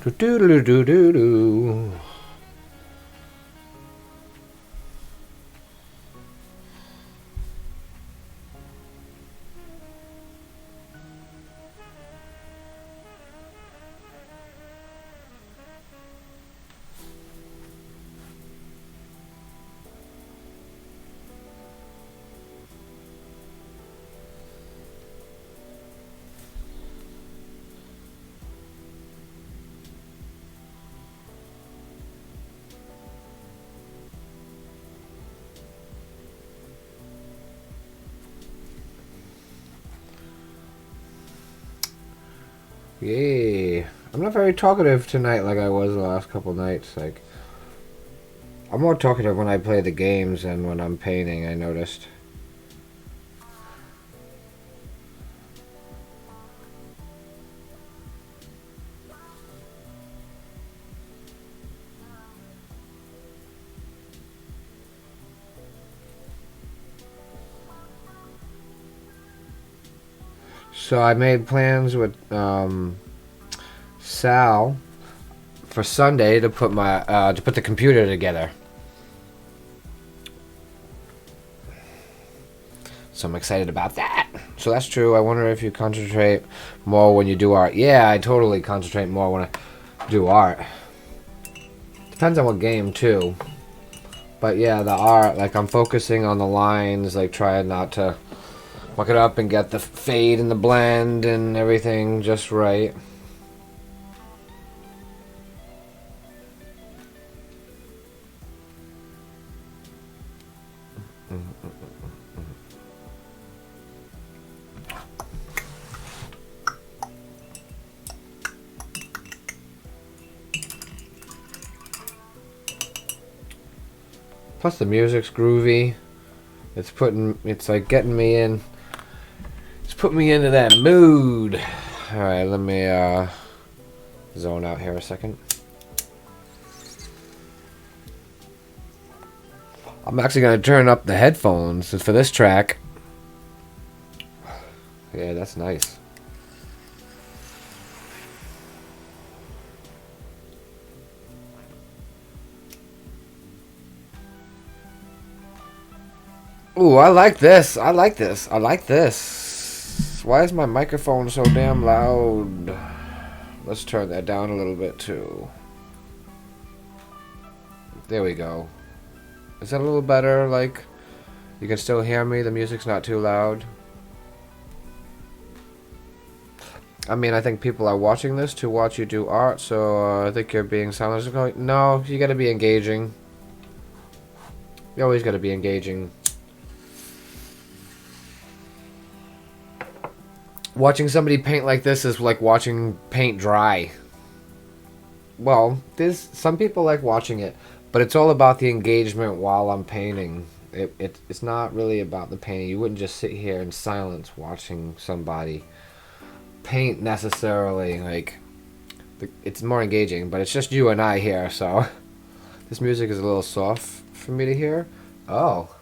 Do do do do do do. Yay. I'm not very talkative tonight like I was the last couple nights. Like, I'm more talkative when I play the games than when I'm painting, I noticed. So I made plans with Sal for Sunday to put the computer together. So I'm excited about that. So that's true. I wonder if you concentrate more when you do art. Yeah, I totally concentrate more when I do art. Depends on what game too. But yeah, the art, like I'm focusing on the lines, like trying not to muck it up and get the fade and the blend and everything just right. Plus the music's groovy. It's like getting me in. It's putting me into that mood. All right, let me zone out here a second. I'm actually gonna turn up the headphones for this track. Yeah, that's nice. Ooh, I like this. I like this. I like this. Why is my microphone so damn loud? Let's turn that down a little bit too. There we go. Is that a little better? Like, you can still hear me? The music's not too loud? I mean, I think people are watching this to watch you do art, so I think you're being silent. No, you gotta be engaging. You always gotta be engaging. Watching somebody paint like this is like watching paint dry. Well, some people like watching it, but it's all about the engagement while I'm painting. It's not really about the painting. You wouldn't just sit here in silence watching somebody paint necessarily. Like, it's more engaging, but it's just you and I here, so this music is a little soft for me to hear. Oh,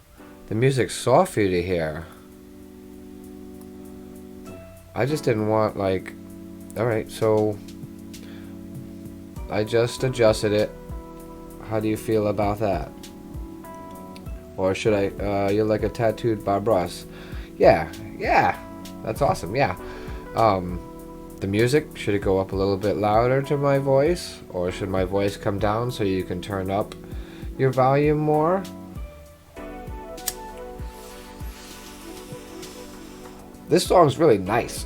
the music's soft for you to hear. I just didn't want, like, alright, so I just adjusted it. How do you feel about that? Or should I, you're like a tattooed Bob Ross. Yeah, that's awesome, yeah. The music, should it go up a little bit louder to my voice? Or should my voice come down so you can turn up your volume more? This song's really nice.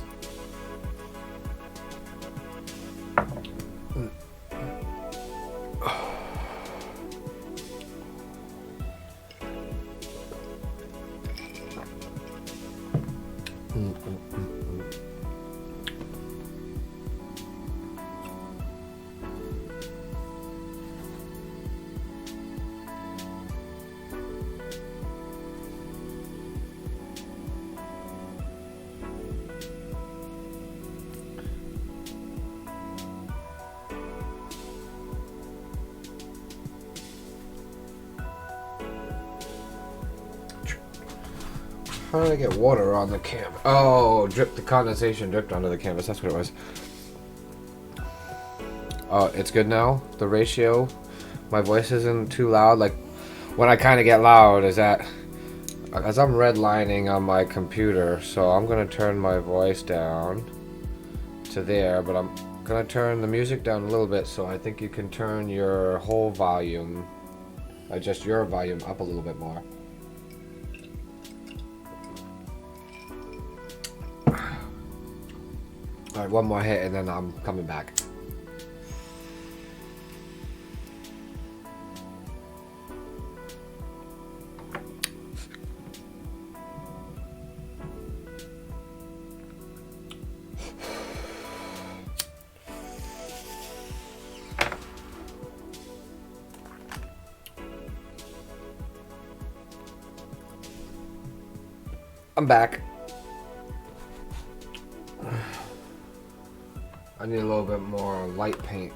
How did I get water on the canvas? Oh, the condensation dripped onto the canvas. That's what it was. Oh, it's good now? The ratio? My voice isn't too loud? Like, when I kind of get loud, is that... As I'm redlining on my computer, so I'm going to turn my voice down to there, but I'm going to turn the music down a little bit, so I think you can turn your whole volume, just your volume, up a little bit more. Alright, one more hit and then I'm coming back. I'm back. I need a little bit more light paint.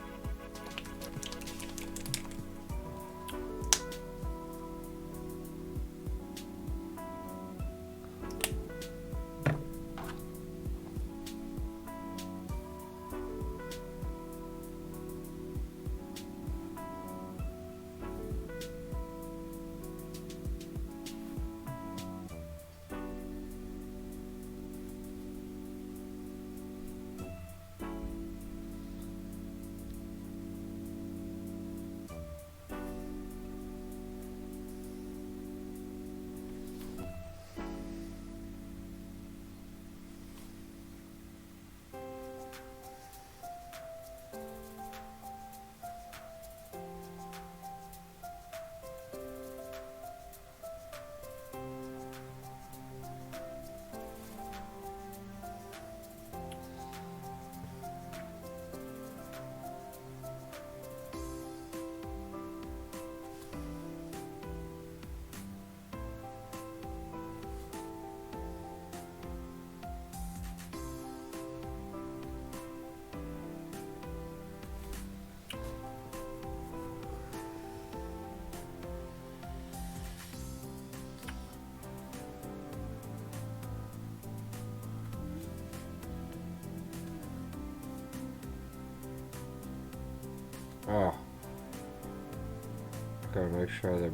Gotta make sure the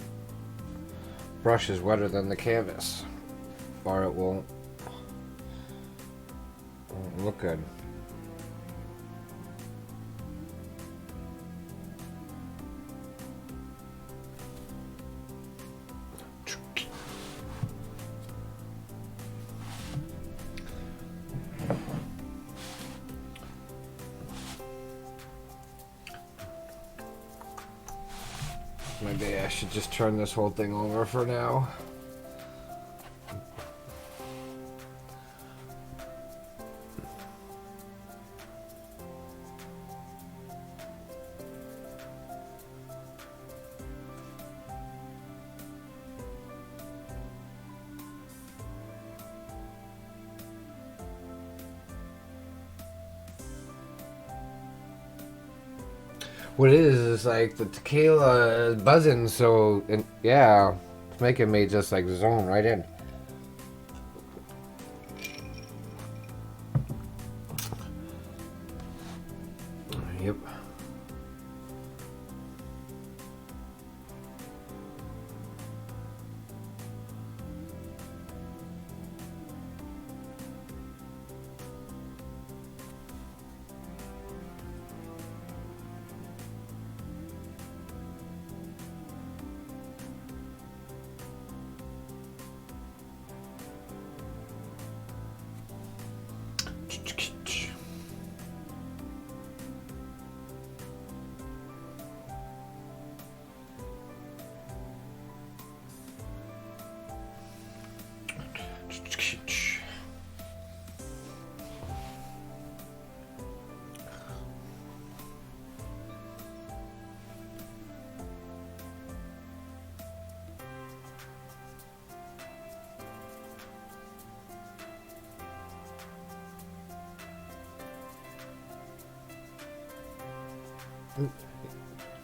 brush is wetter than the canvas, or it won't look good. Maybe I should just turn this whole thing over for now. What it is like the tequila is buzzing, so yeah, it's making me just like zone right in. Yep.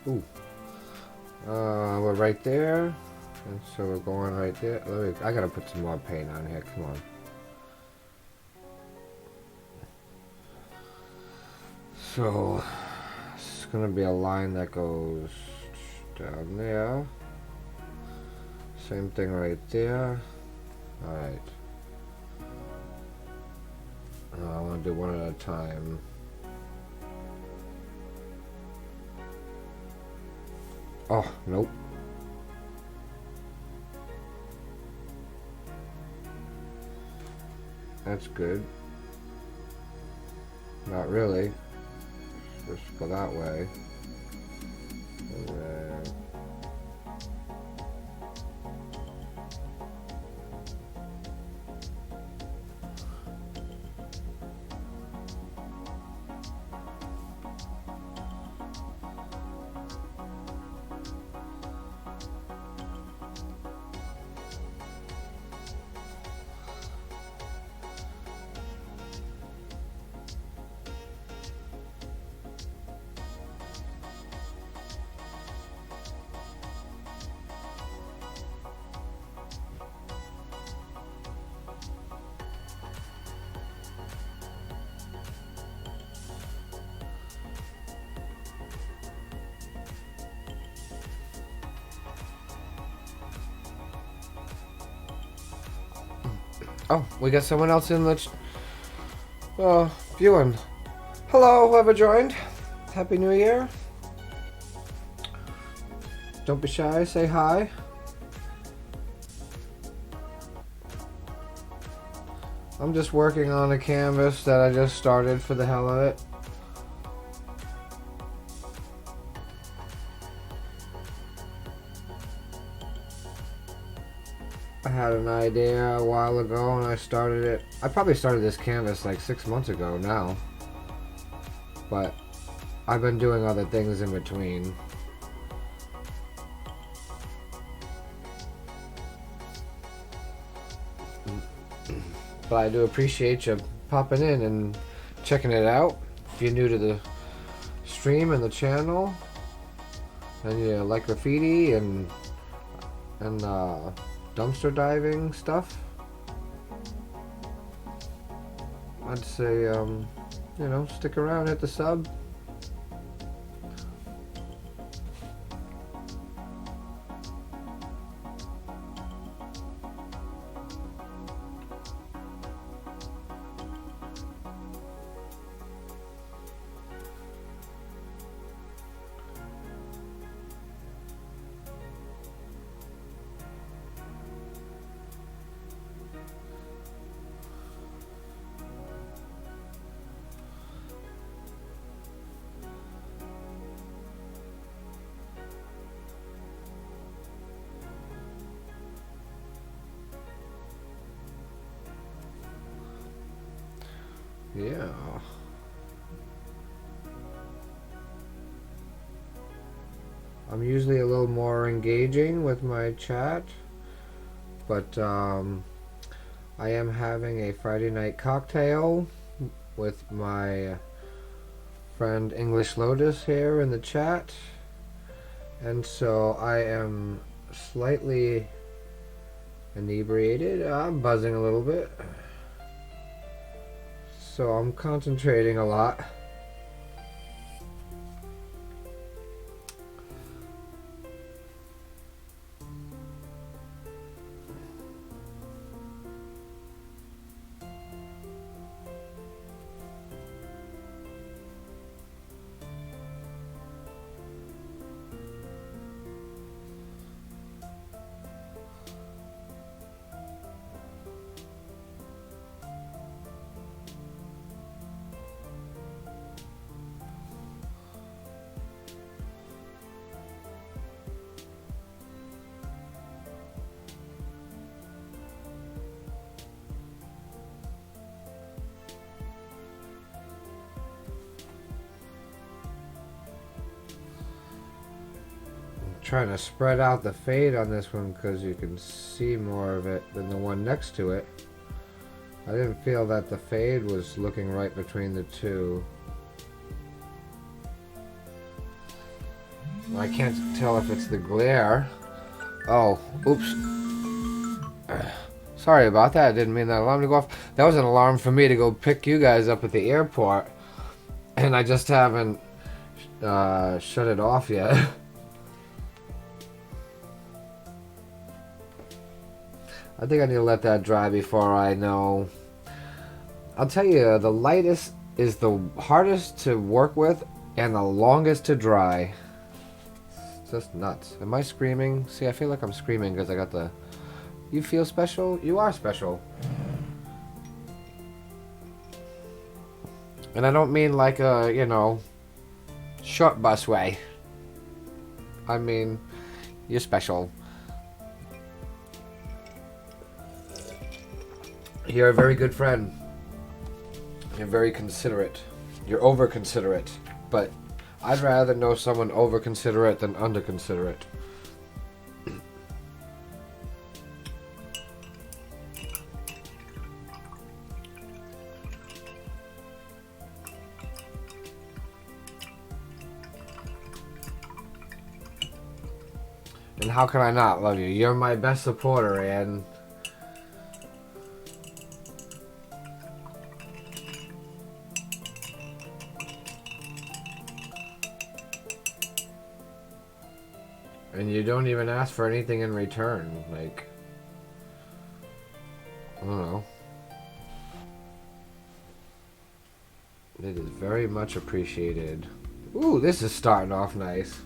Ooh. We're right there, and so we're going right there. I gotta put some more paint on here. Come on. So it's gonna be a line that goes down there. Same thing right there. All right. I want to do one at a time. Oh, nope. That's good. Not really. Just go that way. And then oh, we got someone else in the viewing. Hello, whoever joined. Happy New Year. Don't be shy, say hi. I'm just working on a canvas that I just started for the hell of it. I had an idea a while ago and I started it. I probably started this canvas like 6 months ago now. But I've been doing other things in between. But I do appreciate you popping in and checking it out. If you're new to the stream and the channel, and you like graffiti and dumpster diving stuff, I'd say you know, stick around, hit the sub. Yeah. I'm usually a little more engaging with my chat, but I am having a Friday night cocktail with my friend English Lotus here in the chat, and so I am slightly inebriated. I'm buzzing a little bit, so I'm concentrating a lot. Trying to spread out the fade on this one because you can see more of it than the one next to it. I didn't feel that the fade was looking right between the two. I can't tell if it's the glare. Oh, oops. Sorry about that. I didn't mean that alarm to go off. That was an alarm for me to go pick you guys up at the airport. And I just haven't shut it off yet. I think I need to let that dry before I know. I'll tell you, the lightest is the hardest to work with and the longest to dry. It's just nuts. Am I screaming? See, I feel like I'm screaming because I got the... You feel special? You are special. And I don't mean like a, you know, short bus way. I mean, you're special. You're a very good friend. You're very considerate. You're over considerate. But I'd rather know someone over considerate than under considerate. And how can I not love you? You're my best supporter, and you don't even ask for anything in return. Like, I don't know. It is very much appreciated. Ooh, this is starting off nice.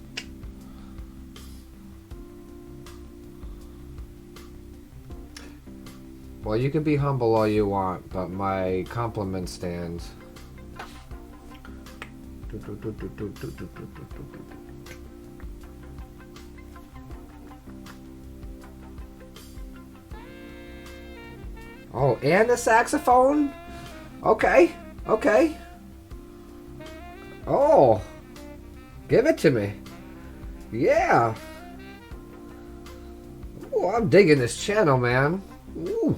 Well, you can be humble all you want, but my compliment stands. Oh, and the saxophone? Okay, okay. Oh, give it to me. Yeah. Ooh, I'm digging this channel, man. Ooh.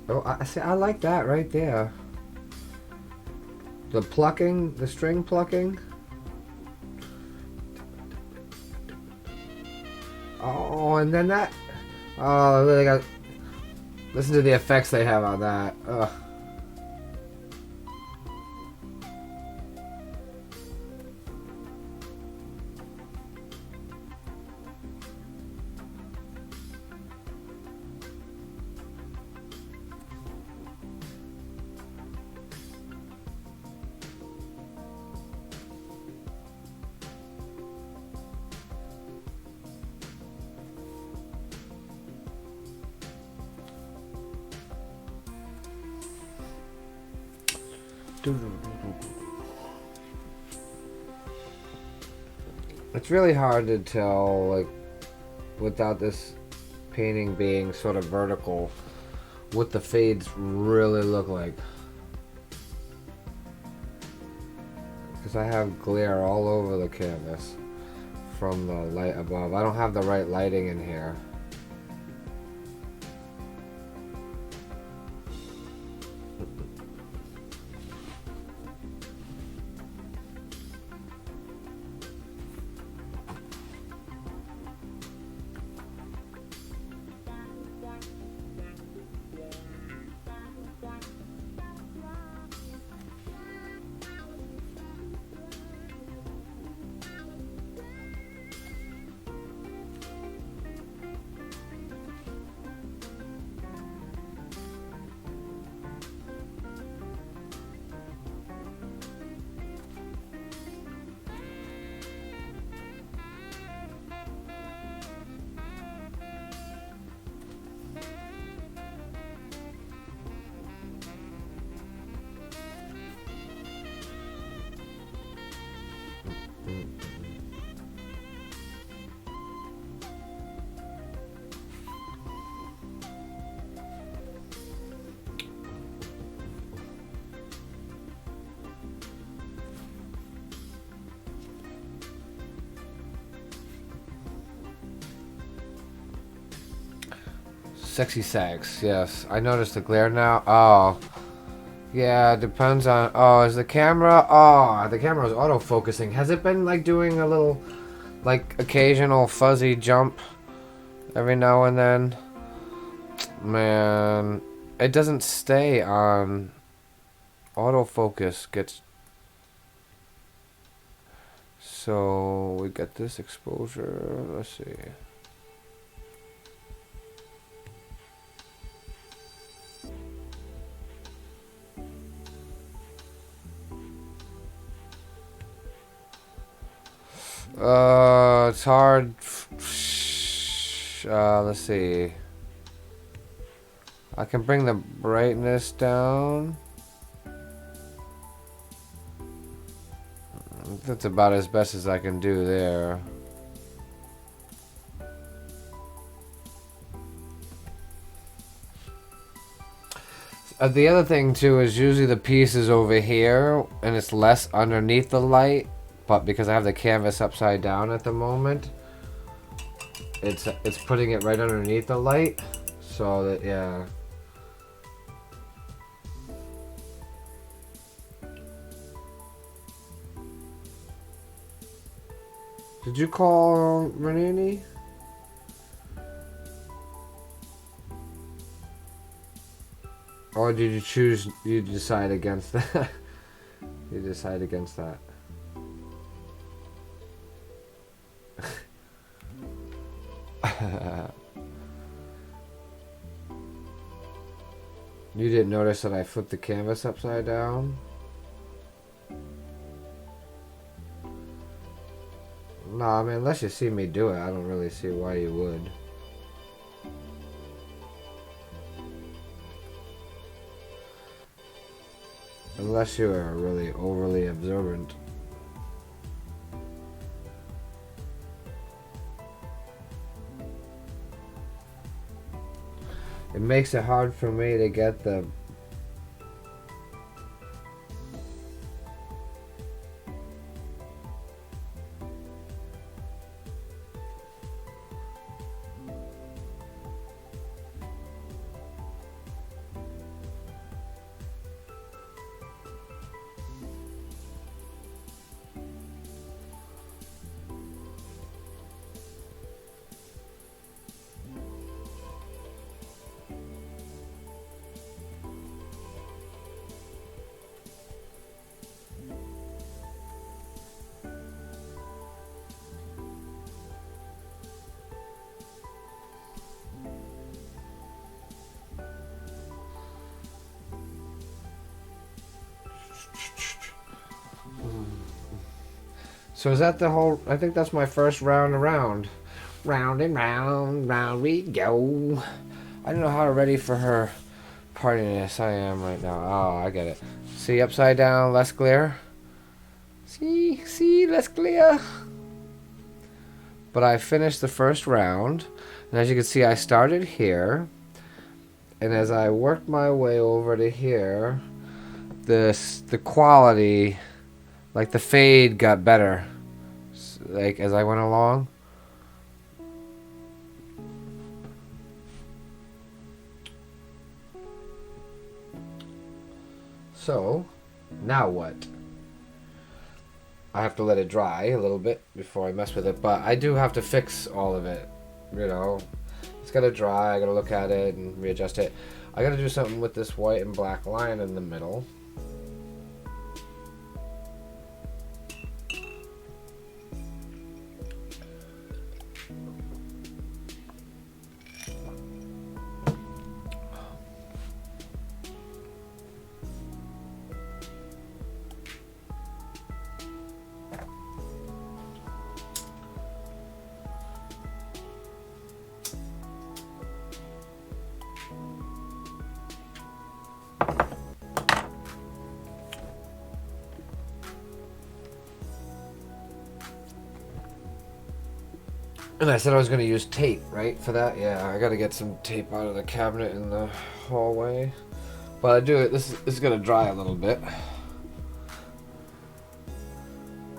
Oh, I see. I like that right there. The plucking, the string plucking. Oh, and then that. Oh, I really got. Listen to the effects they have on that. Ugh. It's really hard to tell, like, without this painting being sort of vertical, what the fades really look like. Because I have glare all over the canvas from the light above. I don't have the right lighting in here. Sexy sags, yes. I noticed the glare now. Oh. Yeah, it depends on... Oh, is the camera... Oh, the camera is autofocusing. Has it been, like, doing a little, like, occasional fuzzy jump every now and then? Man, it doesn't stay on... Autofocus gets... So, we got this exposure. Let's see. It's hard. Let's see. I can bring the brightness down. That's about as best as I can do there. The other thing too is usually the piece is over here and it's less underneath the light. But because I have the canvas upside down at the moment, it's putting it right underneath the light, so that, yeah. Did you call Renini? Or did you decide against that? You decide against that. You didn't notice that I flipped the canvas upside down? No, I mean, unless you see me do it, I don't really see why you would. Unless you are really overly observant. It makes it hard for me to get the... So is that the whole... I think that's my first round around. Round and round, round we go. I don't know how to ready for her partiness I am right now. Oh, I get it. See, upside down, less glare. See, less glare. But I finished the first round, and as you can see, I started here, and as I worked my way over to here, the quality, like the fade, got better. Like as I went along. So, now what? I have to let it dry a little bit before I mess with it, but I do have to fix all of it, you know. It's gotta dry, I gotta look at it and readjust it. I gotta do something with this white and black line in the middle. And I said I was going to use tape, right, for that? Yeah, I got to get some tape out of the cabinet in the hallway. But I do it, this is going to dry a little bit.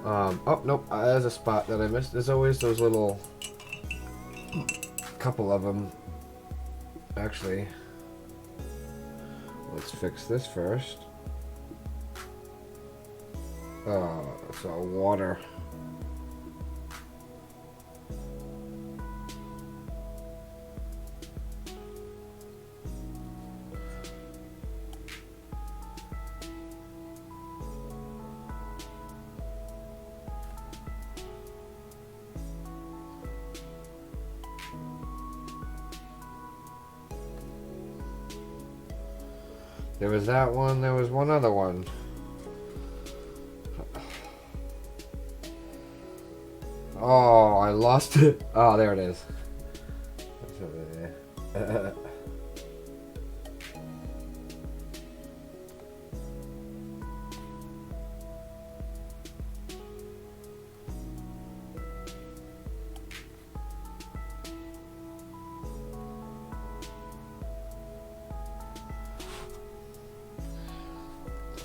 Oh, nope, there's a spot that I missed. There's always those little, couple of them, actually. Let's fix this first. Oh, it's all water. There was that one, there was one other one. Oh, I lost it. Oh, there it is. It's over there.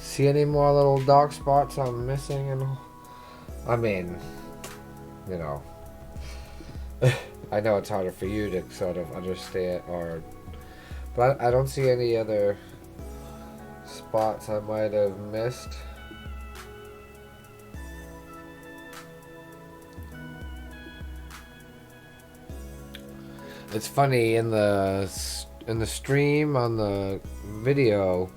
See any more little dark spots I'm missing? And I mean, you know, I know it's harder for you to sort of understand, but I don't see any other spots I might have missed. It's funny in the stream on the video,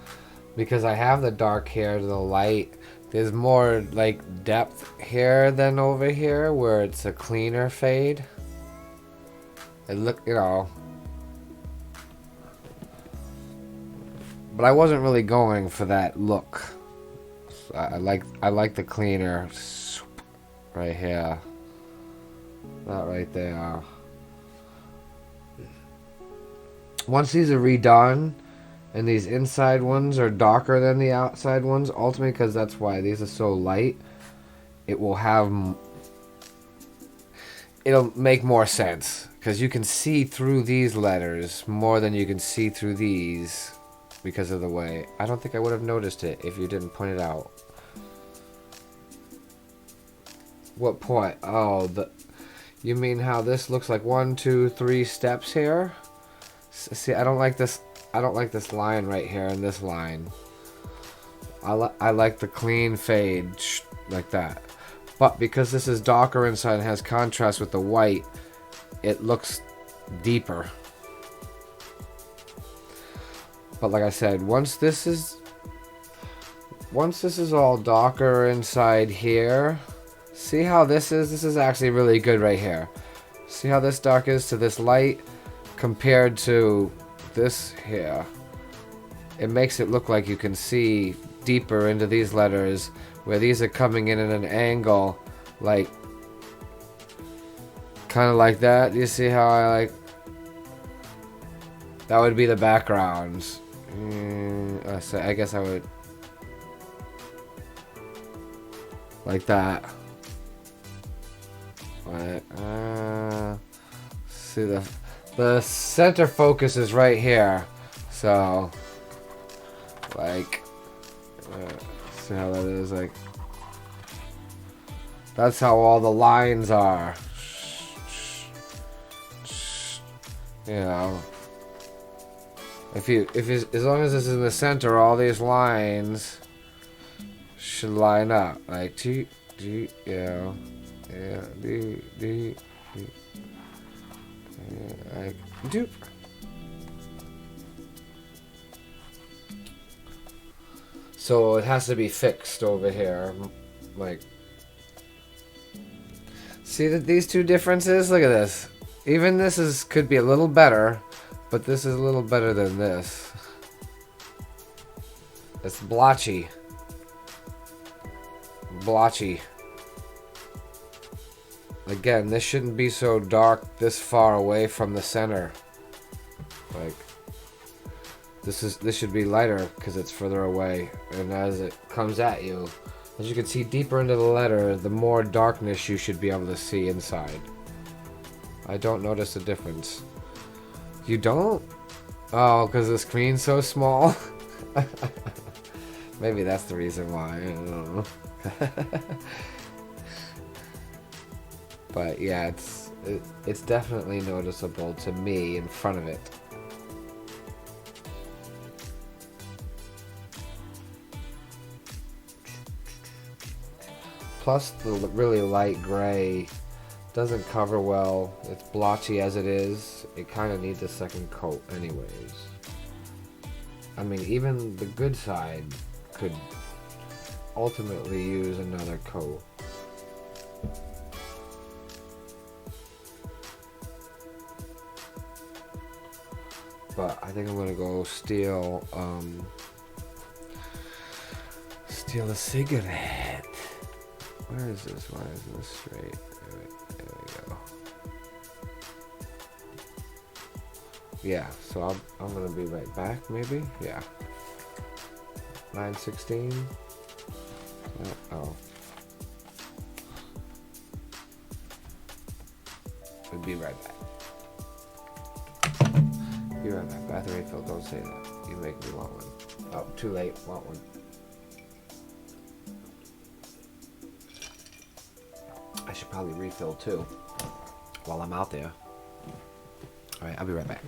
because I have the dark hair to the light, there's more like depth here than over here where it's a cleaner fade. It look, you know, but I wasn't really going for that look. So I like the cleaner right here. That right there. Once these are redone, and these inside ones are darker than the outside ones, ultimately because that's why these are so light, it'll make more sense. Because you can see through these letters more than you can see through these because of the way. I don't think I would have noticed it if you didn't point it out. What point? Oh, you mean how this looks like 1, 2, 3 steps here? See, I don't like this. I don't like this line right here and this line. I like the clean fade like that. But because this is darker inside and has contrast with the white, it looks deeper. But like I said, once this is all darker inside here, see how this is? This is actually really good right here. See how this dark is to this light compared to this here. It makes it look like you can see deeper into these letters, where these are coming in at an angle, like kind of like that. You see how I like that would be the backgrounds So I guess I would like that. But see, the center focus is right here, so like see how that is, like that's how all the lines are, you know. If as long as it's in the center, all these lines should line up. Like G, you know, yeah, D, like doop. So it has to be fixed over here, like. See that these two differences? Look at this. Even this could be a little better. But this is a little better than this. It's blotchy. Blotchy. Again, this shouldn't be so dark this far away from the center. Like, this should be lighter because it's further away. And as it comes at you, as you can see deeper into the letter, the more darkness you should be able to see inside. I don't notice a difference. You don't? Oh, because the screen's so small? Maybe that's the reason why. I don't know. But yeah, it's definitely noticeable to me in front of it. Plus the really light gray doesn't cover well. It's blotchy as it is. It kind of needs a second coat anyways. I mean, even the good side could ultimately use another coat. But I think I'm gonna go steal a cigarette. Where is this? Why isn't this straight? There we go. Yeah, so I'm gonna be right back, maybe? Yeah. 9:16. Oh. I'll be right back. Be right back. Bathroom refill, don't say that. You make me want one. Oh, too late. Want one. I should probably refill too while I'm out there. Alright, I'll be right back.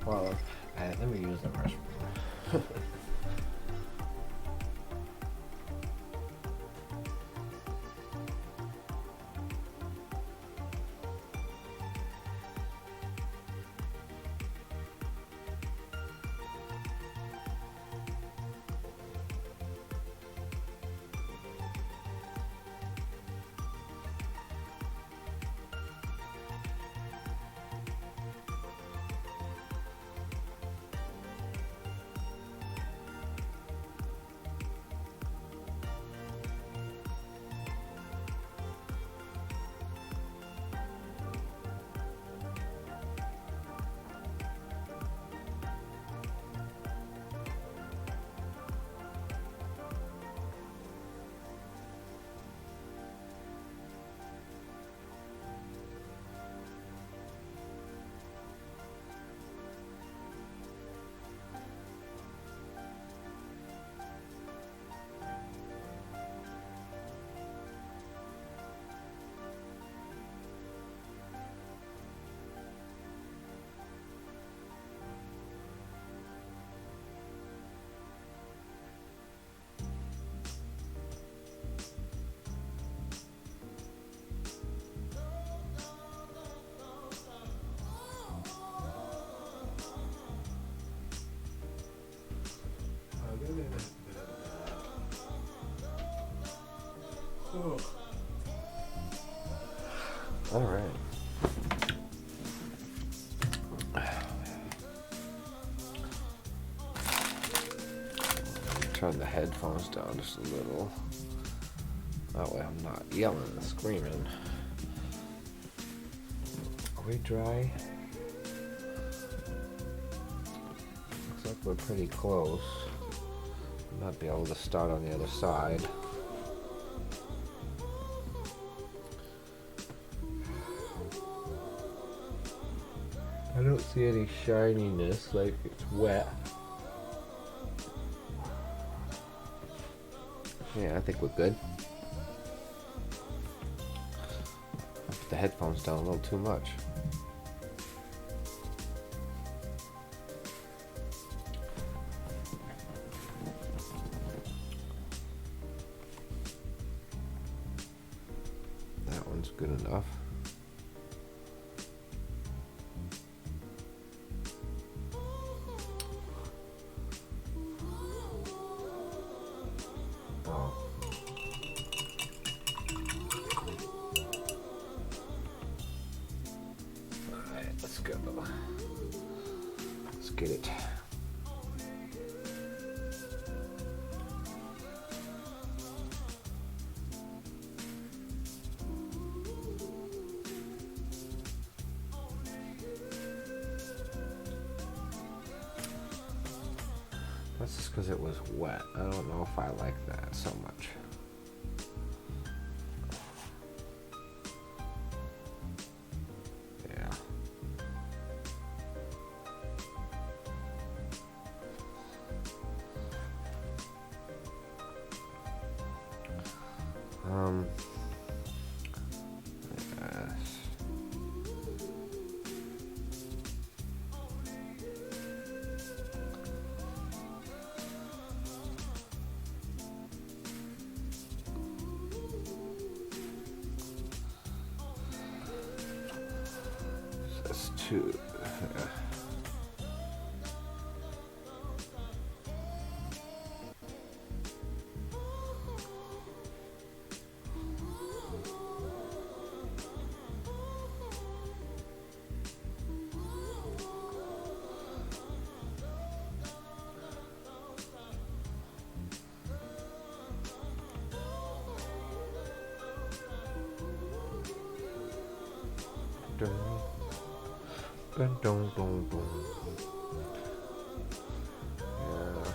Well, let me use the restroom. All right. Turn the headphones down just a little. That way I'm not yelling and screaming. Are we dry? Looks like we're pretty close. Might be able to start on the other side. I don't see any shininess, like it's wet. Yeah, I think we're good. I put the headphones down a little too much. That one's good enough. Let's get it. That's just because it was wet. I don't know if I like that so much. That's two. Dun, dun, dun, dun. Yeah.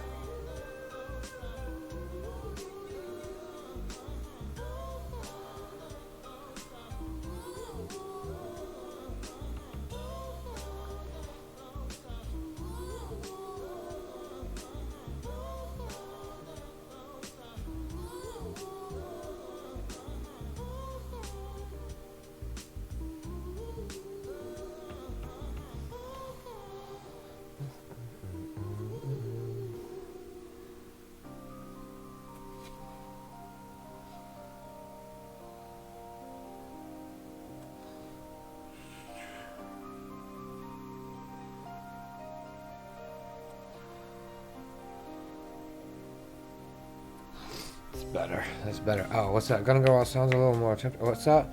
better. That's better. Oh, what's that? Gonna go out sounds a little more tempting. What's that?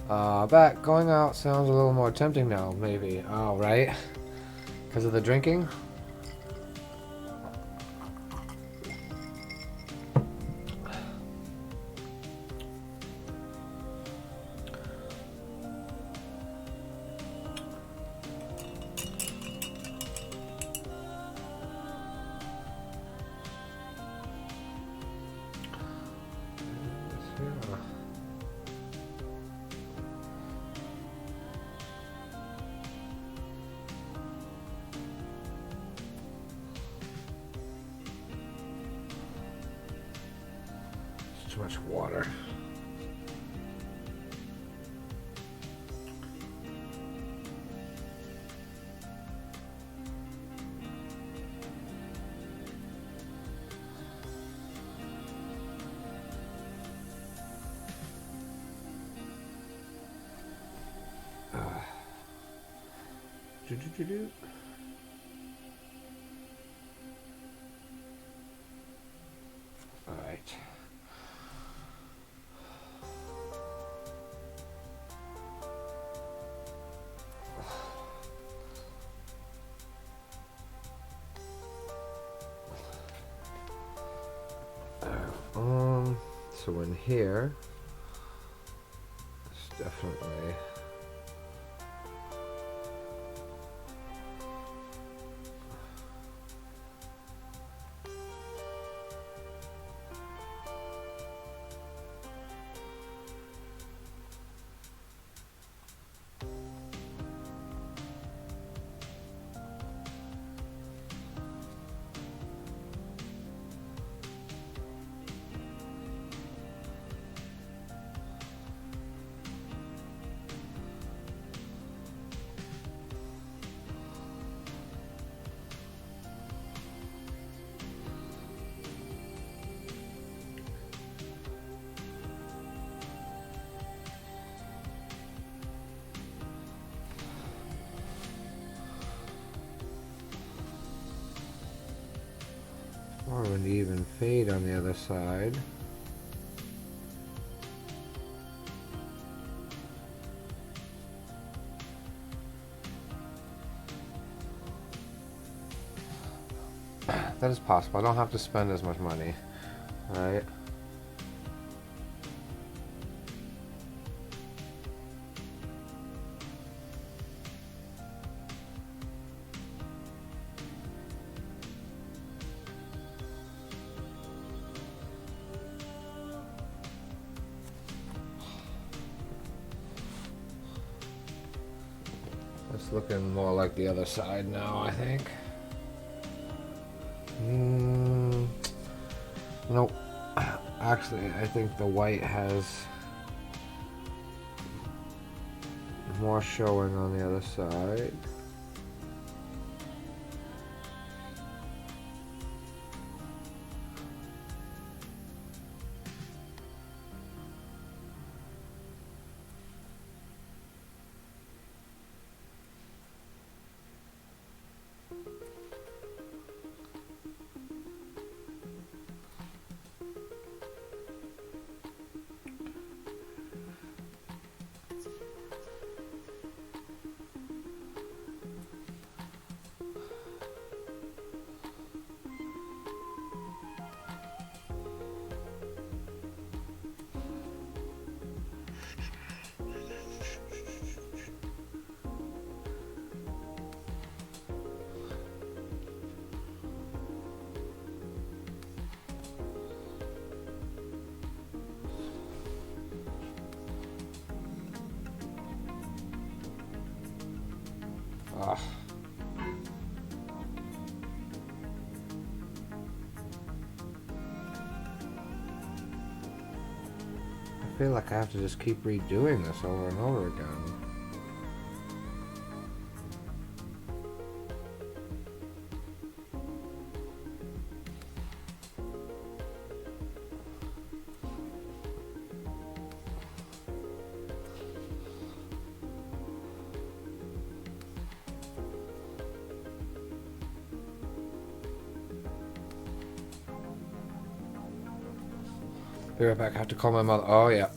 Back. Going out sounds a little more tempting now, maybe. Oh, right? Because of the drinking? Too much water. Do. All right. So in here, it's definitely more of an even fade on the other side. That is possible. I don't have to spend as much money, right? It's looking more like the other side now, I think. Nope. Actually, I think the white has more showing on the other side. Ugh. I feel like I have to just keep redoing this over and over again. Be right back. I have to call my mother. Oh, yeah.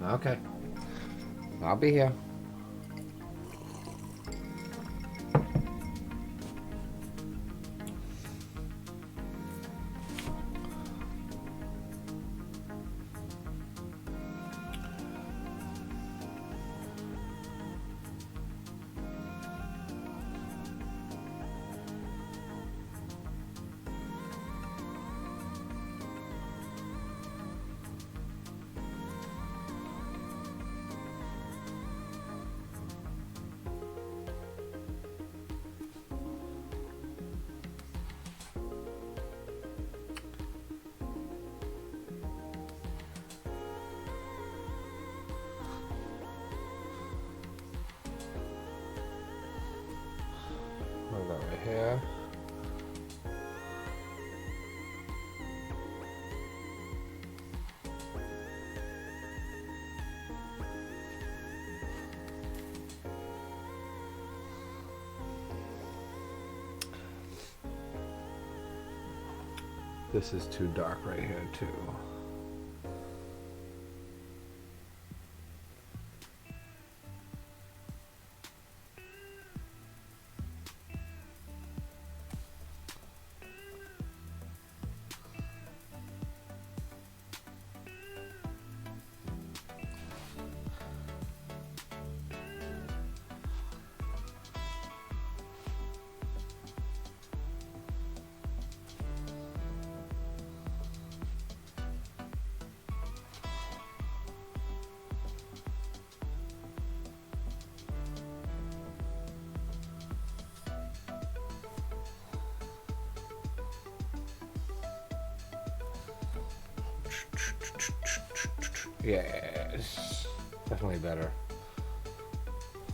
Okay. I'll be here. Hold on right here. This is too dark right here too. Yes, definitely better.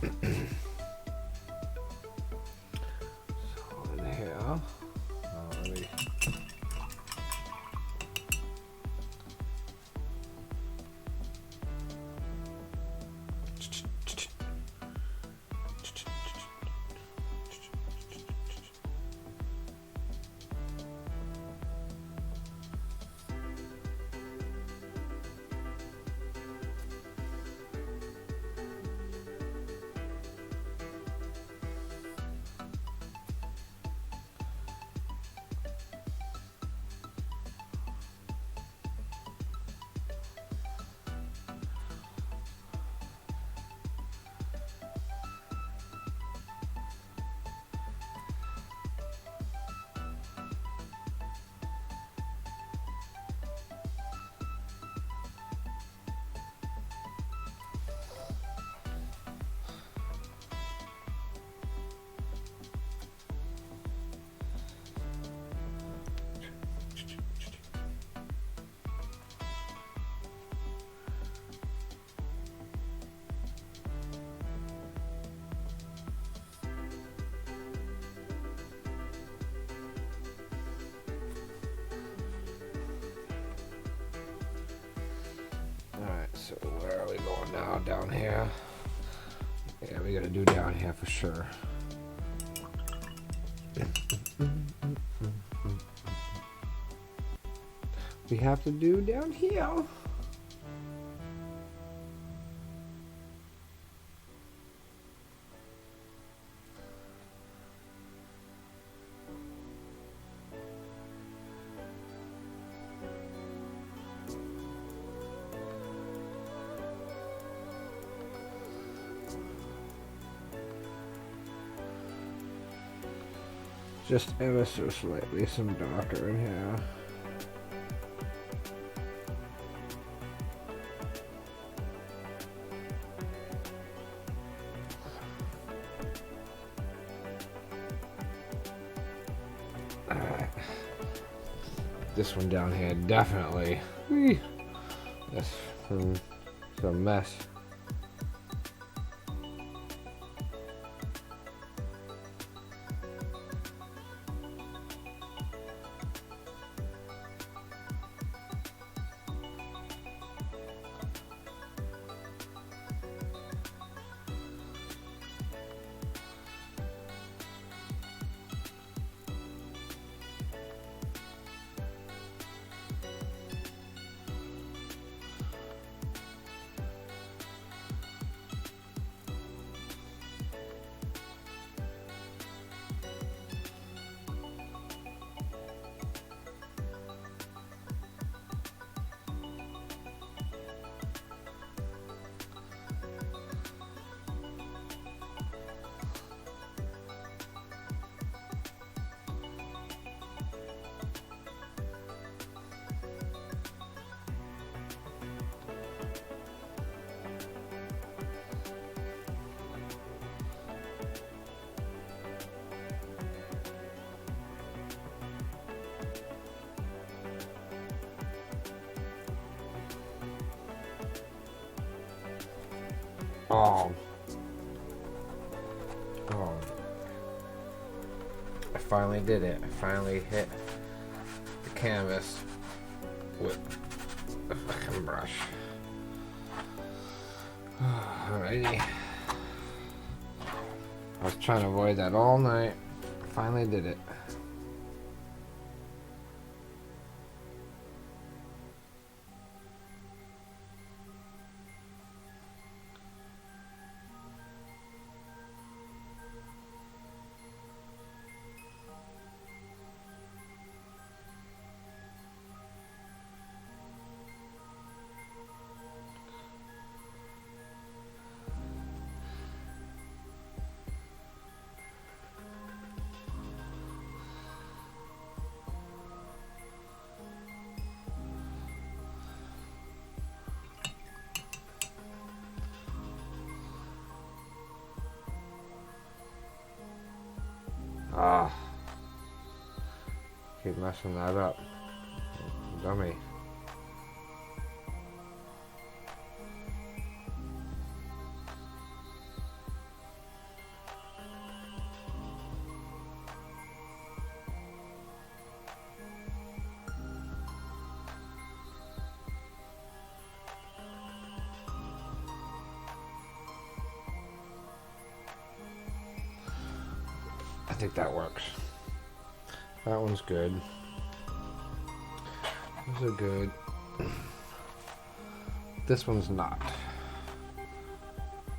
So in here, let me. So where are we going now? Down here? Yeah, we gotta do down here for sure. We have to do down here. Just ever so slightly some darker in here. Alright. This one down here definitely. That's a mess. Oh. Oh. I finally did it. I finally hit the canvas with a fucking brush. Alrighty. I was trying to avoid that all night. Finally did it. Ah, keep messing that up. Dummy. I think that works. That one's good. Those are good. This one's not.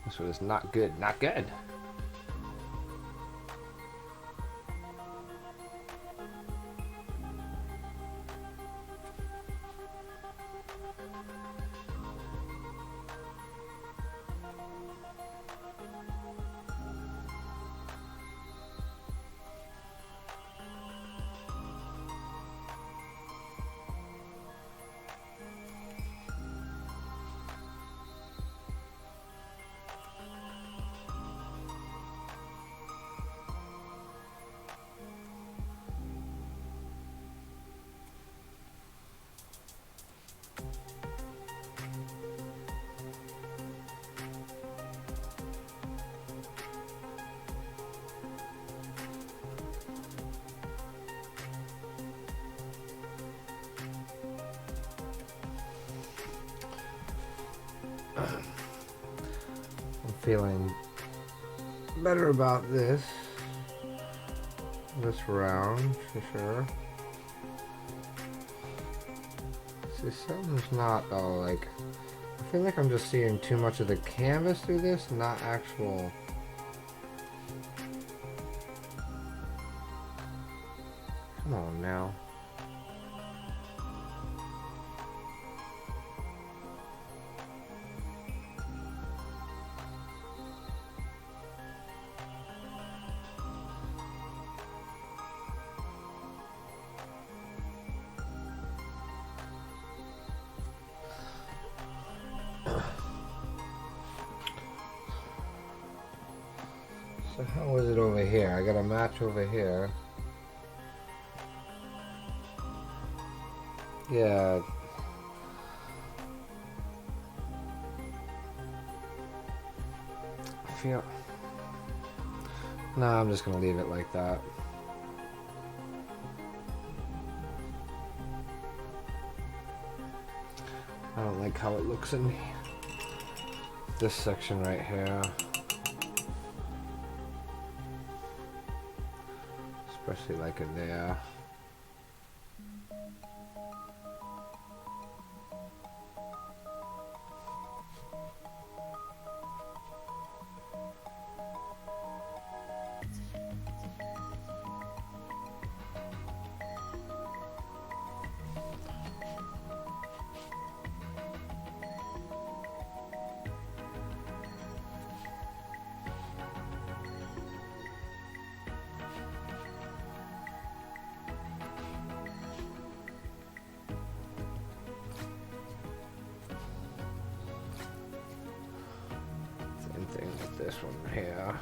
This one is not good. Not good. I'm feeling better about this round for sure. See, something's not though. Like, I feel like I'm just seeing too much of the canvas through this, not actual. Come on now. So how is it over here? I got a match over here. Yeah. I feel... Nah, I'm just gonna leave it like that. I don't like how it looks in this section right here. Especially like in there. Same thing with this one here.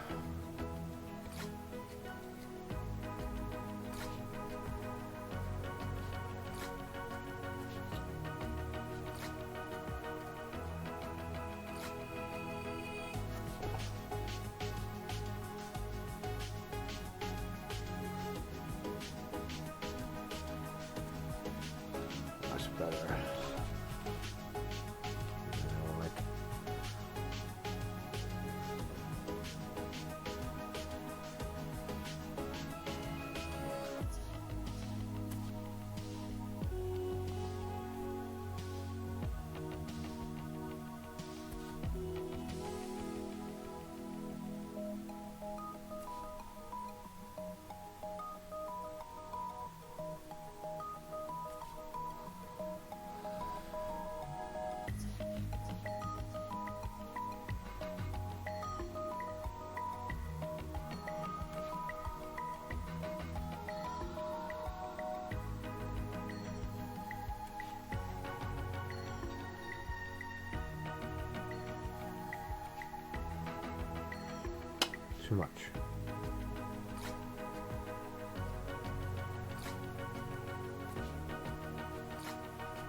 Too much.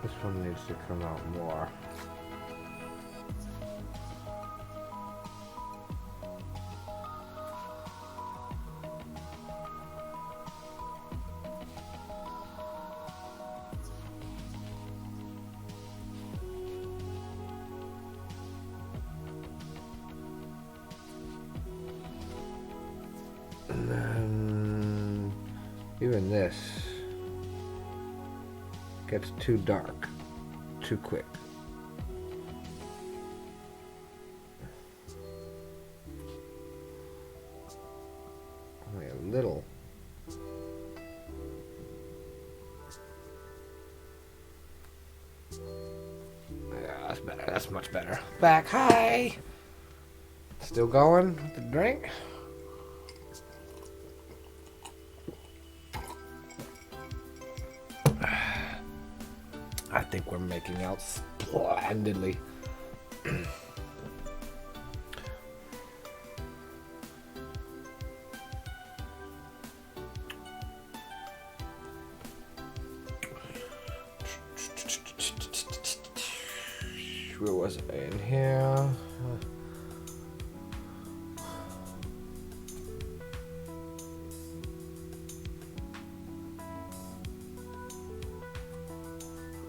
This one needs to come out more. And then even this gets too dark too quick. Only a little. Yeah, that's better. That's much better. Back high. Still going with the drink. I think we're making out splendidly. Where was it? In here.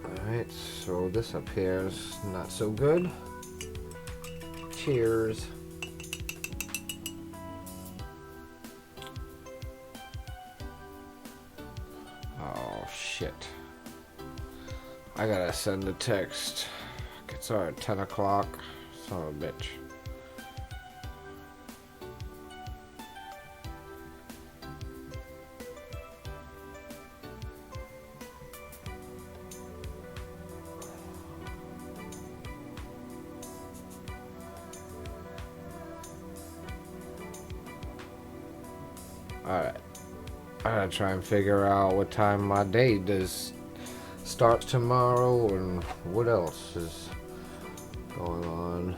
Alright, so this up here is not so good. Cheers. Oh shit. I gotta send a text. It's alright, 10 o'clock. Son of a bitch. Alright. I gotta try and figure out what time my day starts tomorrow and what else is going on.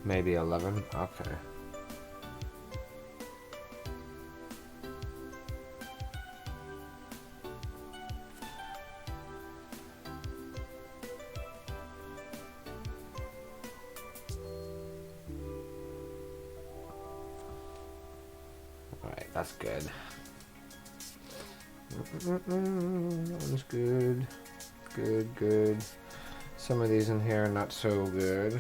Maybe 11? Okay. Alright, that's good. That one's good. Good. Some of these in here are not so good.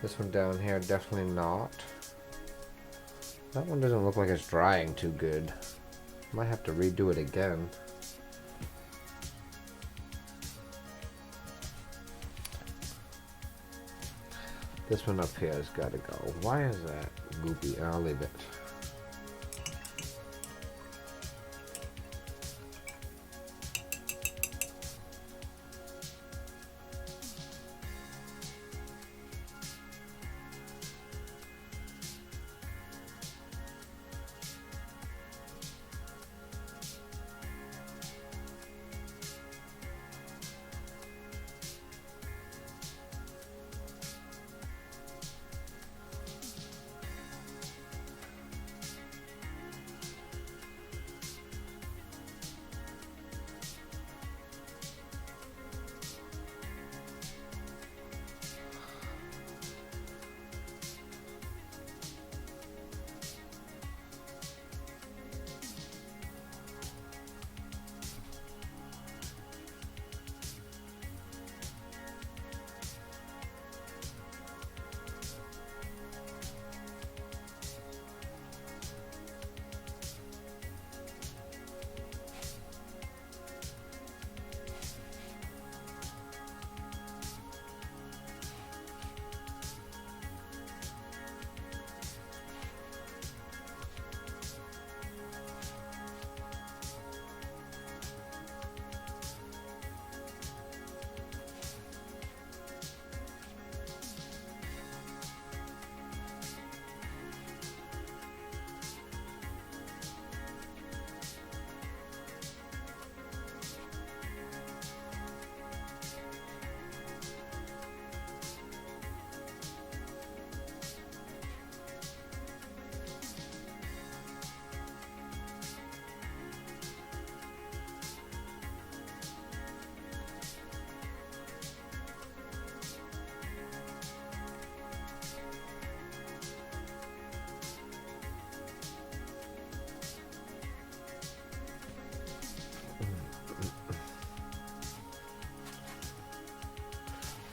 This one down here, definitely not. That one doesn't look like it's drying too good. Might have to redo it again. This one up here has got to go. Why is that goopy? I'll leave it.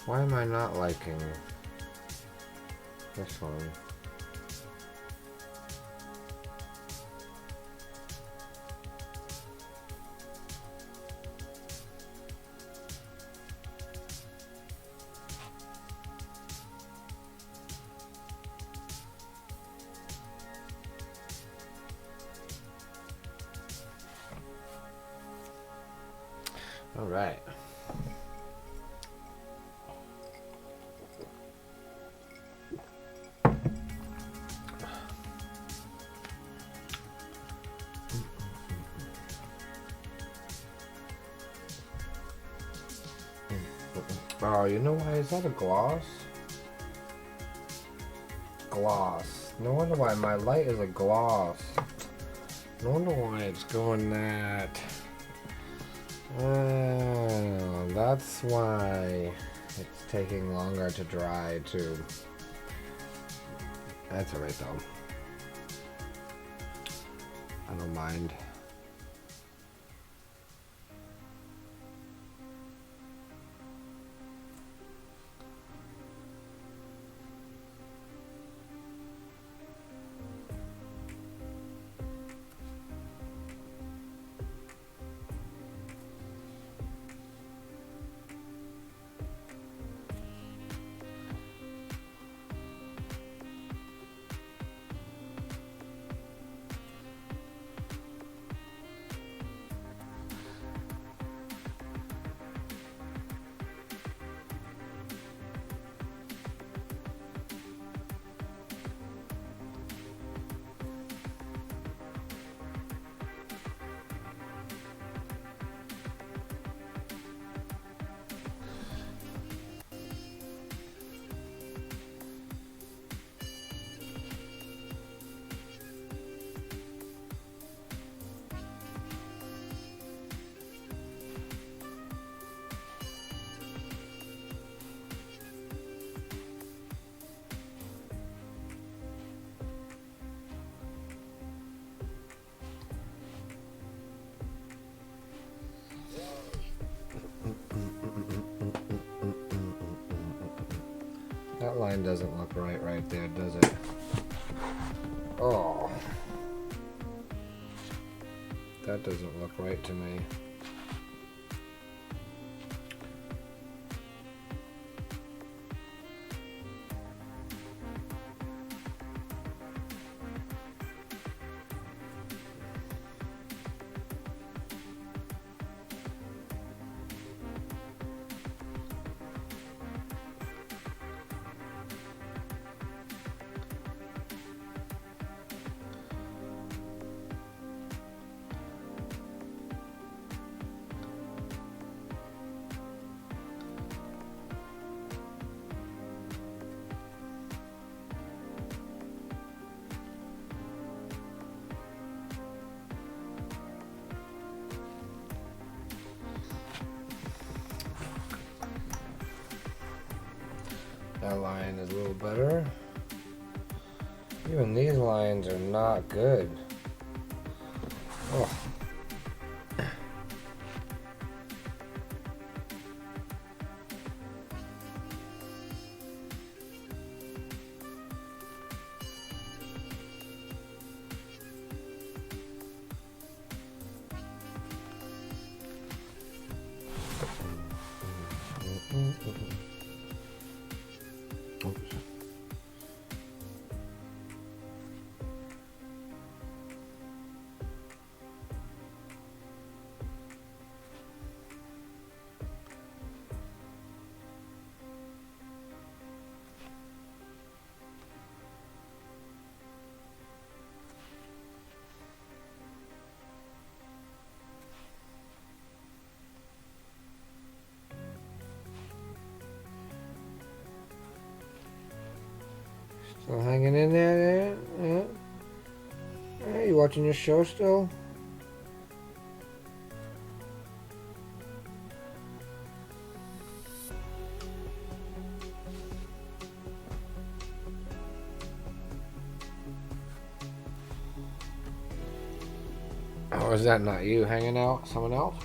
Why am I not liking this one? All right. Oh, you know why? Is that a gloss? Gloss. No wonder why my light is a gloss. No wonder why it's going that. Oh, that's why it's taking longer to dry too. That's alright though. I don't mind. That line doesn't look right there, does it? Oh. That doesn't look right to me. That line is a little better. Even these lines are not good. Oh. Oops. Still hanging in there? Yeah. Hey, you watching your show still? Or is that not you hanging out? Someone else?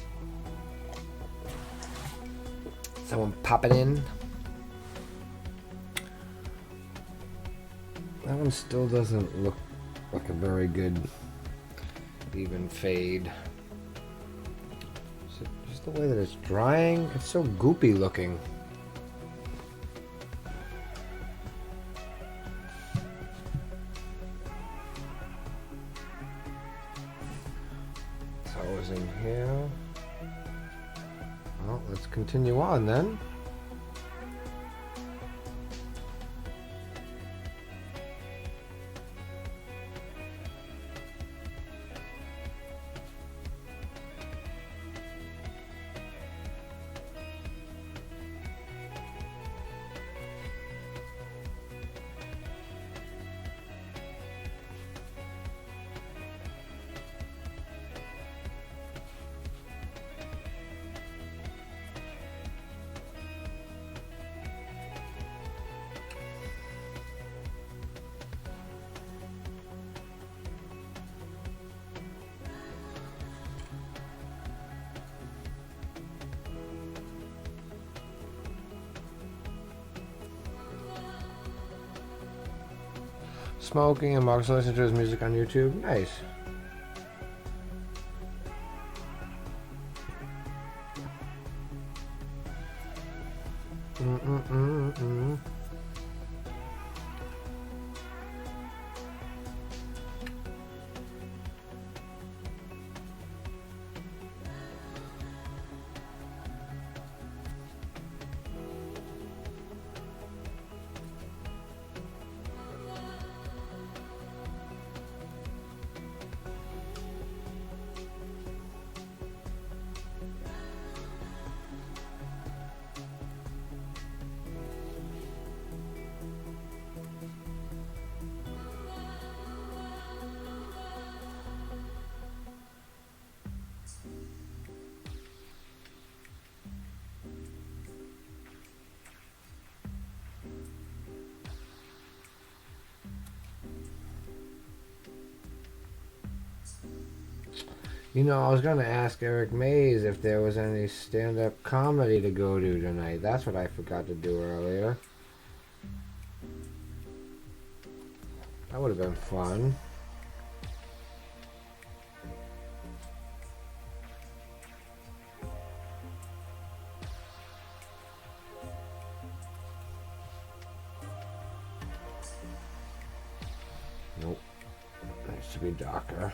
Someone popping in? That one still doesn't look like a very good even fade. Is it just the way that it's drying? It's so goopy looking. So it was in here. Well, let's continue on then. Smoking and Mark's listening to his music on YouTube. Nice. Mm-mm-mm-mm. You know, I was going to ask Eric Mays if there was any stand-up comedy to go to tonight. That's what I forgot to do earlier. That would have been fun. Nope. Needs to be darker.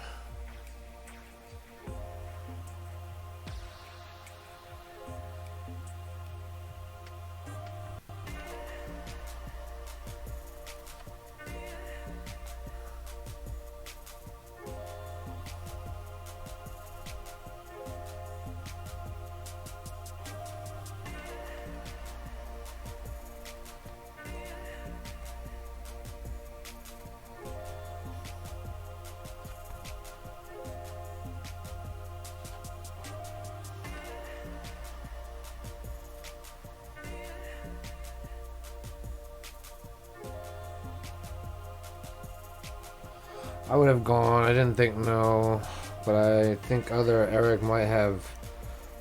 I would have gone. I didn't think no, but I think other Eric might have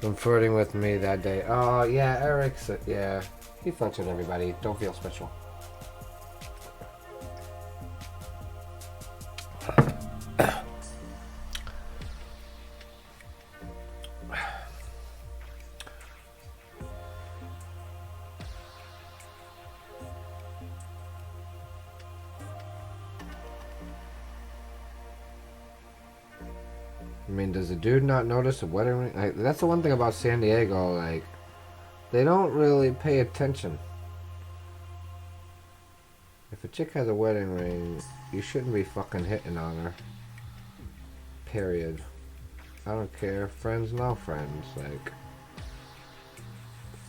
been flirting with me that day. Oh yeah, Eric's yeah. He flirts with everybody. Don't feel special. I mean, does the dude not notice a wedding ring? Like, that's the one thing about San Diego. Like, they don't really pay attention. If a chick has a wedding ring, you shouldn't be fucking hitting on her. Period. I don't care. Friends, no friends. Like,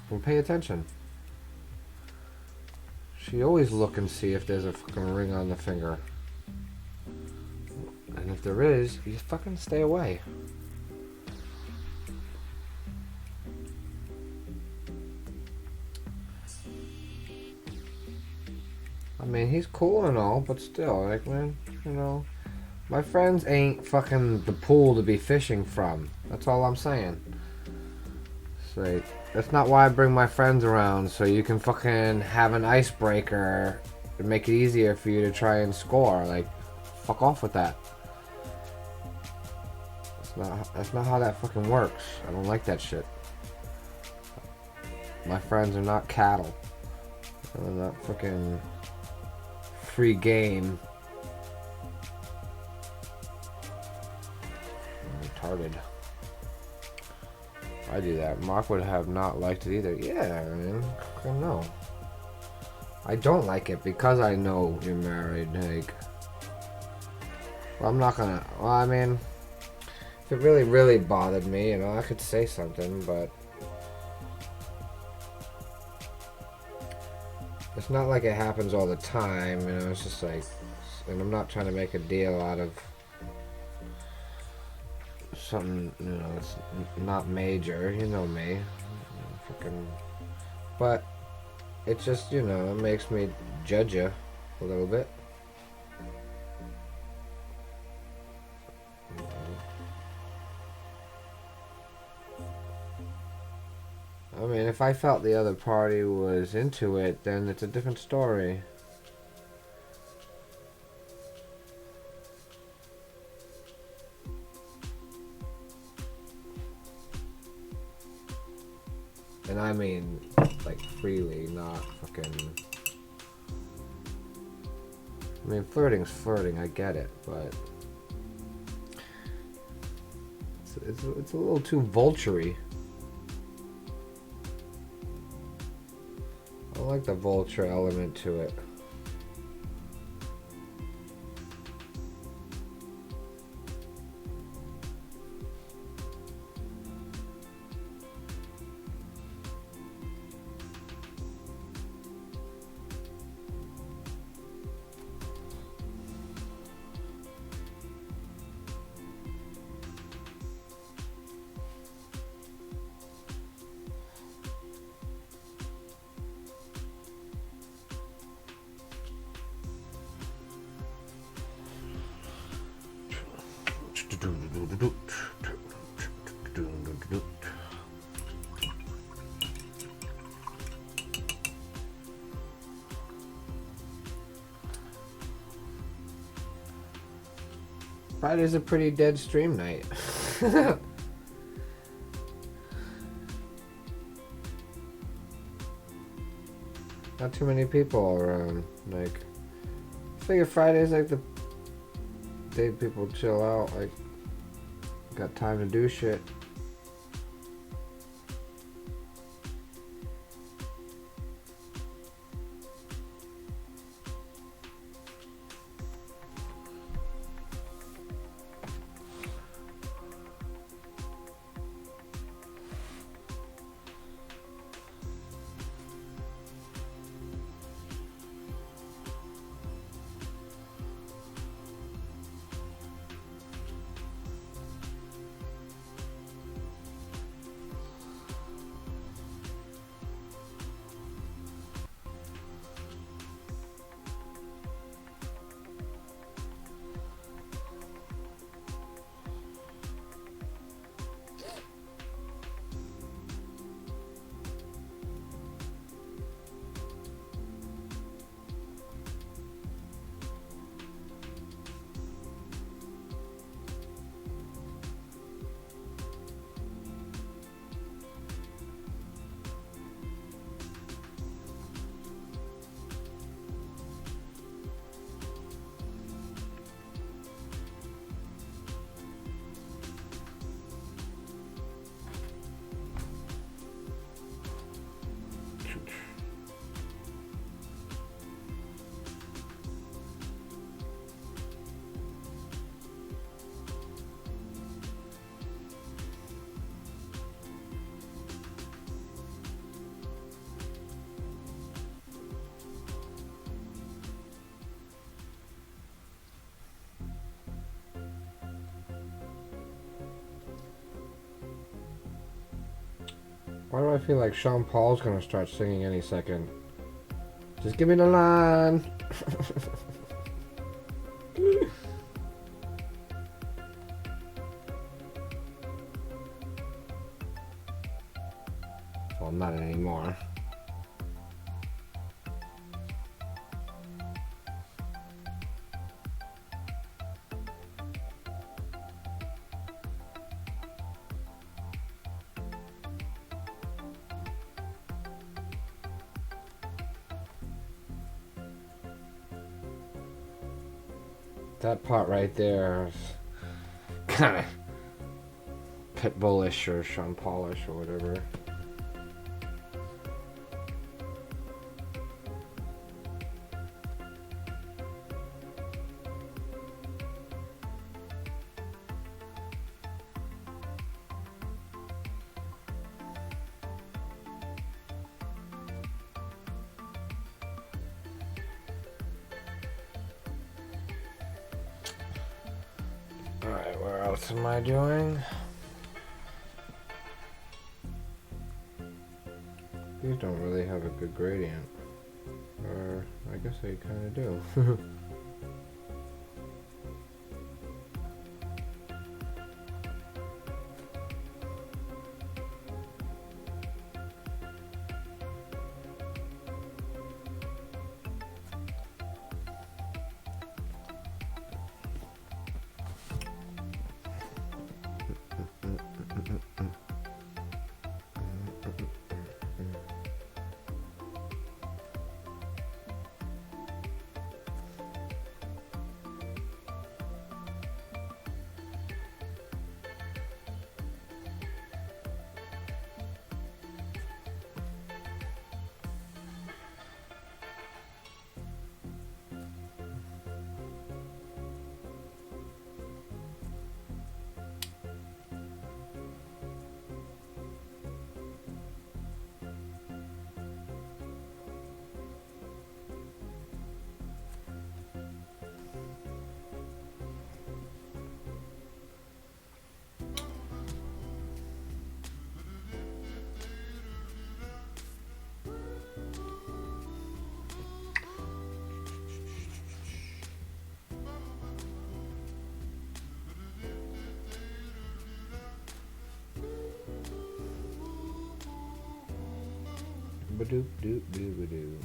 fucking pay attention. She always look and see if there's a fucking ring on the finger. And if there is, you just fucking stay away. I mean, he's cool and all, but still, like, man, you know, my friends ain't fucking the pool to be fishing from. That's all I'm saying. It's like, that's not why I bring my friends around, so you can fucking have an icebreaker and make it easier for you to try and score. Like, fuck off with that. That's not how that fucking works. I don't like that shit. My friends are not cattle. They're not fucking free game. I'm retarded. I do that. Mark would have not liked it either. Yeah, I mean, I know. I don't like it because I know you're married. Like, well, I'm not gonna. Well, I mean, if it really, really bothered me, you know, I could say something, but it's not like it happens all the time. You know, it's just like, and I'm not trying to make a deal out of something, you know, it's not major, you know me, fucking, but it just, you know, it makes me judge you a little bit. I mean, if I felt the other party was into it, then it's a different story. And I mean, like, freely, not fucking... I mean, flirting's flirting, I get it, but... It's a little too vulture-y. I don't like the vulture element to it. Friday's a pretty dead stream night. Not too many people around. Like, I figure Friday's like the day people chill out. Like, got time to do shit. Why do I feel like Sean Paul's gonna start singing any second? Just give me the line. Well, not anymore. That part right there is kind of Pitbullish or Sean Paulish or whatever. Alright, where else am I doing? These don't really have a good gradient. Or, I guess they kind of do. Ba-doop doop doo ba doo.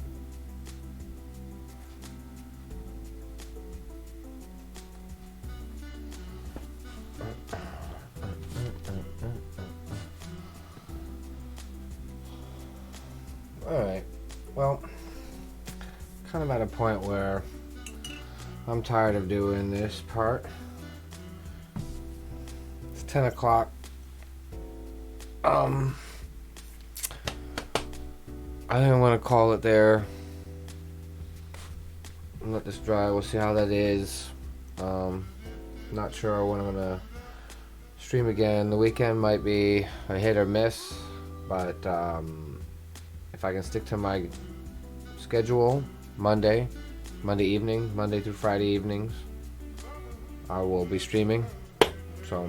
Alright, well, kind of at a point where I'm tired of doing this part. It's 10 o'clock. I didn't want to call it there and let this dry. We'll see how that is. Not sure when I'm gonna stream again. The weekend might be a hit or miss, but if I can stick to my schedule, Monday evening, Monday through Friday evenings, I will be streaming. So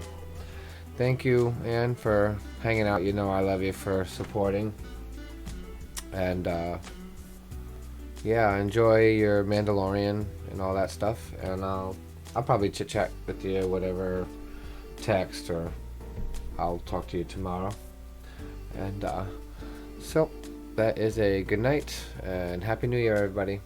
thank you, Ann, for hanging out. You know I love you for supporting. And yeah, enjoy your Mandalorian and all that stuff. And I'll probably chit chat with you, whatever, text, or I'll talk to you tomorrow. And so that is a good night and Happy New Year, everybody.